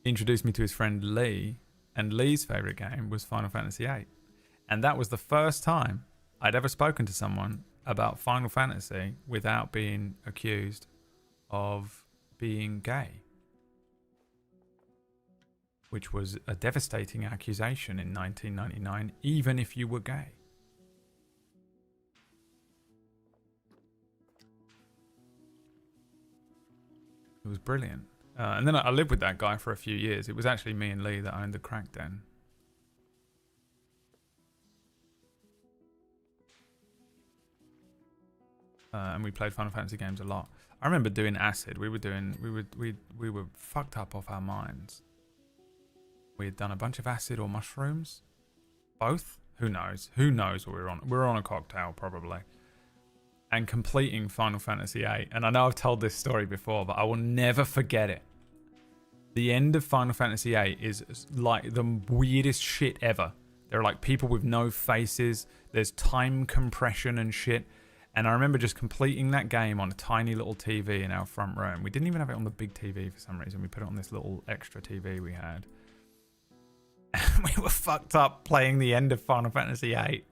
introduced me to his friend Lee, and Lee's favorite game was Final Fantasy VIII. And that was the first time I'd ever spoken to someone about Final Fantasy without being accused of being gay, which was a devastating accusation in 1999, even if you were gay. It was brilliant. And then I lived with that guy for a few years. It was actually me and Lee that owned the crack den. And we played Final Fantasy games a lot. I remember doing acid. We were fucked up off our minds. We had done a bunch of acid or mushrooms. Both? Who knows? Who knows what we were on? We were on a cocktail, probably. And completing Final Fantasy VIII. And I know I've told this story before, but I will never forget it. The end of Final Fantasy VIII is like the weirdest shit ever. There are like people with no faces. There's time compression and shit. And I remember just completing that game on a tiny little TV in our front room. We didn't even have it on the big TV for some reason. We put it on this little extra TV we had. And we were fucked up playing the end of Final Fantasy VIII.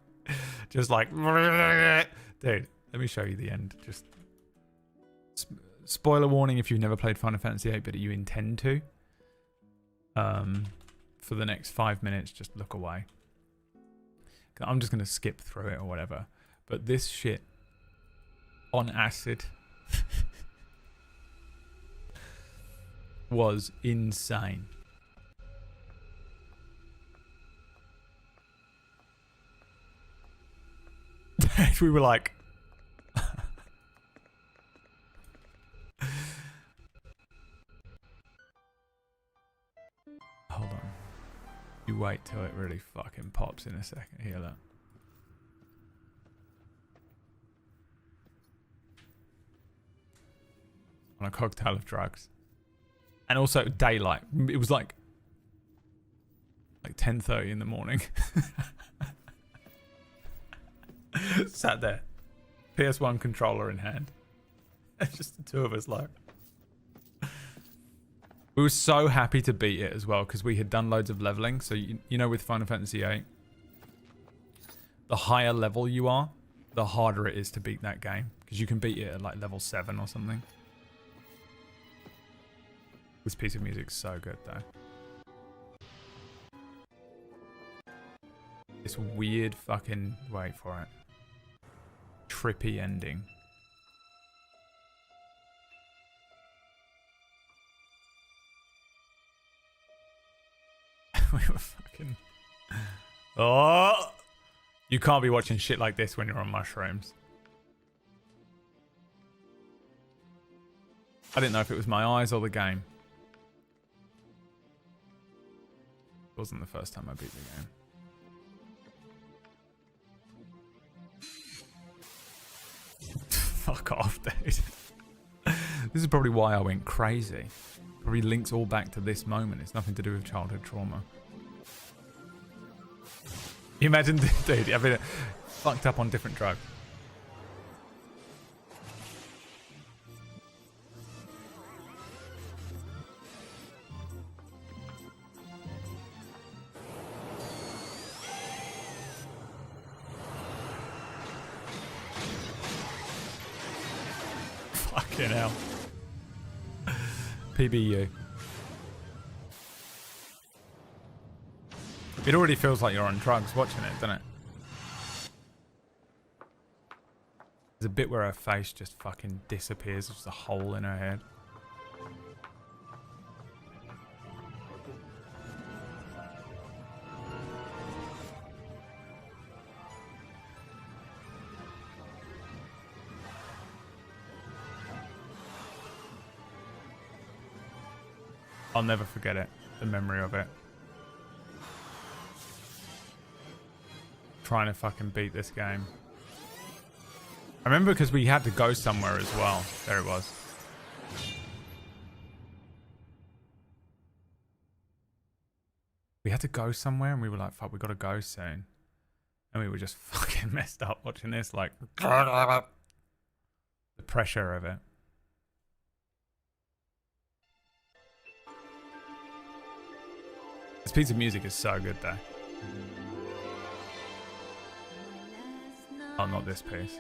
Just like... Dude, let me show you the end. Just... Spoiler warning if you've never played Final Fantasy VIII, but you intend to. For the next 5 minutes, just look away. I'm just going to skip through it or whatever. But this shit... on acid was insane. We were like hold on, you wait till it really fucking pops in a second. Hear that? On a cocktail of drugs. And also daylight. It was like 10:30 in the morning. Sat there. PS1 controller in hand. Just the two of us like. We were so happy to beat it as well because we had done loads of leveling. So you know with Final Fantasy VIII, the higher level you are, the harder it is to beat that game. Because you can beat it at like level 7 or something. This piece of music's so good though. This weird fucking, wait for it, trippy ending. We were fucking... Oh! You can't be watching shit like this when you're on mushrooms. I didn't know if it was my eyes or the game. It wasn't the first time I beat the game. Fuck off, dude. This is probably why I went crazy. Probably links all back to this moment. It's nothing to do with childhood trauma. You imagine, dude, I've been fucked up on different drugs. Fucking hell. PBU. It already feels like you're on drugs watching it, doesn't it? There's a bit where her face just fucking disappears. There's just a hole in her head. I'll never forget it, the memory of it. Trying to fucking beat this game. I remember because we had to go somewhere as well. There it was. We had to go somewhere and we were like, fuck, we gotta go soon. And we were just fucking messed up watching this, like the pressure of it. This piece of music is so good though. Oh, not this piece.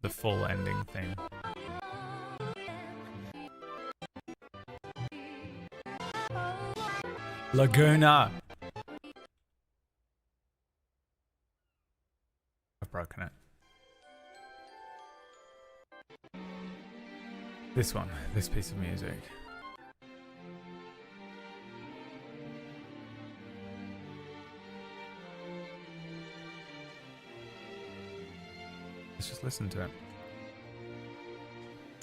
The full ending thing. Laguna! I've broken it. This one, this piece of music. Let's just listen to it.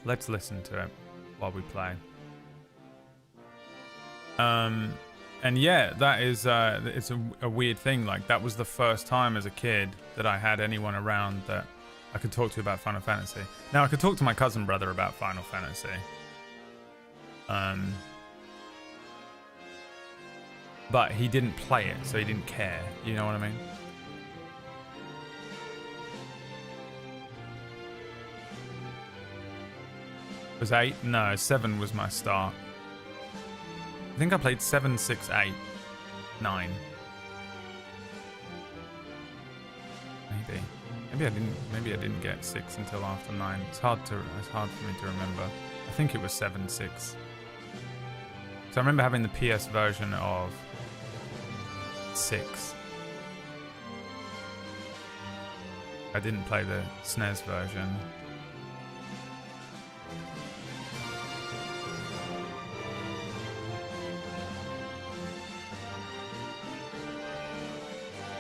Let's listen to it while we play. And yeah, that is it's a weird thing. Like, that was the first time as a kid that I had anyone around that I could talk to about Final Fantasy. Now I could talk to my cousin brother about Final Fantasy. But he didn't play it, so he didn't care. You know what I mean? Was 8? No, 7 was my start. I think I played 7, 6, 8, 9. Maybe I didn't get 6 until after 9. It's hard for me to remember. I think it was 7, 6. So I remember having the PS version of 6. I didn't play the SNES version.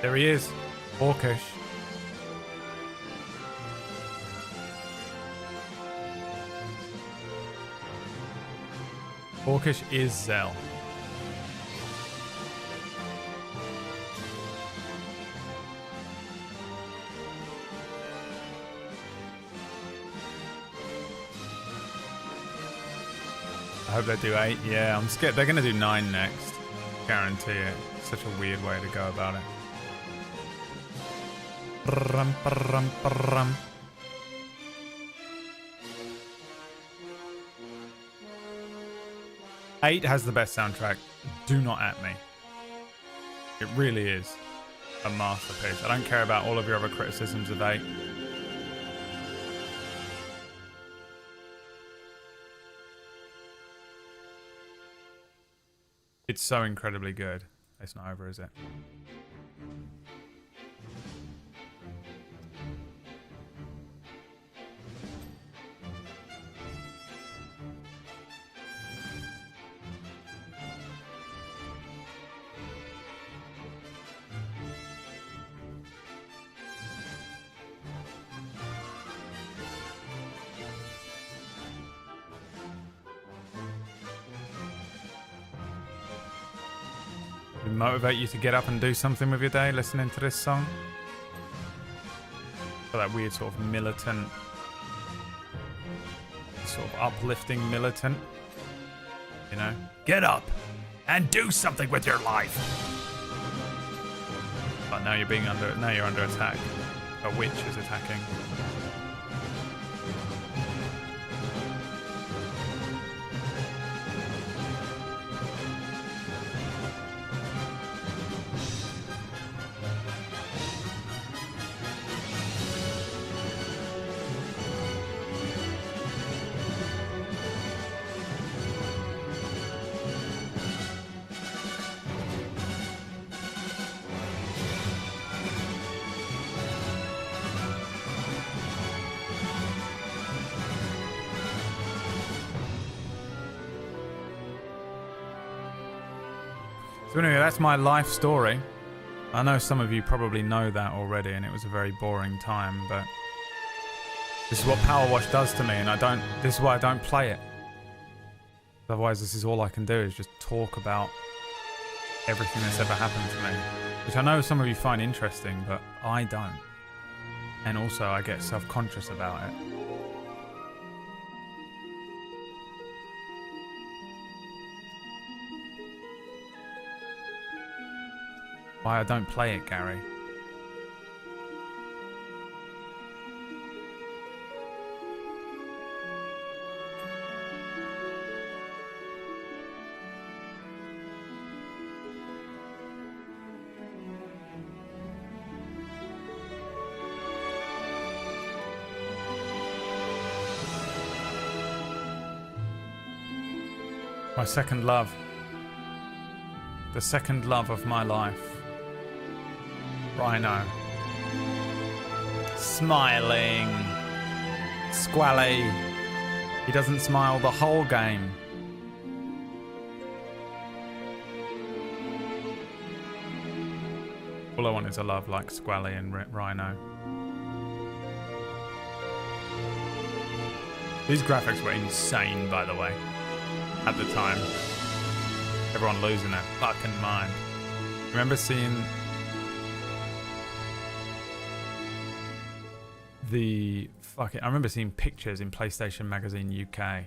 There he is, Orcish. Orcish is Zell. I hope they do 8. Yeah, I'm scared. They're going to do 9 next. Guarantee it. Such a weird way to go about it. 8 has the best soundtrack. Do not at me. It really is a masterpiece. I don't care about all of your other criticisms of 8. It's so incredibly good. It's not over, is it? Motivate you to get up and do something with your day listening to this song? For that weird sort of militant, sort of uplifting militant, you know? Get up and do something with your life. But now you're under attack. A witch is attacking. So anyway, that's my life story. I know some of you probably know that already, and it was a very boring time, but this is what Powerwash does to me, and this is why I don't play it. Otherwise, this is all I can do, is just talk about everything that's ever happened to me. Which I know some of you find interesting, but I don't. And also, I get self-conscious about it. Why I don't play it, Gary. My second love. The second love of my life. Rhino. Smiling. Squally. He doesn't smile the whole game. All I want is a love like Squally and Rhino. These graphics were insane, by the way. At the time. Everyone losing their fucking mind. Remember seeing I remember seeing pictures in PlayStation Magazine UK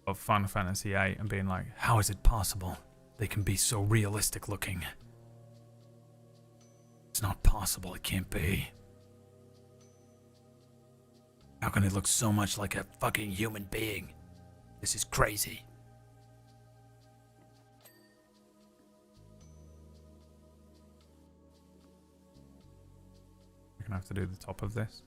of Final Fantasy VIII and being like, how is it possible they can be so realistic looking? It's not possible, it can't be. How can it look so much like a fucking human being? This is crazy. I'm gonna have to do the top of this.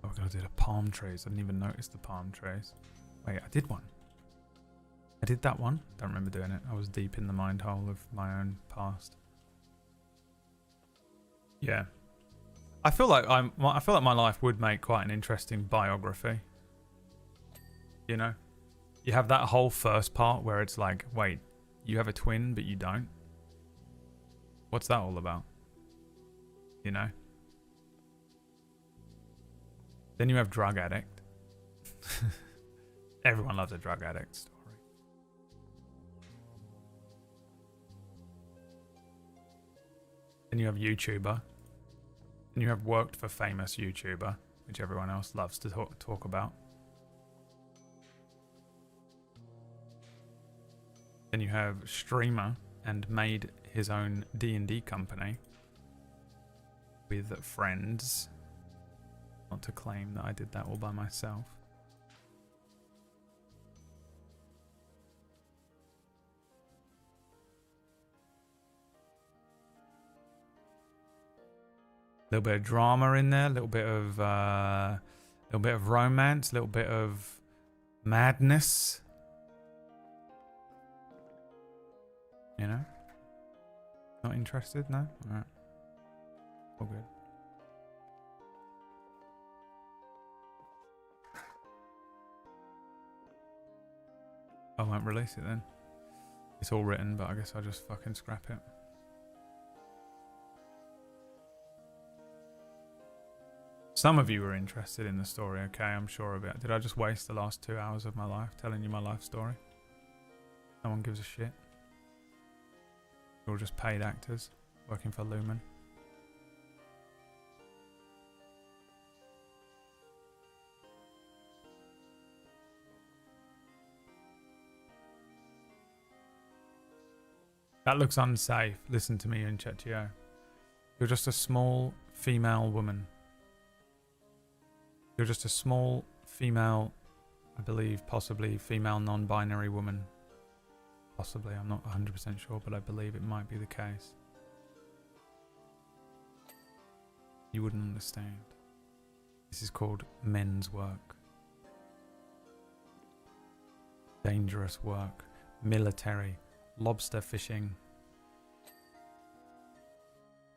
Oh, we're gonna do the palm trees. I didn't even notice the palm trees. Wait, I did one. I did that one. Don't remember doing it. I was deep in the mind hole of my own past. Yeah. I feel like my life would make quite an interesting biography. You know, you have that whole first part where it's like, wait, you have a twin, but you don't. What's that all about? You know? Then you have drug addict. Everyone loves a drug addict story. Then you have YouTuber. Then you have worked for famous YouTuber, which everyone else loves to talk about. Then you have streamer and made his own D&D company with friends. Not to claim that I did that all by myself. A little bit of drama in there, a little bit of romance, a little bit of madness. You know? Not interested? No? Alright. All good. I won't release it then. It's all written, but I guess I'll just fucking scrap it. Some of you were interested in the story, okay? I'm sure of it. Did I just waste the last 2 hours of my life telling you my life story? No one gives a shit. You're all just paid actors working for Lumen. That looks unsafe. Listen to me, Inchetio. You're just a small female woman. You're just a small female, I believe, possibly female non-binary woman. Possibly, I'm not 100% sure, but I believe it might be the case. You wouldn't understand. This is called men's work. Dangerous work. Military. Lobster fishing.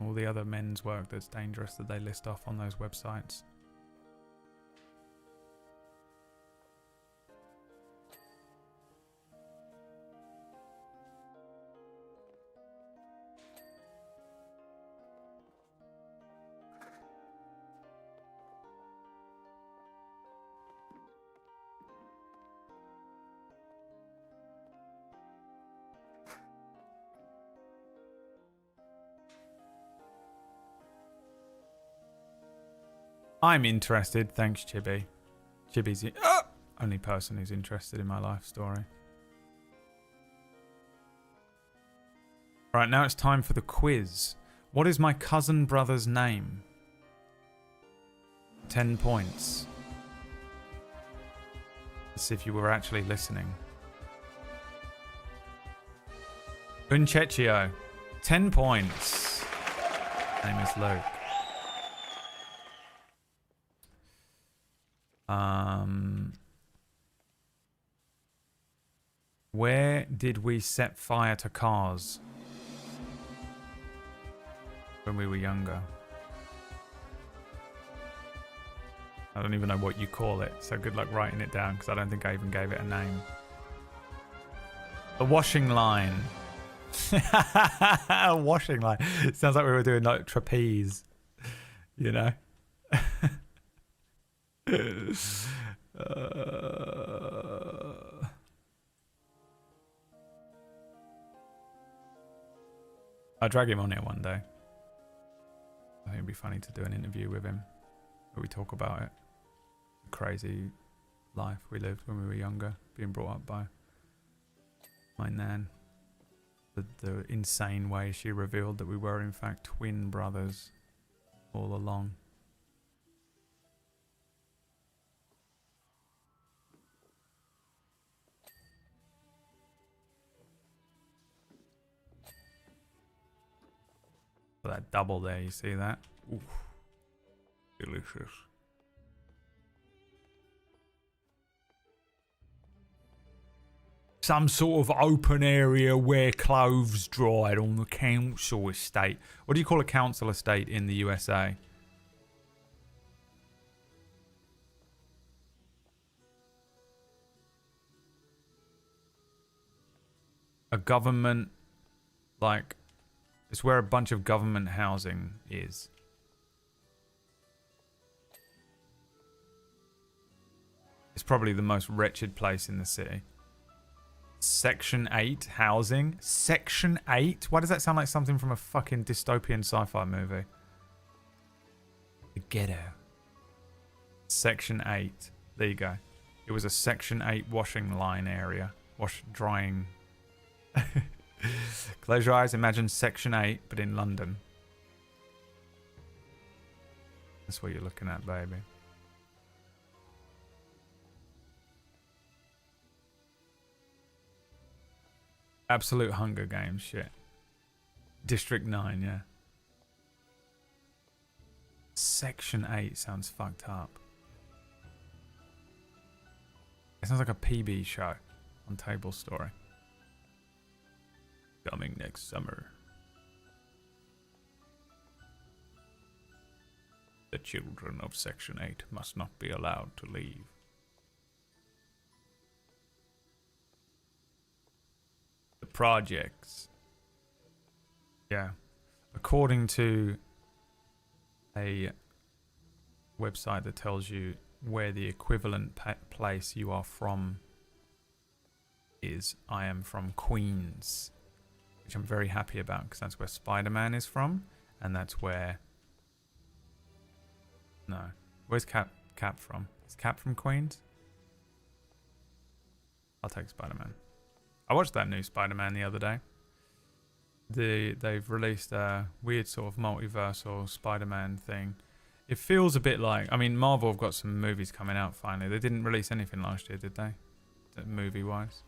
All the other men's work that's dangerous that they list off on those websites. I'm interested, thanks Chibi. Chibi's the only person who's interested in my life story. Right, now it's time for the quiz. What is my cousin brother's name? 10 points. Let's see if you were actually listening. Uncecchio, 10 points. Name is Luke. Where did we set fire to cars when we were younger? I don't even know what you call it, so good luck writing it down because I don't think I even gave it a name. The washing line. A washing line. It sounds like we were doing like trapeze, you know? I'll drag him on here one day. I think it'd be funny to do an interview with him where we talk about it. The crazy life we lived when we were younger, being brought up by my nan. The insane way she revealed that we were in fact twin brothers all along. That double there, you see that? Oof. Delicious. Some sort of open area where clothes dried on the council estate. What do you call a council estate in the USA? A government, like... It's where a bunch of government housing is. It's probably the most wretched place in the city. Section 8 housing? Section 8? Why does that sound like something from a fucking dystopian sci-fi movie? The ghetto. Section 8. There you go. It was a Section 8 washing line area. Drying. Close your eyes, imagine Section 8, but in London. That's what you're looking at, baby. Absolute Hunger Games shit. District 9, yeah. Section 8 sounds fucked up. It sounds like a PB show on Table Story. Coming next summer. The children of Section 8 must not be allowed to leave. The projects. Yeah. According to a website that tells you where the equivalent place you are from is, I am from Queens. Which I'm very happy about because that's where Spider-Man is from, and that's where... No. Where's Cap from? Is Cap from Queens? I'll take Spider-Man. I watched that new Spider-Man the other day. they've released a weird sort of multiversal Spider-Man thing. It feels a bit like, I mean, Marvel have got some movies coming out finally. They didn't release anything last year, did they? Movie-wise.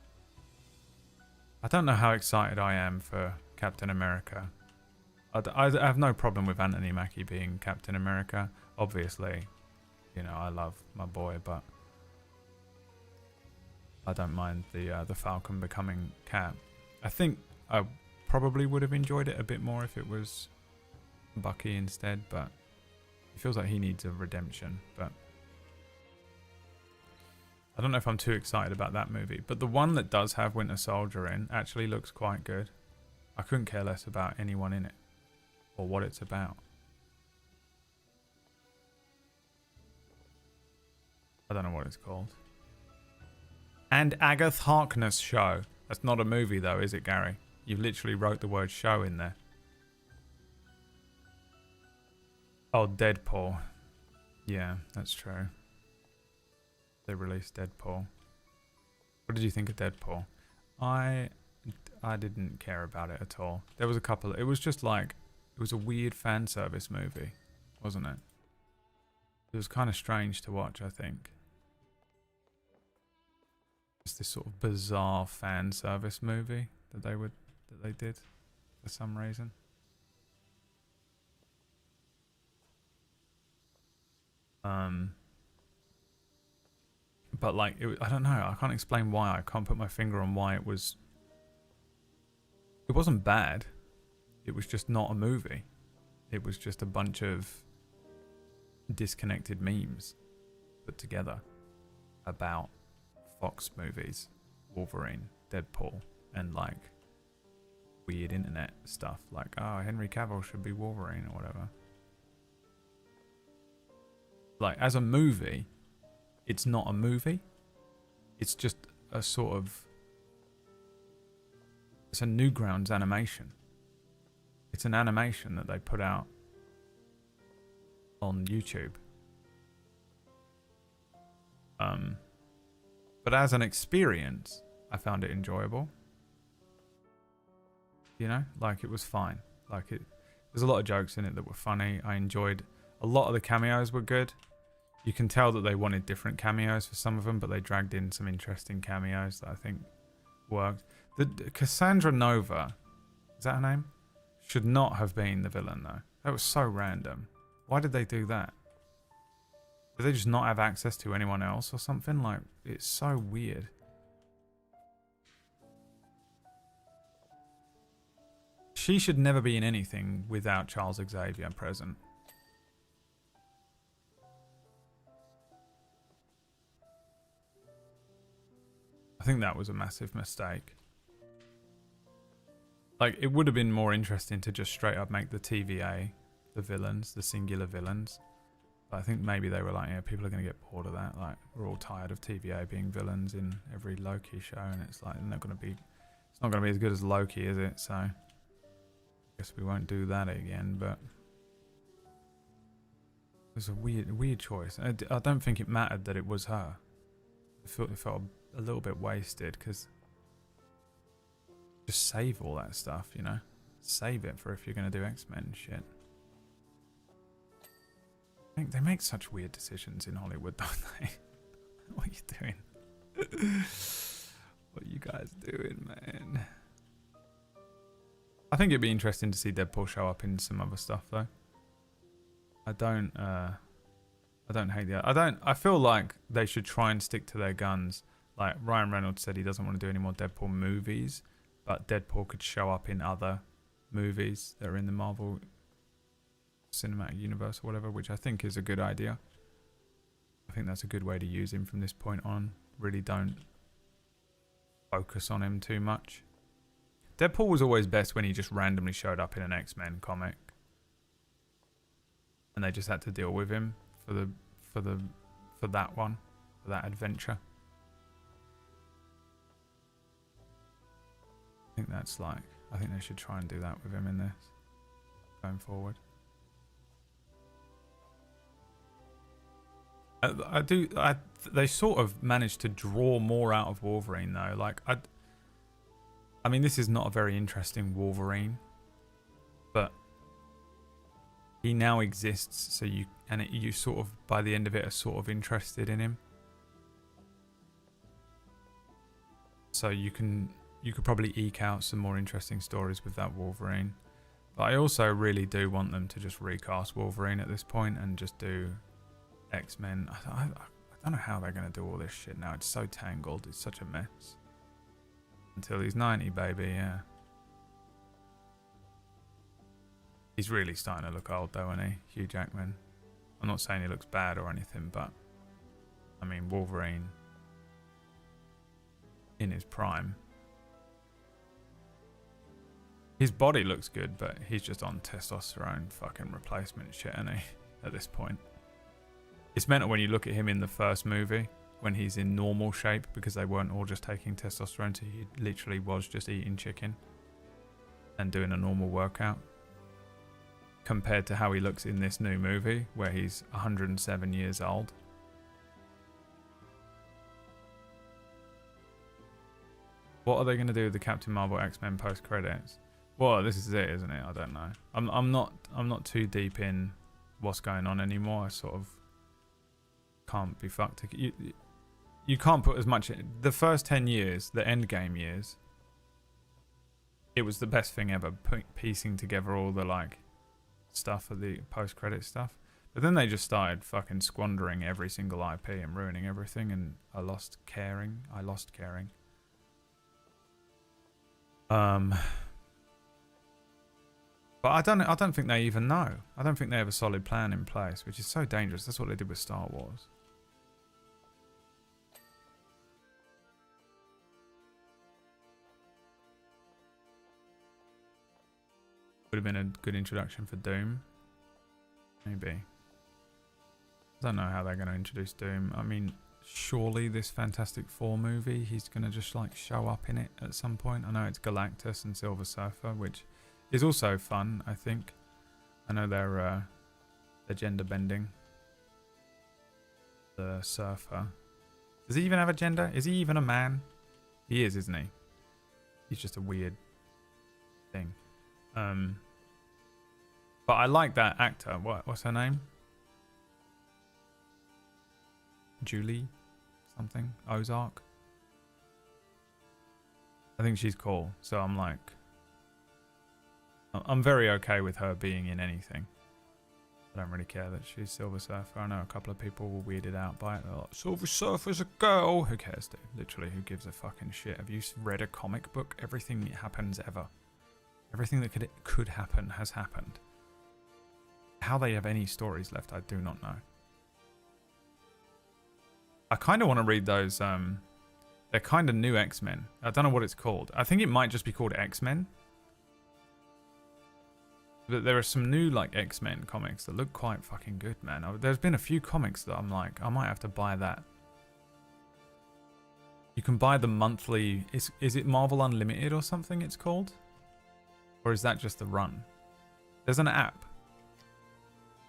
I don't know how excited I am for Captain America. I have no problem with Anthony Mackie being Captain America. Obviously, you know, I love my boy, but I don't mind the Falcon becoming Cap. I think I probably would have enjoyed it a bit more if it was Bucky instead, but it feels like he needs a redemption. But I don't know if I'm too excited about that movie. But the one that does have Winter Soldier in actually looks quite good. I couldn't care less about anyone in it or what it's about. I don't know what it's called. And Agatha Harkness Show. That's not a movie though, is it, Gary? You literally wrote the word show in there. Oh, Deadpool. Yeah, that's true. They released Deadpool. What did you think of Deadpool? I didn't care about it at all. There was a couple. It was just like, it was a weird fan service movie, wasn't it? It was kind of strange to watch, I think. Just this sort of bizarre fan service movie that they did for some reason. But like, I don't know. I can't explain why. I can't put my finger on why it was. It wasn't bad. It was just not a movie. It was just a bunch of disconnected memes put together about Fox movies, Wolverine, Deadpool, and like weird internet stuff like, oh, Henry Cavill should be Wolverine or whatever. Like, as a movie, it's not a movie. It's just a sort of, it's a Newgrounds animation. It's an animation that they put out on YouTube. But as an experience, I found it enjoyable. You know, like it was fine. Like there's a lot of jokes in it that were funny. I enjoyed a lot of the cameos were good. You can tell that they wanted different cameos for some of them, but they dragged in some interesting cameos that I think worked. The Cassandra Nova, is that her name? Should not have been the villain though. That was so random. Why did they do that? Did they just not have access to anyone else or something? Like, it's so weird. She should never be in anything without Charles Xavier present. I think that was a massive mistake. Like, it would have been more interesting to just straight up make the TVA the villains, the singular villains. But I think maybe they were like, yeah, people are going to get bored of that. Like, we're all tired of TVA being villains in every Loki show, and it's like, it's not going to be as good as Loki, is it? So, I guess we won't do that again. But it was a weird choice. I don't think it mattered that it was her. It felt a little bit wasted because just save all that stuff, you know? Save it for if you're going to do X-Men shit. I think they make such weird decisions in Hollywood, don't they? What are you doing? What are you guys doing, man? I think it'd be interesting to see Deadpool show up in some other stuff, though. I don't hate the... I feel like they should try and stick to their guns. Like, Ryan Reynolds said he doesn't want to do any more Deadpool movies, but Deadpool could show up in other movies that are in the Marvel Cinematic Universe or whatever, which I think is a good idea. I think that's a good way to use him from this point on. Really don't focus on him too much. Deadpool was always best when he just randomly showed up in an X-Men comic, and they just had to deal with him for that one, for that adventure. I think they should try and do that with him in this going forward. They sort of managed to draw more out of Wolverine though. Like, I mean, this is not a very interesting Wolverine. he now exists, so you sort of, by the end of it, are sort of interested in him. So you could probably eke out some more interesting stories with that Wolverine. But I also really do want them to just recast Wolverine at this point and just do X-Men. I don't know how they're going to do all this shit now. It's so tangled. It's such a mess. Until he's 90, baby, yeah. He's really starting to look old, though, isn't he? Hugh Jackman. I'm not saying he looks bad or anything, but I mean, Wolverine in his prime. His body looks good, but he's just on testosterone fucking replacement shit, isn't he? At this point. It's mental when you look at him in the first movie, when he's in normal shape, because they weren't all just taking testosterone, so he literally was just eating chicken and doing a normal workout. Compared to how he looks in this new movie, where he's 107 years old. What are they going to do with the Captain Marvel X-Men post-credits? Well, this is it, isn't it? I don't know. I'm not too deep in what's going on anymore. I sort of can't be fucked. You can't put as much in. The first 10 years, the Endgame years, it was the best thing ever, piecing together all the like stuff of the post-credit stuff. But then they just started fucking squandering every single IP and ruining everything, and I lost caring. But I don't think they even know. I don't think they have a solid plan in place, which is so dangerous. That's what they did with Star Wars. Would have been a good introduction for Doom. Maybe. I don't know how they're going to introduce Doom. I mean, surely this Fantastic Four movie, he's going to just like show up in it at some point. I know it's Galactus and Silver Surfer, which is also fun, I think. I know they're gender bending. The Surfer. Does he even have a gender? Is he even a man? He is, isn't he? He's just a weird thing. But I like that actor. What's her name? Julie something? Ozark? I think she's cool. So I'm like... I'm very okay with her being in anything. I don't really care that she's Silver Surfer. I know a couple of people were weirded out by it. They're like, Silver Surfer's a girl. Who cares, dude? Literally, who gives a fucking shit? Have you read a comic book? Everything that happens ever. Everything that could happen has happened. How they have any stories left, I do not know. I kind of want to read those. They're kind of new X-Men. I don't know what it's called. I think it might just be called X-Men. But there are some new like X-Men comics that look quite fucking good, man. There's been a few comics that I'm like, I might have to buy that. You can buy the monthly. Is it Marvel Unlimited or something it's called? Or is that just the run? There's an app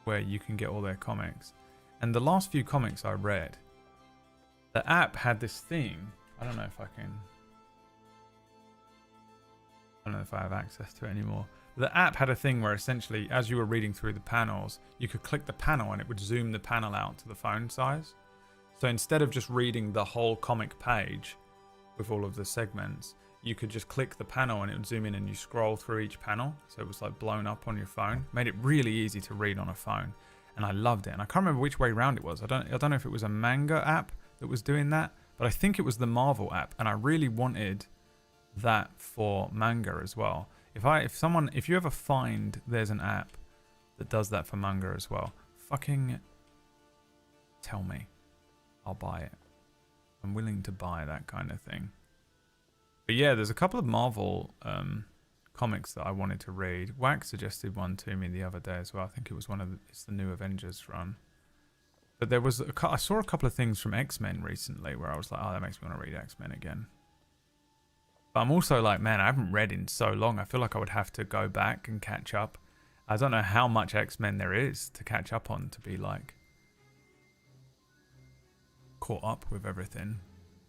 where you can get all their comics. And the last few comics I read, the app had this thing. I don't know if I can... I don't know if I have access to it anymore. The app had a thing where essentially, as you were reading through the panels, you could click the panel and it would zoom the panel out to the phone size. So instead of just reading the whole comic page with all of the segments, you could just click the panel and it would zoom in and you scroll through each panel. So it was like blown up on your phone. Made it really easy to read on a phone. And I loved it. And I can't remember which way around it was. I don't know if it was a manga app that was doing that, but I think it was the Marvel app. And I really wanted that for manga as well. If you ever find there's an app that does that for manga as well, fucking tell me. I'll buy it. I'm willing to buy that kind of thing. But yeah, there's a couple of Marvel comics that I wanted to read. Wax suggested one to me the other day as well. I think it was it's the new Avengers run. But there was I saw a couple of things from X-Men recently where I was like, oh, that makes me want to read X-Men again. But I'm also like, man, I haven't read in so long. I feel like I would have to go back and catch up. I don't know how much X-Men there is to catch up on to be like caught up with everything.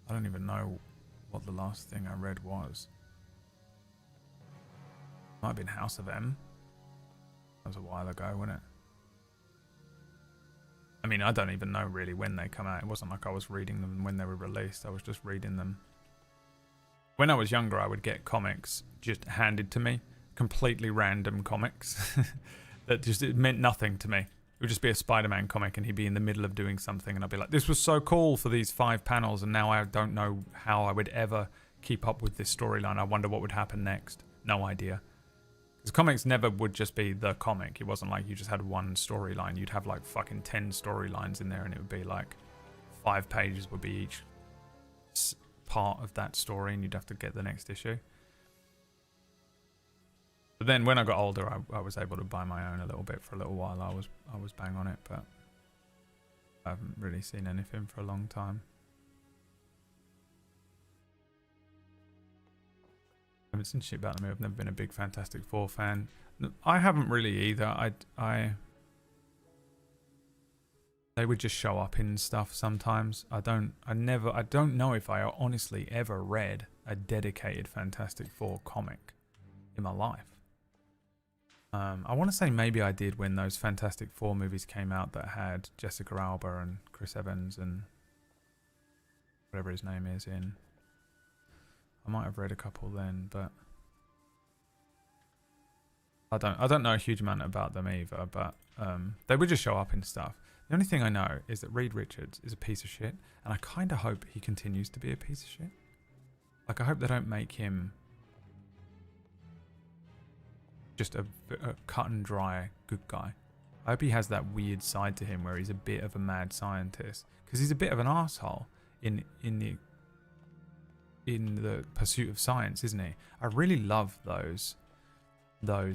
I don't even know what the last thing I read was. Might have been House of M. That was a while ago, wasn't it? I mean, I don't even know really when they come out. It wasn't like I was reading them when they were released. I was just reading them. When I was younger, I would get comics just handed to me. Completely random comics. That just, it meant nothing to me. It would just be a Spider-Man comic and he'd be in the middle of doing something and I'd be like, this was so cool for these 5 panels and now I don't know how I would ever keep up with this storyline. I wonder what would happen next. No idea. Because comics never would just be the comic. It wasn't like you just had one storyline. You'd have like fucking 10 storylines in there and it would be like 5 pages would be each part of that story and you'd have to get the next issue. But then when I got older, I was able to buy my own a little bit for a little while. I was bang on it, but I haven't really seen anything for a long time. I haven't seen shit about them. I've never been a big Fantastic Four fan. I haven't really either. They would just show up in stuff sometimes. I don't know if I honestly ever read a dedicated Fantastic Four comic in my life. I want to say maybe I did when those Fantastic Four movies came out that had Jessica Alba and Chris Evans and whatever his name is in. I might have read a couple then, but I don't know a huge amount about them either, but they would just show up in stuff. The only thing I know is that Reed Richards is a piece of shit, and I kind of hope he continues to be a piece of shit. Like, I hope they don't make him just a cut and dry good guy. I hope he has that weird side to him where he's a bit of a mad scientist, because he's a bit of an asshole in the pursuit of science, isn't he? I really love those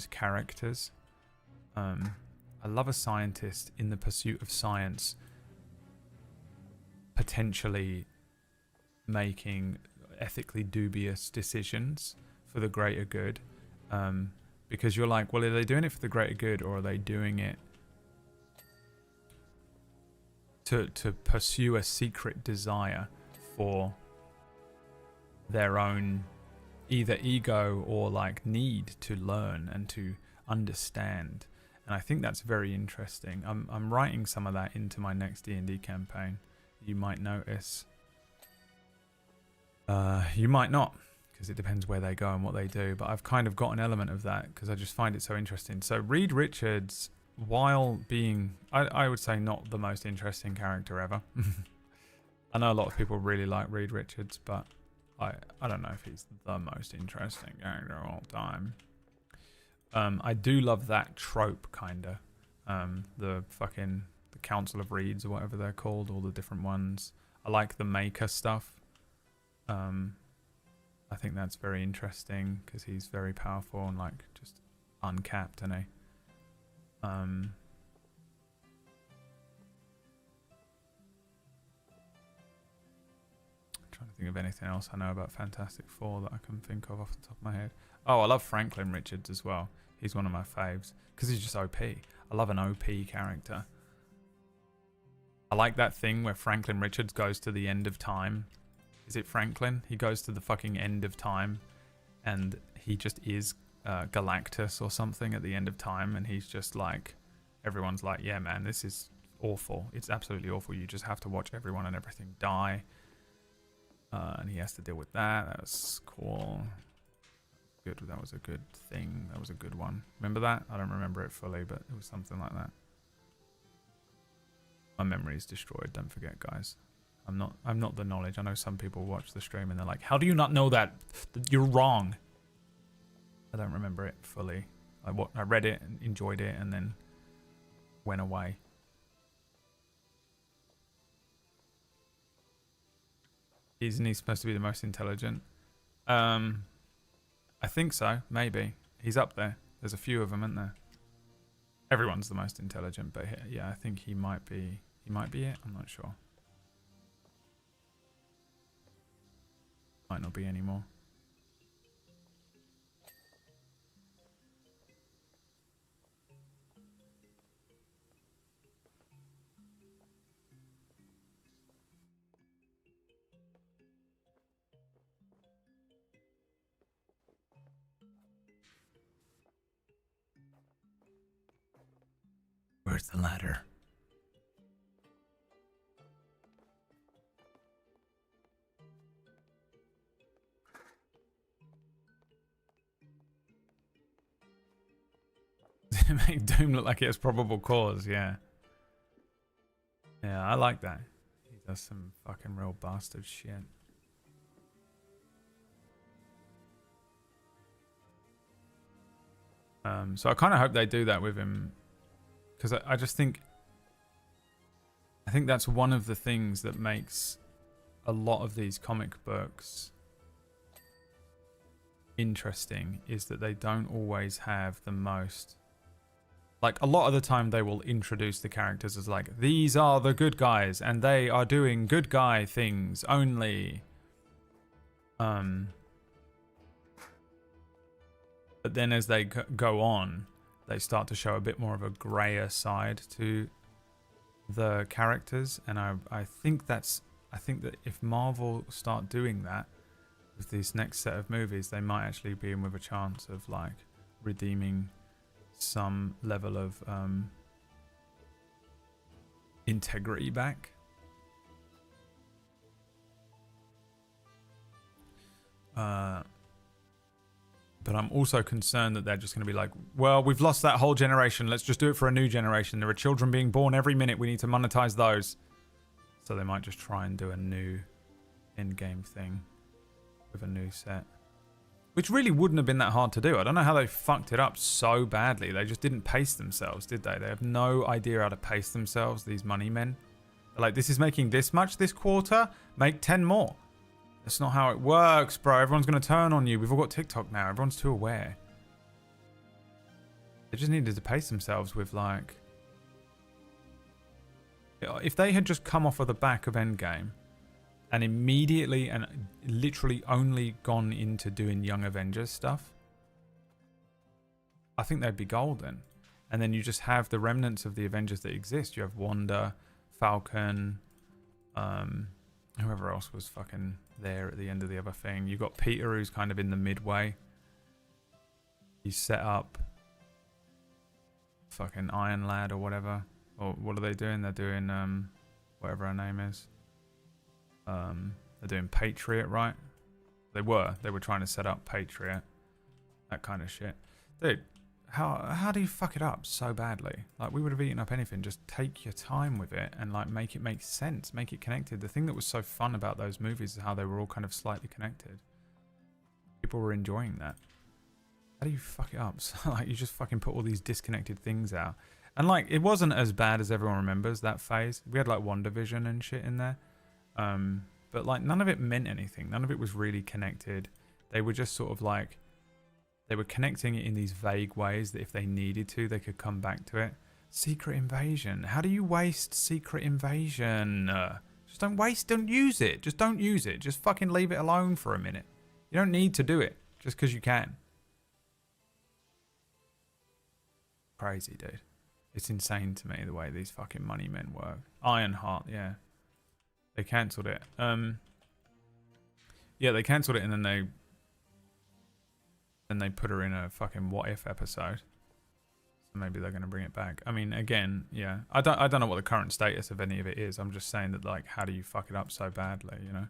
characters. I love a scientist in the pursuit of science potentially making ethically dubious decisions for the greater good. Because you're like, well, are they doing it for the greater good, or are they doing it to pursue a secret desire for their own either ego or like need to learn and to understand? And I think that's very interesting. I'm writing some of that into my next D&D campaign. You might notice. You might not, because it depends where they go and what they do. But I've kind of got an element of that because I just find it so interesting. So Reed Richards, while being, I would say, not the most interesting character ever. I know a lot of people really like Reed Richards, but I don't know if he's the most interesting character of all time. I do love that trope, kinda. The Council of Reeds or whatever they're called, all the different ones. I like the Maker stuff. I think that's very interesting because he's very powerful and like just uncapped, isn't he? Trying to think of anything else I know about Fantastic Four that I can think of off the top of my head. Oh, I love Franklin Richards as well. He's one of my faves because he's just OP. I love an OP character. I like that thing where Franklin Richards goes to the end of time. Is it Franklin? He goes to the fucking end of time and he just is Galactus or something at the end of time, and he's just like, everyone's like, yeah man, this is awful. It's absolutely awful. You just have to watch everyone and everything die. And he has to deal with that. That was cool. Good. That was a good thing. That was a good one. Remember that? I don't remember it fully, but it was something like that. My memory is destroyed. Don't forget, guys. I'm not the knowledge. I know some people watch the stream and they're like, how do you not know that? You're wrong. I don't remember it fully. I read it and enjoyed it and then went away. Isn't he supposed to be the most intelligent? I think so. Maybe. He's up there. There's a few of them, isn't there? Everyone's the most intelligent, but yeah, I think he might be it. I'm not sure. Might not be anymore. Where's the ladder? Make Doom look like it has probable cause, yeah. Yeah, I like that. He does some fucking real bastard shit. So I kind of hope they do that with him. Because I just think... I think that's one of the things that makes a lot of these comic books interesting, is that they don't always have the most... Like, a lot of the time they will introduce the characters as like, these are the good guys and they are doing good guy things only. But then as they go on, they start to show a bit more of a grayer side to the characters. And I think that if Marvel start doing that with this next set of movies, they might actually be in with a chance of like redeeming some level of integrity back. But I'm also concerned that they're just going to be like, well, we've lost that whole generation. Let's just do it for a new generation. There are children being born every minute. We need to monetize those. So they might just try and do a new in-game thing with a new set. Which really wouldn't have been that hard to do. I don't know how they fucked it up so badly. They just didn't pace themselves, did they? They have no idea how to pace themselves, these money men. They're like, this is making this much this quarter? Make 10 more. That's not how it works, bro. Everyone's going to turn on you. We've all got TikTok now. Everyone's too aware. They just needed to pace themselves with, like... If they had just come off of the back of Endgame and immediately and literally only gone into doing Young Avengers stuff, I think they'd be golden. And then you just have the remnants of the Avengers that exist. You have Wanda, Falcon, whoever else was fucking there at the end of the other thing. You got Peter, who's kind of in the midway. He's set up fucking Iron Lad or whatever. Or what are they doing? They're doing whatever her name is. They're doing Patriot, right? They were trying to set up Patriot. That kind of shit. Dude, how do you fuck it up so badly? Like, we would have eaten up anything. Just take your time with it and like make it make sense, make it connected. The thing that was so fun about those movies is how they were all kind of slightly connected. People were enjoying that. How do you fuck it up? So, like, you just fucking put all these disconnected things out. And like, it wasn't as bad as everyone remembers, that phase. We had like WandaVision and shit in there. But like, none of it meant anything. None of it was really connected. They were just sort of like, they were connecting it in these vague ways that if they needed to, they could come back to it. Secret Invasion. How do you waste Secret Invasion? Just don't waste, don't use it. Just don't use it. Just fucking leave it alone for a minute. You don't need to do it just because you can. Crazy, dude. It's insane to me the way these fucking money men work. Ironheart, yeah. They cancelled it. Yeah, they cancelled it and then they put her in a fucking What If episode. So maybe they're gonna bring it back. I mean, again, yeah. I don't know what the current status of any of it is. I'm just saying that, like, how do you fuck it up so badly, you know?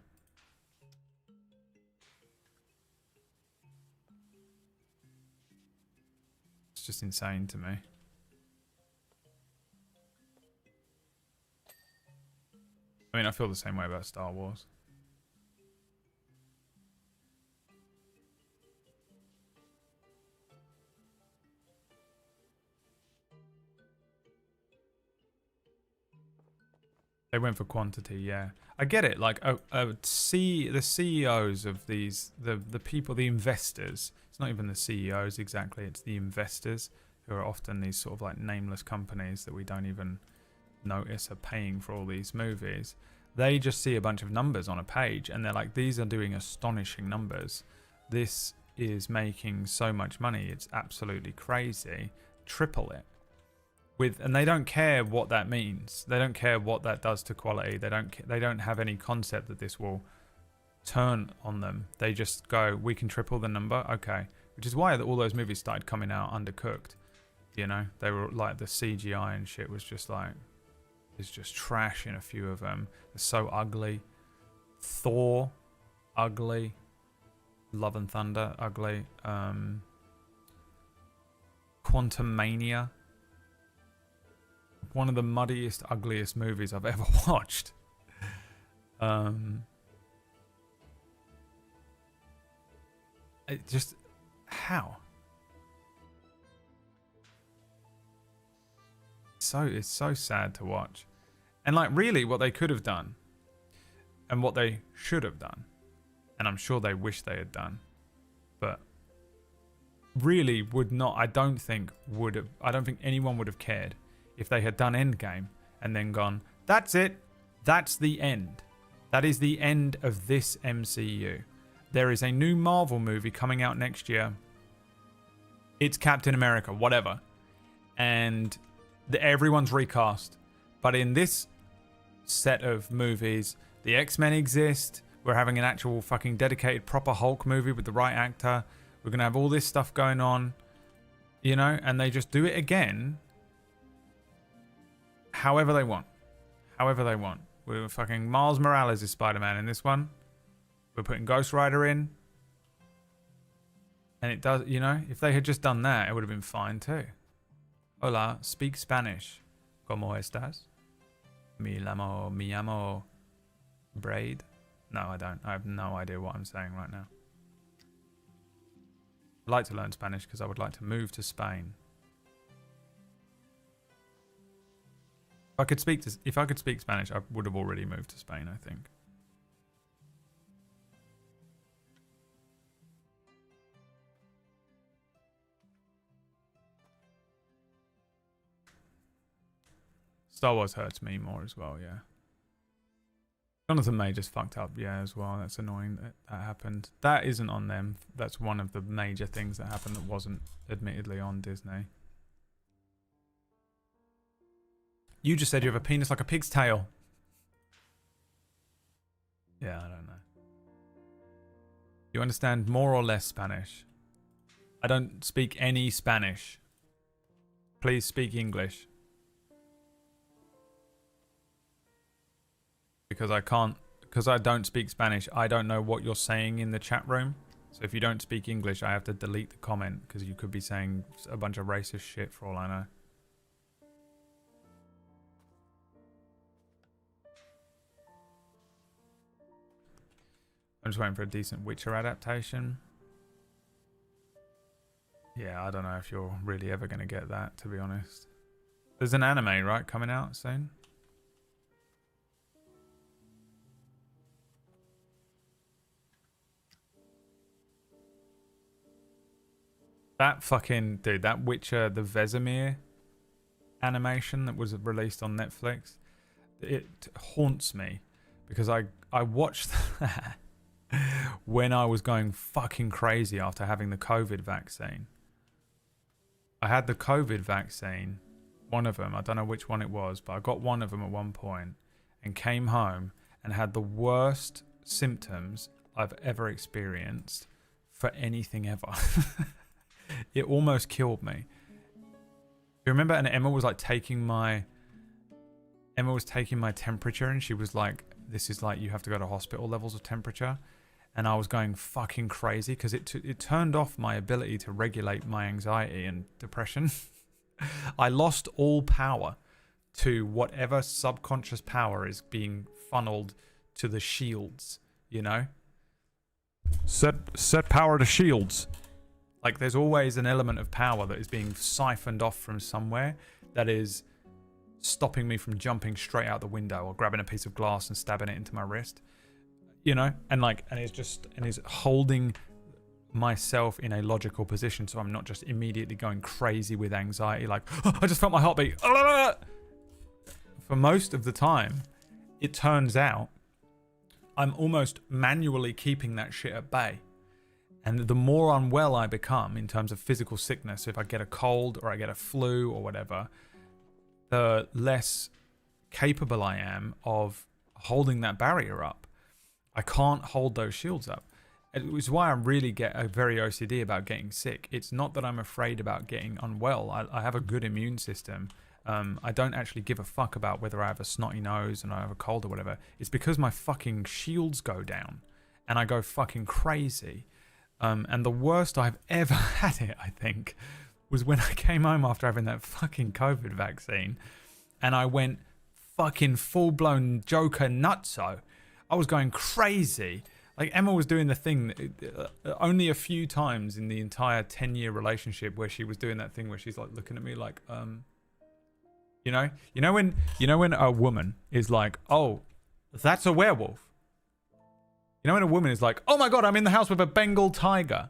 It's just insane to me. I mean, I feel the same way about Star Wars. They went for quantity, yeah. I get it. Like, the CEOs of these, the people, the investors. It's not even the CEOs exactly. It's the investors who are often these sort of like nameless companies that we don't even notice are paying for all these movies. They just see a bunch of numbers on a page and they're like, these are doing astonishing numbers. This is making so much money. It's absolutely crazy. Triple it. And they don't care what that means. They don't care what that does to quality. They don't have any concept that this will turn on them. They just go, we can triple the number, okay. Which is why all those movies started coming out undercooked. You know, they were like, the CGI and shit was just like, it's just trash in a few of them. They're so ugly. Thor, ugly. Love and Thunder, ugly. Quantumania. One of the muddiest, ugliest movies I've ever watched. It just... How? It's so sad to watch. And like really what they could have done and what they should have done, and I'm sure they wish they had done, but really would not, I don't think anyone would have cared if they had done Endgame and then gone, that's it, that's the end. That is the end of this MCU. There is a new Marvel movie coming out next year. It's Captain America, whatever. And everyone's recast. But in this set of movies, the X-Men exist. We're having an actual fucking dedicated proper Hulk movie with the right actor. We're going to have all this stuff going on. You know, and they just do it again. However they want. However they want. We're fucking Miles Morales is Spider-Man in this one. We're putting Ghost Rider in. And it does, you know, if they had just done that, it would have been fine too. Hola, speak Spanish. ¿Cómo estás? Me llamo Braid. No, I don't. I have no idea what I'm saying right now. I'd like to learn Spanish because I would like to move to Spain. If I could speak Spanish, I would have already moved to Spain, I think. Star Wars hurts me more as well, yeah. Jonathan Majors fucked up, yeah, as well. That's annoying that happened. That isn't on them. That's one of the major things that happened that wasn't admittedly on Disney. You just said you have a penis like a pig's tail. Yeah, I don't know. You understand more or less Spanish? I don't speak any Spanish. Please speak English. Because I don't speak Spanish, I don't know what you're saying in the chat room. So if you don't speak English, I have to delete the comment because you could be saying a bunch of racist shit for all I know. I'm just waiting for a decent Witcher adaptation. Yeah, I don't know if you're really ever going to get that, to be honest. There's an anime, right, coming out soon? That fucking dude, that Witcher, the Vesemir animation that was released on Netflix, it haunts me because I watched that when I was going fucking crazy after having the COVID vaccine. I had the COVID vaccine, one of them, I don't know which one it was, but I got one of them at one point and came home and had the worst symptoms I've ever experienced for anything ever. It almost killed me. You remember? And Emma was like taking my temperature, and she was like, "This is like you have to go to hospital levels of temperature," and I was going fucking crazy because it turned off my ability to regulate my anxiety and depression. I lost all power to whatever subconscious power is being funneled to the shields. You know, set power to shields. Like, there's always an element of power that is being siphoned off from somewhere that is stopping me from jumping straight out the window or grabbing a piece of glass and stabbing it into my wrist. You know? And it's holding myself in a logical position so I'm not just immediately going crazy with anxiety, like, oh, I just felt my heartbeat. For most of the time, it turns out I'm almost manually keeping that shit at bay. And the more unwell I become in terms of physical sickness, if I get a cold or I get a flu or whatever, the less capable I am of holding that barrier up. I can't hold those shields up. It was why I really get a very OCD about getting sick. It's not that I'm afraid about getting unwell. I have a good immune system. I don't actually give a fuck about whether I have a snotty nose and I have a cold or whatever. It's because my fucking shields go down and I go fucking crazy. And the worst I've ever had it, I think, was when I came home after having that fucking COVID vaccine and I went fucking full-blown Joker nutso. I was going crazy. Like, Emma was doing the thing only a few times in the entire 10-year relationship where she was doing that thing where she's like looking at me like, you know when a woman is like, oh, that's a werewolf. You know when a woman is like, oh my God, I'm in the house with a Bengal tiger.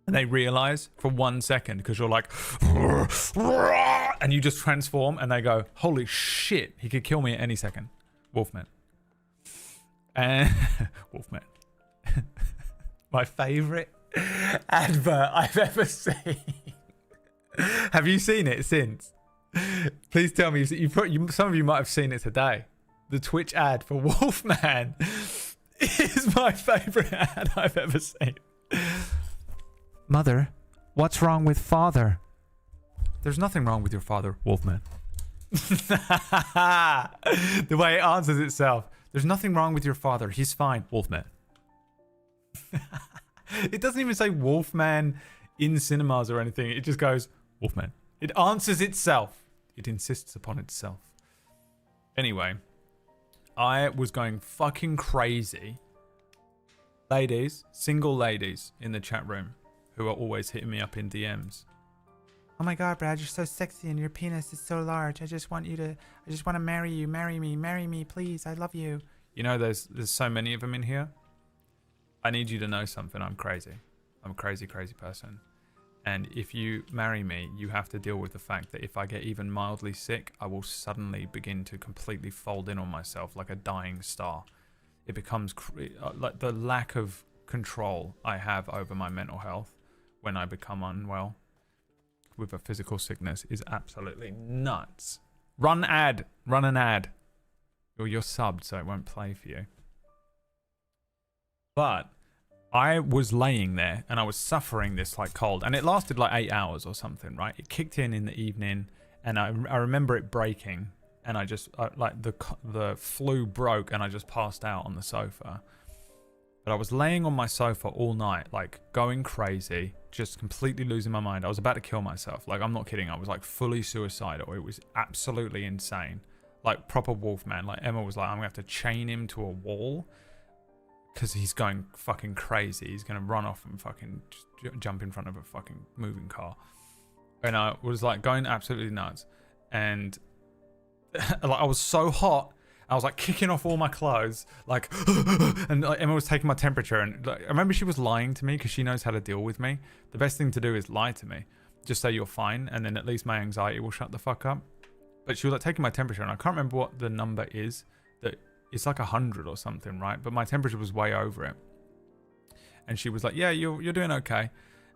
And they realize for 1 second, because you're like, and you just transform and they go, holy shit, he could kill me at any second. Wolfman. And Wolfman. My favorite advert I've ever seen. Have you seen it since? Please tell me. Some of you might have seen it today. The Twitch ad for Wolfman is my favorite ad I've ever seen. Mother, what's wrong with father? There's nothing wrong with your father, Wolfman. The way it answers itself. There's nothing wrong with your father. He's fine, Wolfman. It doesn't even say Wolfman in cinemas or anything. It just goes, Wolfman. It answers itself. It insists upon itself. Anyway, I was going fucking crazy. Ladies, single ladies in the chat room who are always hitting me up in DMs. Oh my God, Brad, you're so sexy and your penis is so large. I just want to marry you. Marry me, please. I love you. You know, there's so many of them in here. I need you to know something. I'm crazy. I'm a crazy, crazy person. And if you marry me, you have to deal with the fact that if I get even mildly sick, I will suddenly begin to completely fold in on myself like a dying star. It becomes like the lack of control I have over my mental health when I become unwell with a physical sickness is absolutely nuts. Run an ad. Or you're subbed, so it won't play for you. But I was laying there and I was suffering this like cold, and it lasted like 8 hours or something, right? It kicked in the evening, and I remember it breaking, and I just like the flu broke, and I just passed out on the sofa. But I was laying on my sofa all night, like going crazy, just completely losing my mind. I was about to kill myself. Like, I'm not kidding. I was like fully suicidal. It was absolutely insane. Like proper Wolfman. Like Emma was like, I'm gonna have to chain him to a wall because he's going fucking crazy. He's gonna run off and fucking jump in front of a fucking moving car. And I was like going absolutely nuts. And like I was so hot. I was like kicking off all my clothes, like, and like, Emma was taking my temperature. And like, I remember she was lying to me because she knows how to deal with me. The best thing to do is lie to me. Just say you're fine, and then at least my anxiety will shut the fuck up. But she was like taking my temperature, and I can't remember what the number is. That it's like 100 or something, right? But my temperature was way over it. And she was like, "Yeah, you're doing okay."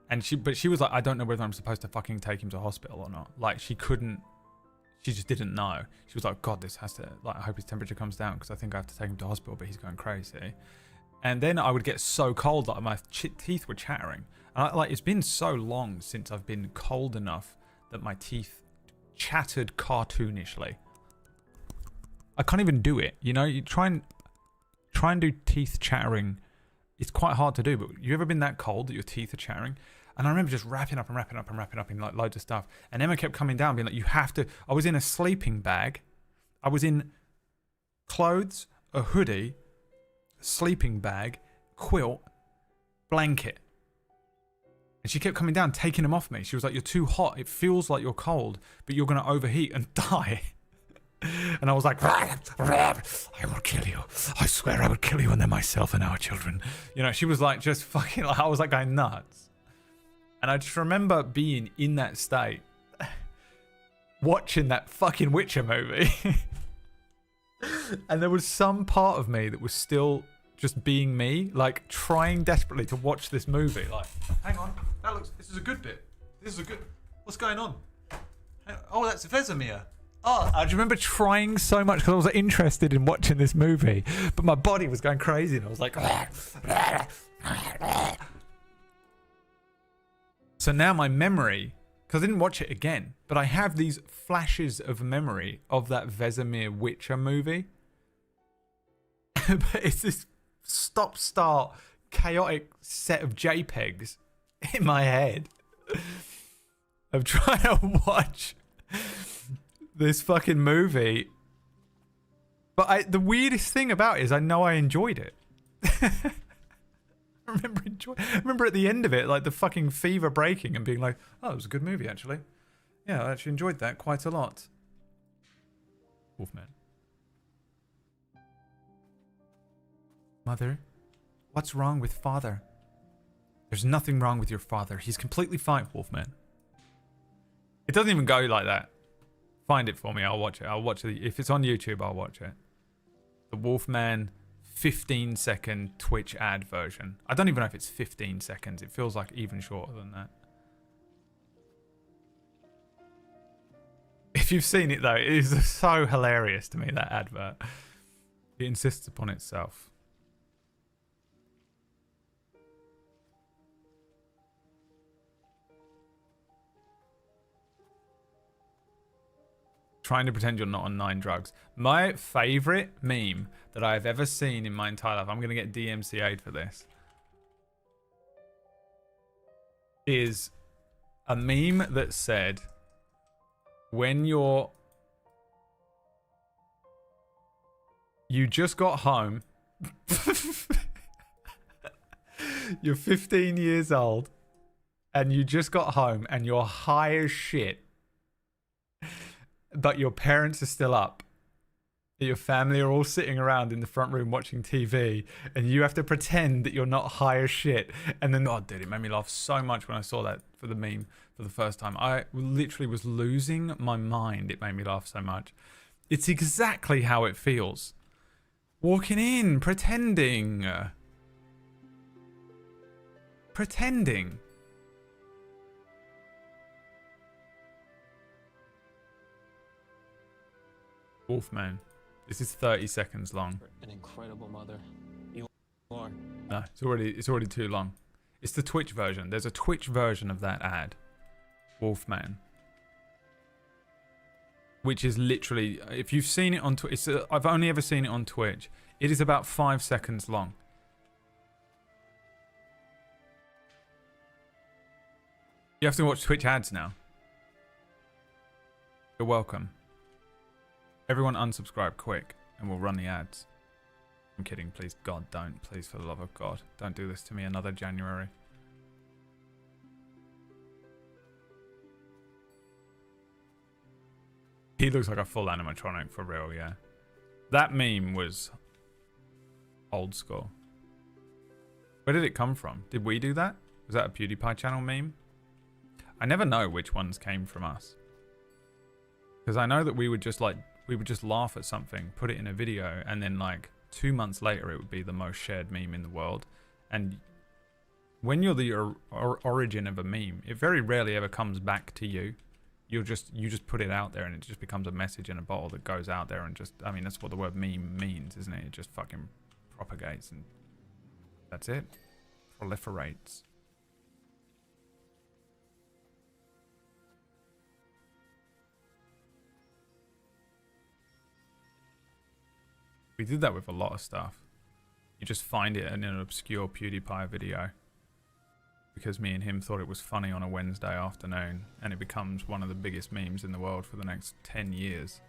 And she was like, "I don't know whether I'm supposed to fucking take him to hospital or not." Like she couldn't. She just didn't know. She was like, God, this has to, like, I hope his temperature comes down because I think I have to take him to hospital, but he's going crazy. And then I would get so cold that my teeth were chattering. And it's been so long since I've been cold enough that my teeth chattered cartoonishly. I can't even do it. You know, you try and do teeth chattering. It's quite hard to do, but you ever been that cold that your teeth are chattering? And I remember just wrapping up in like loads of stuff. And Emma kept coming down being like, you have to. I was in a sleeping bag. I was in clothes, a hoodie, sleeping bag, quilt, blanket. And she kept coming down, taking them off me. She was like, you're too hot. It feels like you're cold, but you're going to overheat and die. And I was like, I will kill you. I swear I would kill you and then myself and our children. You know, she was like, just fucking, like, I was like going nuts. And I just remember being in that state, watching that fucking Witcher movie. And there was some part of me that was still just being me, like trying desperately to watch this movie. Like, hang on, this is a good bit. What's going on? Oh, that's Vesemir. Oh, I just remember trying so much because I was interested in watching this movie, but my body was going crazy and I was like, so now my memory, because I didn't watch it again, but I have these flashes of memory of that Vesemir Witcher movie. But it's this stop-start chaotic set of JPEGs in my head. I'm trying to watch this fucking movie. But the weirdest thing about it is I know I enjoyed it. I remember at the end of it, like the fucking fever breaking and being like, oh, it was a good movie, actually. Yeah, I actually enjoyed that quite a lot. Wolfman. Mother, what's wrong with father? There's nothing wrong with your father. He's completely fine, Wolfman. It doesn't even go like that. Find it for me. I'll watch it. I'll watch it. If it's on YouTube, I'll watch it. The Wolfman 15-second Twitch ad version. I don't even know if it's 15 seconds. It feels like even shorter than that. If you've seen it, though, it is so hilarious to me, that advert. It insists upon itself. Trying to pretend you're not on 9 drugs. My favorite meme that I've ever seen in my entire life, I'm going to get DMCA'd for this, is a meme that said, when you just got home, you're 15 years old, and you just got home and you're high as shit, but your parents are still up. Your family are all sitting around in the front room watching TV, and you have to pretend that you're not high as shit. And then, oh, dude, it made me laugh so much when I saw that for the meme for the first time. I literally was losing my mind. It made me laugh so much. It's exactly how it feels. Walking in, pretending. Pretending. Wolfman. This is 30 seconds long. An incredible mother. You are. No, it's already too long. It's the Twitch version. There's a Twitch version of that ad. Wolfman. Which is literally, if you've seen it on Twitch, I've only ever seen it on Twitch. It is about 5 seconds long. You have to watch Twitch ads now. You're welcome. Everyone unsubscribe quick and we'll run the ads. I'm kidding, please God don't. Please, for the love of God, don't do this to me another January. He looks like a full animatronic for real, yeah. That meme was old school. Where did it come from? Did we do that? Was that a PewDiePie channel meme? I never know which ones came from us. Because I know that we would just laugh at something, put it in a video, and then like 2 months later it would be the most shared meme in the world. And when you're the origin of a meme, it very rarely ever comes back to you. You just put it out there and it just becomes a message in a bottle that goes out there and just, I mean, that's what the word meme means, isn't it? It just fucking propagates and that's it. Proliferates. We did that with a lot of stuff. You just find it in an obscure PewDiePie video because me and him thought it was funny on a Wednesday afternoon, and it becomes one of the biggest memes in the world for the next 10 years.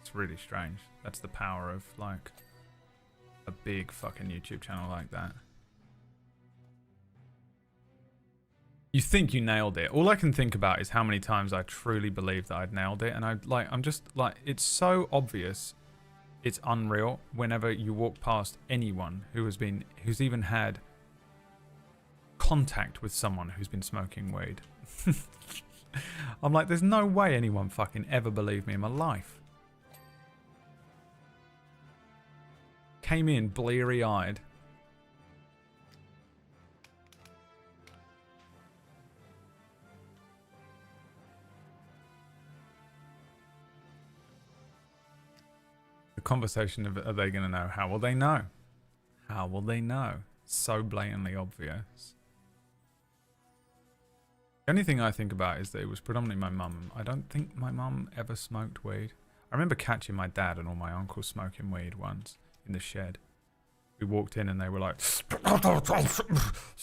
It's really strange. That's the power of like a big fucking YouTube channel like that. You think you nailed it. All I can think about is how many times I truly believed that I'd nailed it, and I'm just like, it's so obvious. It's unreal whenever you walk past anyone who's even had contact with someone who's been smoking weed. I'm like, there's no way anyone fucking ever believed me in my life. Came in bleary-eyed. Conversation of, are they going to know? How will they know? How will they know? So blatantly obvious. The only thing I think about is that it was predominantly my mum. I don't think my mum ever smoked weed. I remember catching my dad and all my uncles smoking weed once in the shed. We walked in and they were like,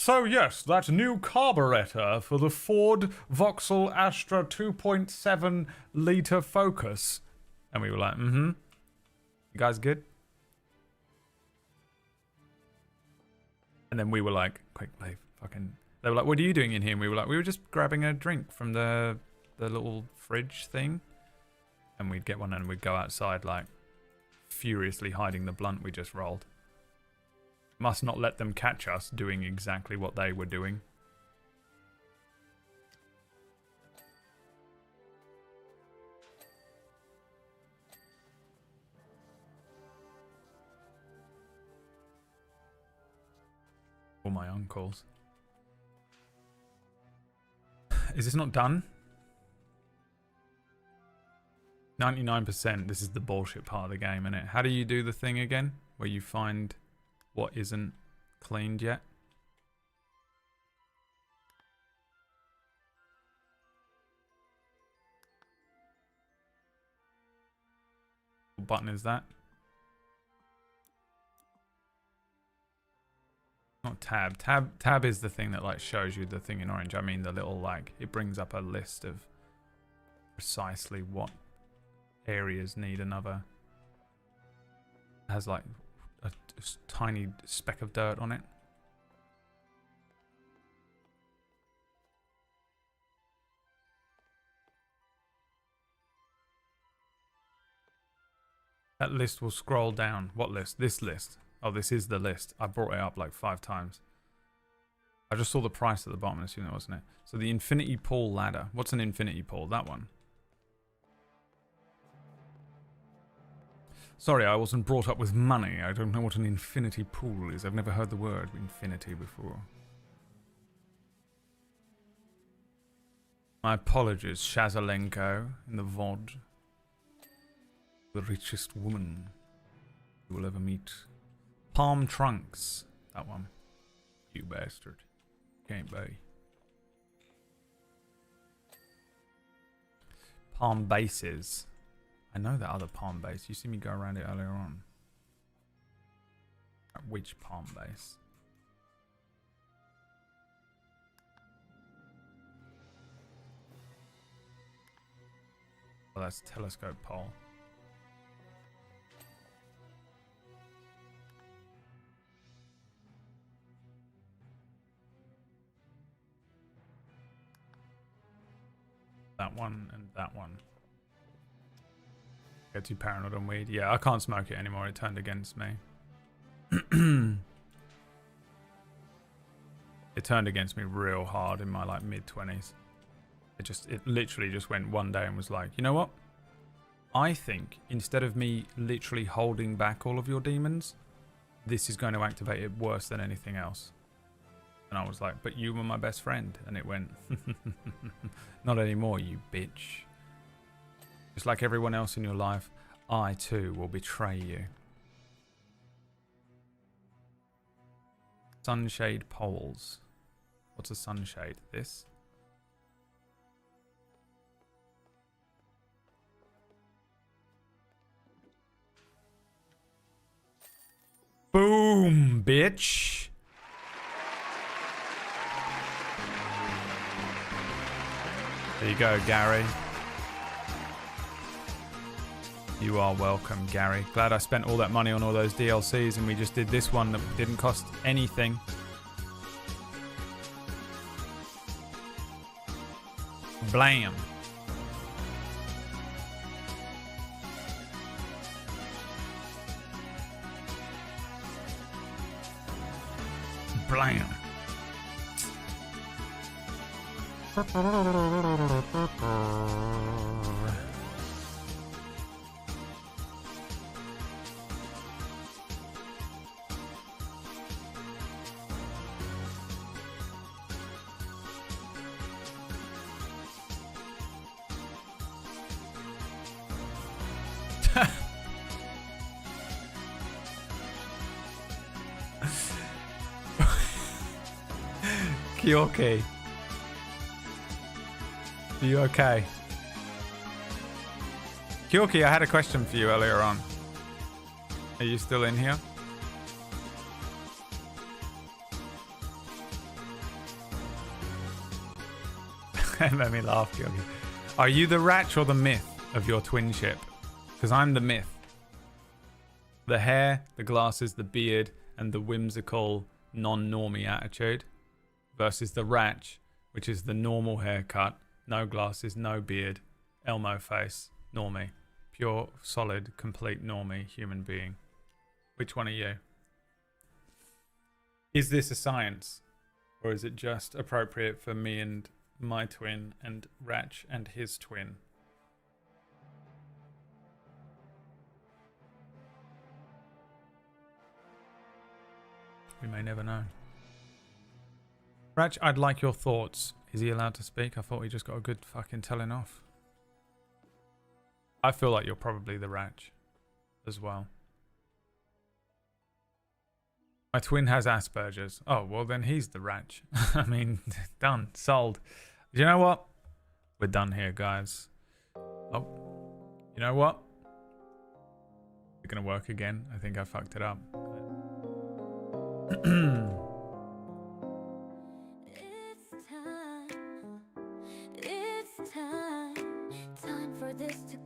So yes, that new carburetor for the Ford Vauxhall Astra 2.7 litre Focus. And we were like, you guys good? And then we were like, quickly, fucking... They were like, what are you doing in here? And we were like, we were just grabbing a drink from the little fridge thing. And we'd get one and we'd go outside, like, furiously hiding the blunt we just rolled. Must not let them catch us doing exactly what they were doing. All my uncles. Is this not done? 99%. This is the bullshit part of the game, isn't it? How do you do the thing again? Where you find what isn't cleaned yet? What button is that? Not tab. Tab is the thing that like shows you the thing in orange. I mean the little like it brings up a list of precisely what areas need another. It has like a tiny speck of dirt on it. That list will scroll down. What list? This list. Oh, this is the list. I brought it up like 5 times. I just saw the price at the bottom and assumed that wasn't it. So the infinity pool ladder. What's an infinity pool? That one. Sorry, I wasn't brought up with money. I don't know what an infinity pool is. I've never heard the word infinity before. My apologies, Shazalenko in the VOD. The richest woman you will ever meet. Palm trunks. That one. You bastard. Can't be. Palm bases. I know that other palm base. You see me go around it earlier on. Which palm base? Oh, that's telescope pole. That one and that one. Get too paranoid on weed. Yeah, I can't smoke it anymore. It turned against me. It turned against me real hard in my like mid-20s. It literally just went one day and was like, you know what? I think instead of me literally holding back all of your demons, this is going to activate it worse than anything else. And I was like, but you were my best friend. And it went, not anymore, you bitch. Just like everyone else in your life, I too will betray you. Sunshade poles. What's a sunshade? This? Boom, bitch. There you go, Gary. You are welcome, Gary. Glad I spent all that money on all those DLCs and we just did this one that didn't cost anything. Blam. Blam. Kyoki. Are you okay? Kyoki, I had a question for you earlier on. Are you still in here? That made me laugh, Georgie. Are you the Ratch or the myth of your twinship? Because I'm the myth. The hair, the glasses, the beard, and the whimsical, non-normie attitude. Versus the Ratch, which is the normal haircut, no glasses, no beard, Elmo face, normie. Pure, solid, complete normie human being. Which one are you? Is this a science? Or is it just appropriate for me and my twin and Ratch and his twin? We may never know. Ratch, I'd like your thoughts. Is he allowed to speak? I thought he just got a good fucking telling off. I feel like you're probably the Ratch as well. My twin has Asperger's. Oh, well then he's the Ratch. I mean, done. Sold. You know what? We're done here, guys. Oh, you know what? It's gonna work again. I think I fucked it up.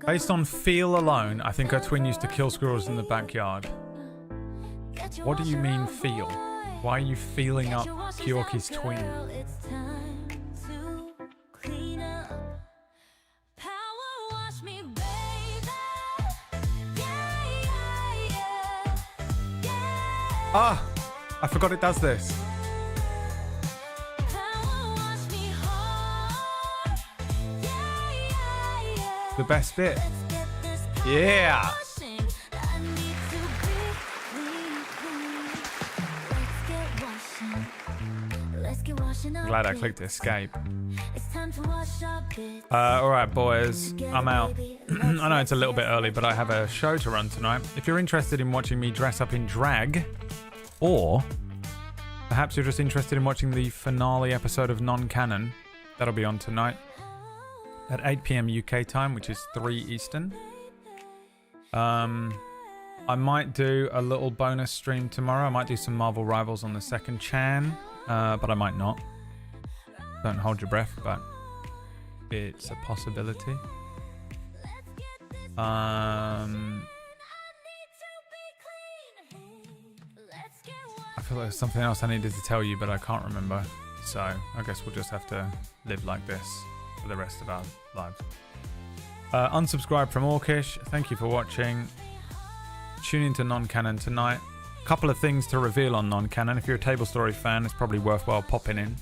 Based on feel alone, I think our twin used to kill squirrels in the backyard. What do you mean feel? Why are you feeling up Kyorki's twin? Ah! I forgot it does this. The best bit. Yeah! I'm glad I clicked escape. Alright boys, I'm out. I know it's a little bit early, but I have a show to run tonight. If you're interested in watching me dress up in drag, or perhaps you're just interested in watching the finale episode of Non-Canon, that'll be on tonight at 8 PM UK time, which is 3 Eastern. I might do a little bonus stream tomorrow. I might do some Marvel Rivals on the second chan, but I might not. Don't hold your breath, but it's a possibility. I feel like there's something else I needed to tell you, but I can't remember. So I guess we'll just have to live like this for the rest of our lives. Unsubscribe from Orkish. Thank you for watching. Tune into Non-Canon tonight. A couple of things to reveal on Non-Canon. If you're a Table Story fan, it's probably worthwhile popping in.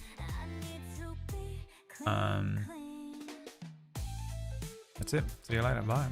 That's it. See you later. Bye.